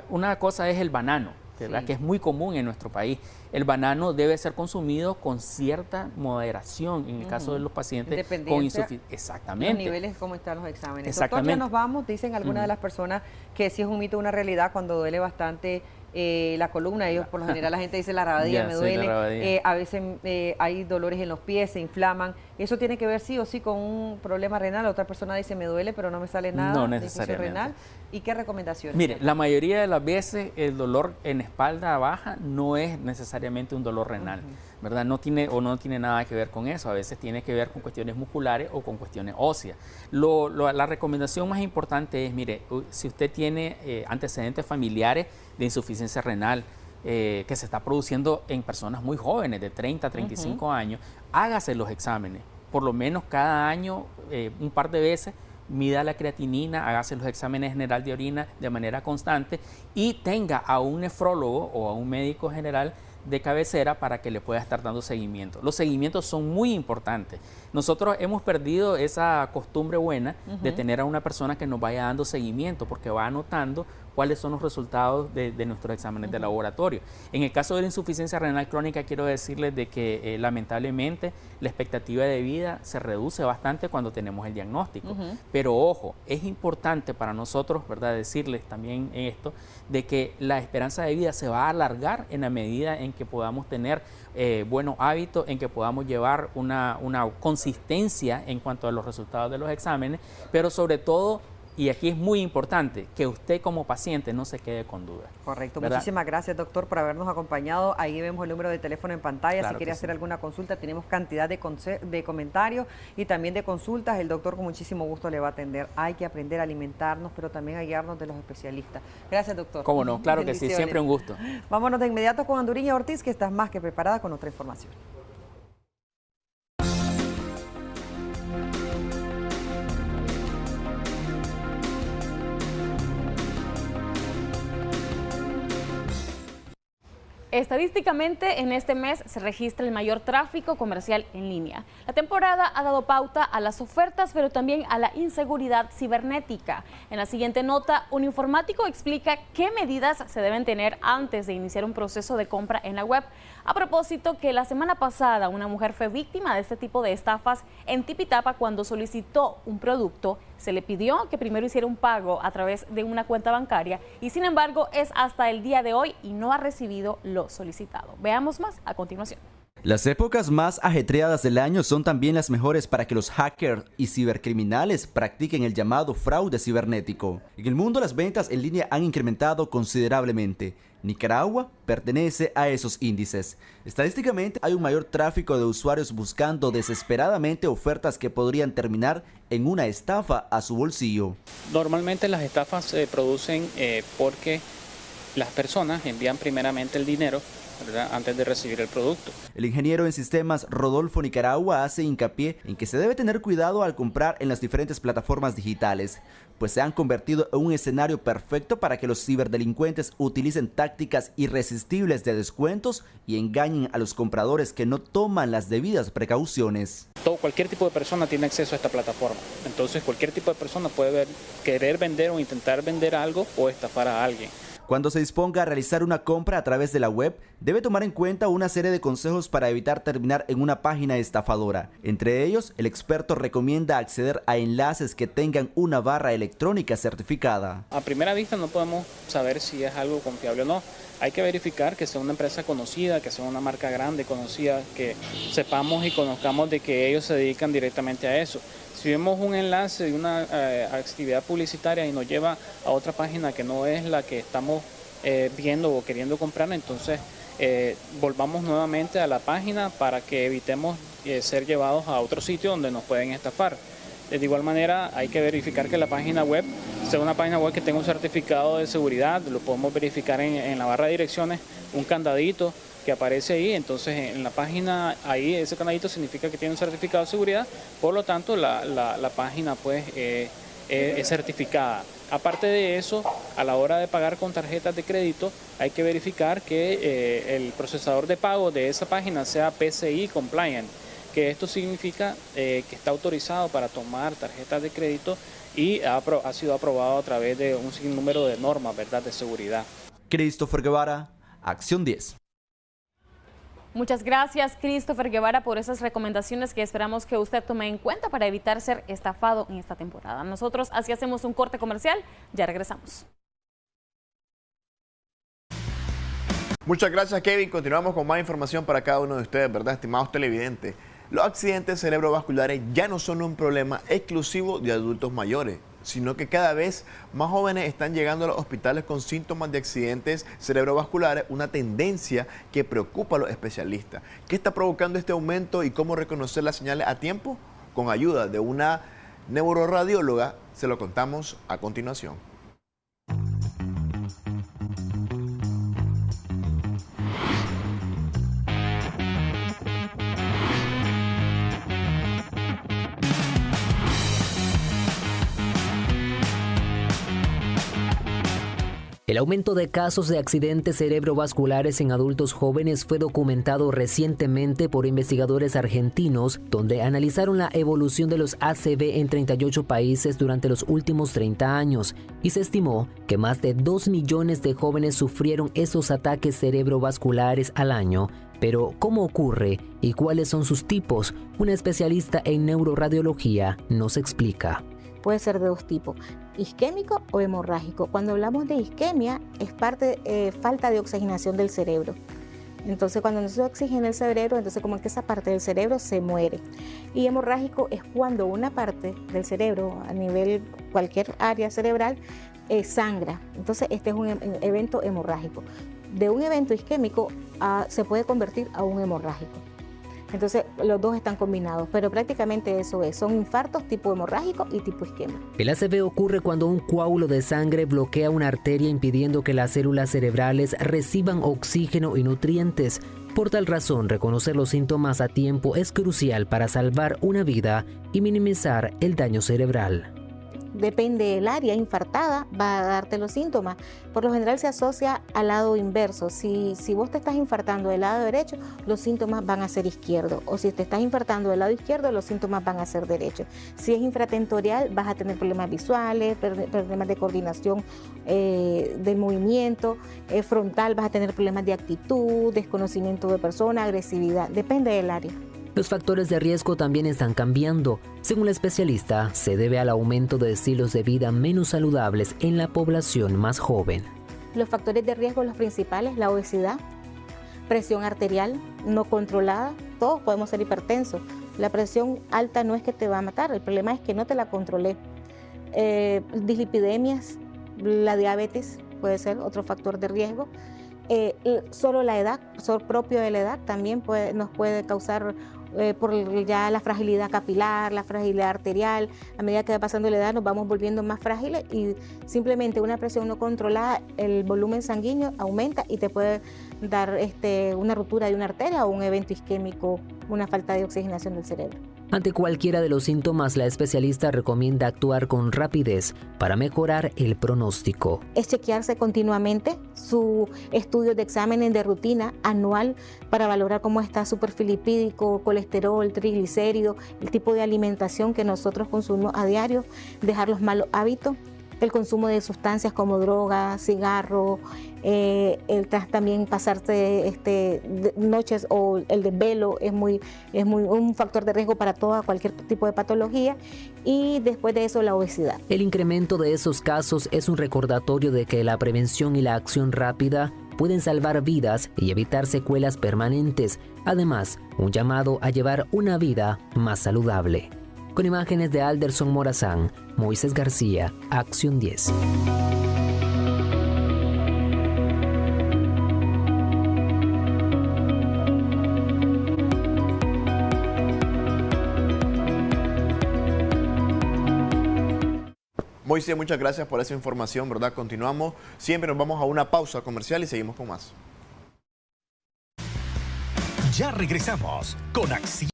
Speaker 4: una cosa es el banano, ¿verdad? Que es muy común en nuestro país. El banano debe ser consumido con cierta moderación en el caso de los pacientes con insuficiencia. Exactamente.
Speaker 1: Los niveles, cómo están los exámenes. Exactamente. Doctor, ya nos vamos. Dicen algunas de las personas que sí es un mito, una realidad, cuando duele bastante la columna. Ellos, por lo general, la gente dice la rabadilla, me duele. A veces hay dolores en los pies, se inflaman. ¿Eso tiene que ver sí o sí con un problema renal? Otra persona dice, me duele, pero no me sale nada.
Speaker 4: No necesariamente.
Speaker 1: Renal. ¿Y qué recomendaciones?
Speaker 4: Mire, la mayoría de las veces el dolor en espalda baja no es necesariamente un dolor renal, ¿verdad? No tiene nada que ver con eso. A veces tiene que ver con cuestiones musculares o con cuestiones óseas. La recomendación más importante es, mire, si usted tiene antecedentes familiares de insuficiencia renal, que se está produciendo en personas muy jóvenes, de 30 a 35 años, hágase los exámenes, por lo menos cada año, un par de veces, mida la creatinina, hágase los exámenes general de orina de manera constante y tenga a un nefrólogo o a un médico general de cabecera para que le pueda estar dando seguimiento. Los seguimientos son muy importantes. Nosotros hemos perdido esa costumbre buena de tener a una persona que nos vaya dando seguimiento porque va anotando cuáles son los resultados de nuestros exámenes de laboratorio. En el caso de la insuficiencia renal crónica, quiero decirles de que lamentablemente la expectativa de vida se reduce bastante cuando tenemos el diagnóstico. Pero ojo, es importante para nosotros, ¿verdad?, decirles también esto, de que la esperanza de vida se va a alargar en la medida en que podamos tener buenos hábitos, en que podamos llevar una consistencia en cuanto a los resultados de los exámenes, pero sobre todo, y aquí es muy importante, que usted como paciente no se quede con dudas.
Speaker 1: Correcto. ¿Verdad? Muchísimas gracias, doctor, por habernos acompañado. Ahí vemos el número de teléfono en pantalla. Claro, si quiere hacer alguna consulta, tenemos cantidad de comentarios y también de consultas. El doctor con muchísimo gusto le va a atender. Hay que aprender a alimentarnos, pero también a guiarnos de los especialistas. Gracias, doctor.
Speaker 4: Cómo no, claro que sí, siempre un gusto.
Speaker 1: Vámonos de inmediato con Anduriña Ortiz, que estás más que preparada con otra información.
Speaker 3: Estadísticamente, en este mes se registra el mayor tráfico comercial en línea. La temporada ha dado pauta a las ofertas, pero también a la inseguridad cibernética. En la siguiente nota, un informático explica qué medidas se deben tener antes de iniciar un proceso de compra en la web. A propósito, que la semana pasada una mujer fue víctima de este tipo de estafas en Tipitapa cuando solicitó un producto. Se le pidió que primero hiciera un pago a través de una cuenta bancaria y sin embargo es hasta el día de hoy y no ha recibido lo solicitado. Veamos más a continuación.
Speaker 8: Las épocas más ajetreadas del año son también las mejores para que los hackers y cibercriminales practiquen el llamado fraude cibernético. En el mundo las ventas en línea han incrementado considerablemente. Nicaragua pertenece a esos índices. Estadísticamente hay un mayor tráfico de usuarios buscando desesperadamente ofertas que podrían terminar en una estafa a su bolsillo.
Speaker 4: Normalmente las estafas se producen porque las personas envían primeramente el dinero, ¿verdad?, antes de recibir el producto.
Speaker 8: El ingeniero en sistemas Rodolfo Nicaragua hace hincapié en que se debe tener cuidado al comprar en las diferentes plataformas digitales, pues se han convertido en un escenario perfecto para que los ciberdelincuentes utilicen tácticas irresistibles de descuentos y engañen a los compradores que no toman las debidas precauciones.
Speaker 4: Cualquier tipo de persona tiene acceso a esta plataforma, entonces cualquier tipo de persona puede querer vender o intentar vender algo o estafar a alguien.
Speaker 8: Cuando se disponga a realizar una compra a través de la web, debe tomar en cuenta una serie de consejos para evitar terminar en una página estafadora. Entre ellos, el experto recomienda acceder a enlaces que tengan una barra electrónica certificada.
Speaker 4: A primera vista no podemos saber si es algo confiable o no. Hay que verificar que sea una empresa conocida, que sea una marca grande, conocida, que sepamos y conozcamos de que ellos se dedican directamente a eso. Si vemos un enlace de una actividad publicitaria y nos lleva a otra página que no es la que estamos viendo o queriendo comprar, entonces volvamos nuevamente a la página para que evitemos ser llevados a otro sitio donde nos pueden estafar. De igual manera, hay que verificar que la página web sea una página web que tenga un certificado de seguridad. Lo podemos verificar en la barra de direcciones, un candadito que aparece ahí. Entonces en la página, ahí ese candadito significa que tiene un certificado de seguridad, por lo tanto la página pues es certificada. Aparte de eso, a la hora de pagar con tarjetas de crédito, hay que verificar que el procesador de pago de esa página sea PCI compliant, que esto significa que está autorizado para tomar tarjetas de crédito y ha sido aprobado a través de un sinnúmero de normas, ¿verdad?, de seguridad.
Speaker 8: Christopher Guevara, Acción 10.
Speaker 3: Muchas gracias, Christopher Guevara, por esas recomendaciones que esperamos que usted tome en cuenta para evitar ser estafado en esta temporada. Nosotros así hacemos un corte comercial, ya regresamos.
Speaker 6: Muchas gracias, Kevin. Continuamos con más información para cada uno de ustedes, ¿verdad, estimados televidentes? Los accidentes cerebrovasculares ya no son un problema exclusivo de adultos mayores, sino que cada vez más jóvenes están llegando a los hospitales con síntomas de accidentes cerebrovasculares, una tendencia que preocupa a los especialistas. ¿Qué está provocando este aumento y cómo reconocer las señales a tiempo? Con ayuda de una neuroradióloga, se lo contamos a continuación.
Speaker 14: El aumento de casos de accidentes cerebrovasculares en adultos jóvenes fue documentado recientemente por investigadores argentinos, donde analizaron la evolución de los ACV en 38 países durante los últimos 30 años, y se estimó que más de 2 millones de jóvenes sufrieron esos ataques cerebrovasculares al año. Pero, ¿cómo ocurre y cuáles son sus tipos? Una especialista en neuroradiología nos explica.
Speaker 20: Puede ser de dos tipos, isquémico o hemorrágico. Cuando hablamos de isquemia es falta de oxigenación del cerebro. Entonces cuando no se oxigena el cerebro, entonces como que esa parte del cerebro se muere. Y hemorrágico es cuando una parte del cerebro a nivel cualquier área cerebral sangra. Entonces este es un evento hemorrágico. De un evento isquémico se puede convertir a un hemorrágico. Entonces los dos están combinados, pero prácticamente eso es, son infartos tipo hemorrágico y tipo isquemia.
Speaker 14: El ACV ocurre cuando un coágulo de sangre bloquea una arteria impidiendo que las células cerebrales reciban oxígeno y nutrientes. Por tal razón, reconocer los síntomas a tiempo es crucial para salvar una vida y minimizar el daño cerebral.
Speaker 20: Depende del área infartada, va a darte los síntomas. Por lo general se asocia al lado inverso. Si vos te estás infartando del lado derecho, los síntomas van a ser izquierdo. O si te estás infartando del lado izquierdo, los síntomas van a ser derecho. Si es infratentorial, vas a tener problemas visuales, problemas de coordinación del movimiento. Frontal, vas a tener problemas de actitud, desconocimiento de persona, agresividad. Depende del área.
Speaker 14: Los factores de riesgo también están cambiando. Según la especialista, se debe al aumento de estilos de vida menos saludables en la población más joven.
Speaker 20: Los factores de riesgo, los principales, la obesidad, presión arterial no controlada, todos podemos ser hipertensos. La presión alta no es que te va a matar, el problema es que no te la controlé. Dislipidemias, la diabetes puede ser otro factor de riesgo. Solo la edad, solo propio de la edad también nos puede causar por ya la fragilidad capilar, la fragilidad arterial. A medida que va pasando la edad nos vamos volviendo más frágiles y simplemente una presión no controlada, el volumen sanguíneo aumenta y te puede dar una ruptura de una arteria o un evento isquémico, una falta de oxigenación del cerebro.
Speaker 14: Ante cualquiera de los síntomas, la especialista recomienda actuar con rapidez para mejorar el pronóstico.
Speaker 20: Es chequearse continuamente su estudio de exámenes de rutina anual para valorar cómo está su perfil lipídico, colesterol, triglicéridos, el tipo de alimentación que nosotros consumimos a diario, dejar los malos hábitos, el consumo de sustancias como drogas, cigarro, también pasarse noches o el desvelo es un factor de riesgo para cualquier tipo de patología, y después de eso la obesidad.
Speaker 14: El incremento de esos casos es un recordatorio de que la prevención y la acción rápida pueden salvar vidas y evitar secuelas permanentes. Además, un llamado a llevar una vida más saludable. Con imágenes de Alderson Morazán, Moisés García, Acción 10.
Speaker 6: Moisés, muchas gracias por esa información, ¿verdad? Continuamos. Siempre nos vamos a una pausa comercial y seguimos con más.
Speaker 18: Ya regresamos con Acción.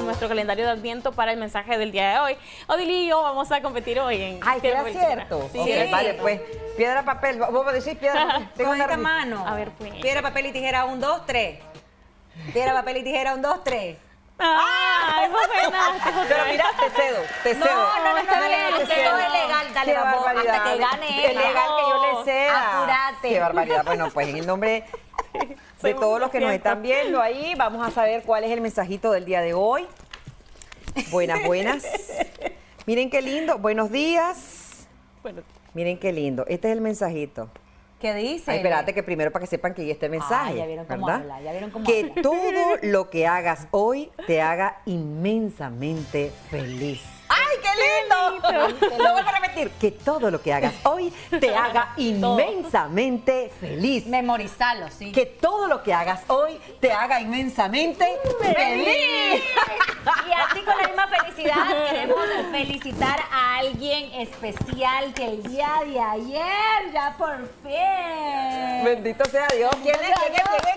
Speaker 3: Nuestro calendario de Adviento para el mensaje del día de hoy. Odili y yo vamos a competir hoy en...
Speaker 1: Ay, ¿qué era cierto?
Speaker 3: Sí.
Speaker 1: Okay, vale, pues, piedra, papel. ¿Vos me decís piedra, papel?
Speaker 5: Tengo esta mano.
Speaker 3: A ver, pues.
Speaker 5: Piedra, papel y tijera, 1, 2, 3. Piedra, papel y tijera, 1, 2, 3.
Speaker 3: ¡Ay,
Speaker 1: pero mira, te cedo.
Speaker 5: No, está bien, todo es legal, dale, vamos, hasta que gane.
Speaker 1: Es legal que yo le ceda.
Speaker 5: Apúrate.
Speaker 1: Qué barbaridad. Bueno, pues en el nombre de todos los que nos están viendo ahí, vamos a saber cuál es el mensajito del día de hoy. Buenas, buenas. Miren qué lindo. Buenos días.
Speaker 3: Bueno.
Speaker 1: Miren qué lindo. Este es el mensajito.
Speaker 5: ¿Qué dice?
Speaker 1: Ay, espérate que primero para que sepan que ya está el mensaje.
Speaker 5: Ya vieron cómo
Speaker 1: ¿verdad?
Speaker 5: habla, ya vieron cómo
Speaker 1: que
Speaker 5: habla.
Speaker 1: todo lo que hagas hoy te haga inmensamente feliz.
Speaker 5: ¡Ay, qué lindo!
Speaker 1: Lo voy a repetir. Que todo lo que hagas hoy te haga inmensamente feliz.
Speaker 5: Memorizarlo, sí.
Speaker 1: Que todo lo que hagas hoy te haga inmensamente feliz.
Speaker 5: Y así con la misma felicidad queremos felicitar a alguien especial que el día de ayer ya por fin.
Speaker 1: Bendito sea Dios. ¿Quién es?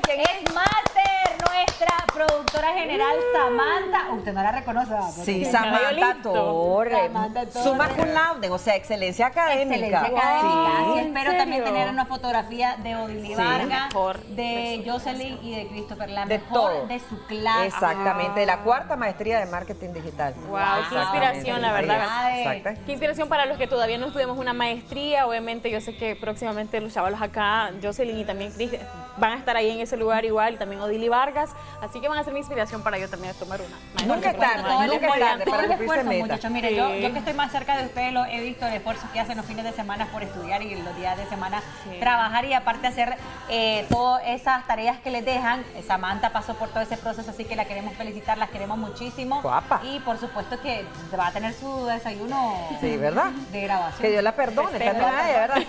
Speaker 1: ¿Quién es?
Speaker 5: Es Master, nuestra productora general Samantha. Usted no la reconoce, ¿verdad?
Speaker 1: Sí, Samantha Torres. Summa cum laude, o sea, excelencia académica.
Speaker 5: Excelencia académica.
Speaker 1: Sí.
Speaker 5: Y espero también tener una fotografía de Odili
Speaker 1: Sí.
Speaker 5: Vargas, de Jocelyn y de Christopher, la
Speaker 1: De
Speaker 5: mejor
Speaker 1: todo.
Speaker 5: de su clase.
Speaker 1: Exactamente, de la 4ª maestría de marketing digital.
Speaker 3: Wow, qué inspiración, la verdad.
Speaker 1: Exacto.
Speaker 3: Qué inspiración para los que todavía no estudiamos una maestría. Obviamente, yo sé que próximamente los chavalos acá, Jocelyn y también Chris, van a estar ahí en ese lugar igual, y también Odili Vargas. Así que van a ser mi inspiración para yo también tomar una.
Speaker 1: Nunca es tarde, nunca es tarde para cumplirse meta.
Speaker 5: Muchachos, mire,
Speaker 1: Sí.
Speaker 5: yo que estoy más cerca de ustedes, lo he visto el esfuerzo que hacen los fines de semana por estudiar y los días de semana trabajar, y aparte hacer todas esas tareas que les dejan. Samantha pasó por todo ese proceso, así que la queremos felicitar, la queremos muchísimo.
Speaker 1: Guapa.
Speaker 5: Y por supuesto que va a tener su desayuno
Speaker 1: Sí, ¿verdad?
Speaker 5: de grabación.
Speaker 1: Que Dios la perdone, también a ella, ¿verdad?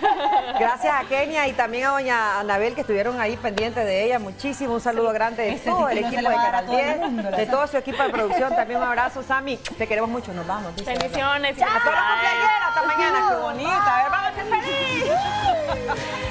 Speaker 1: Gracias a Kenia y también a doña Anabel, que estuvieron ahí pendientes de ella. Muchísimo, un saludo grande de
Speaker 5: Ese
Speaker 1: todo el
Speaker 5: sí no se
Speaker 1: equipo
Speaker 5: le
Speaker 1: de
Speaker 5: va a dar a
Speaker 1: Canal
Speaker 5: todo el
Speaker 1: 10,
Speaker 5: mundo,
Speaker 1: de todo su equipo de producción. También un abrazo, Sammy. Te queremos mucho, nos vamos. Dice,
Speaker 3: Bendiciones.
Speaker 1: a todos los cumpleaños, hasta mañana. Qué bonita, a ver, vamos a ser feliz.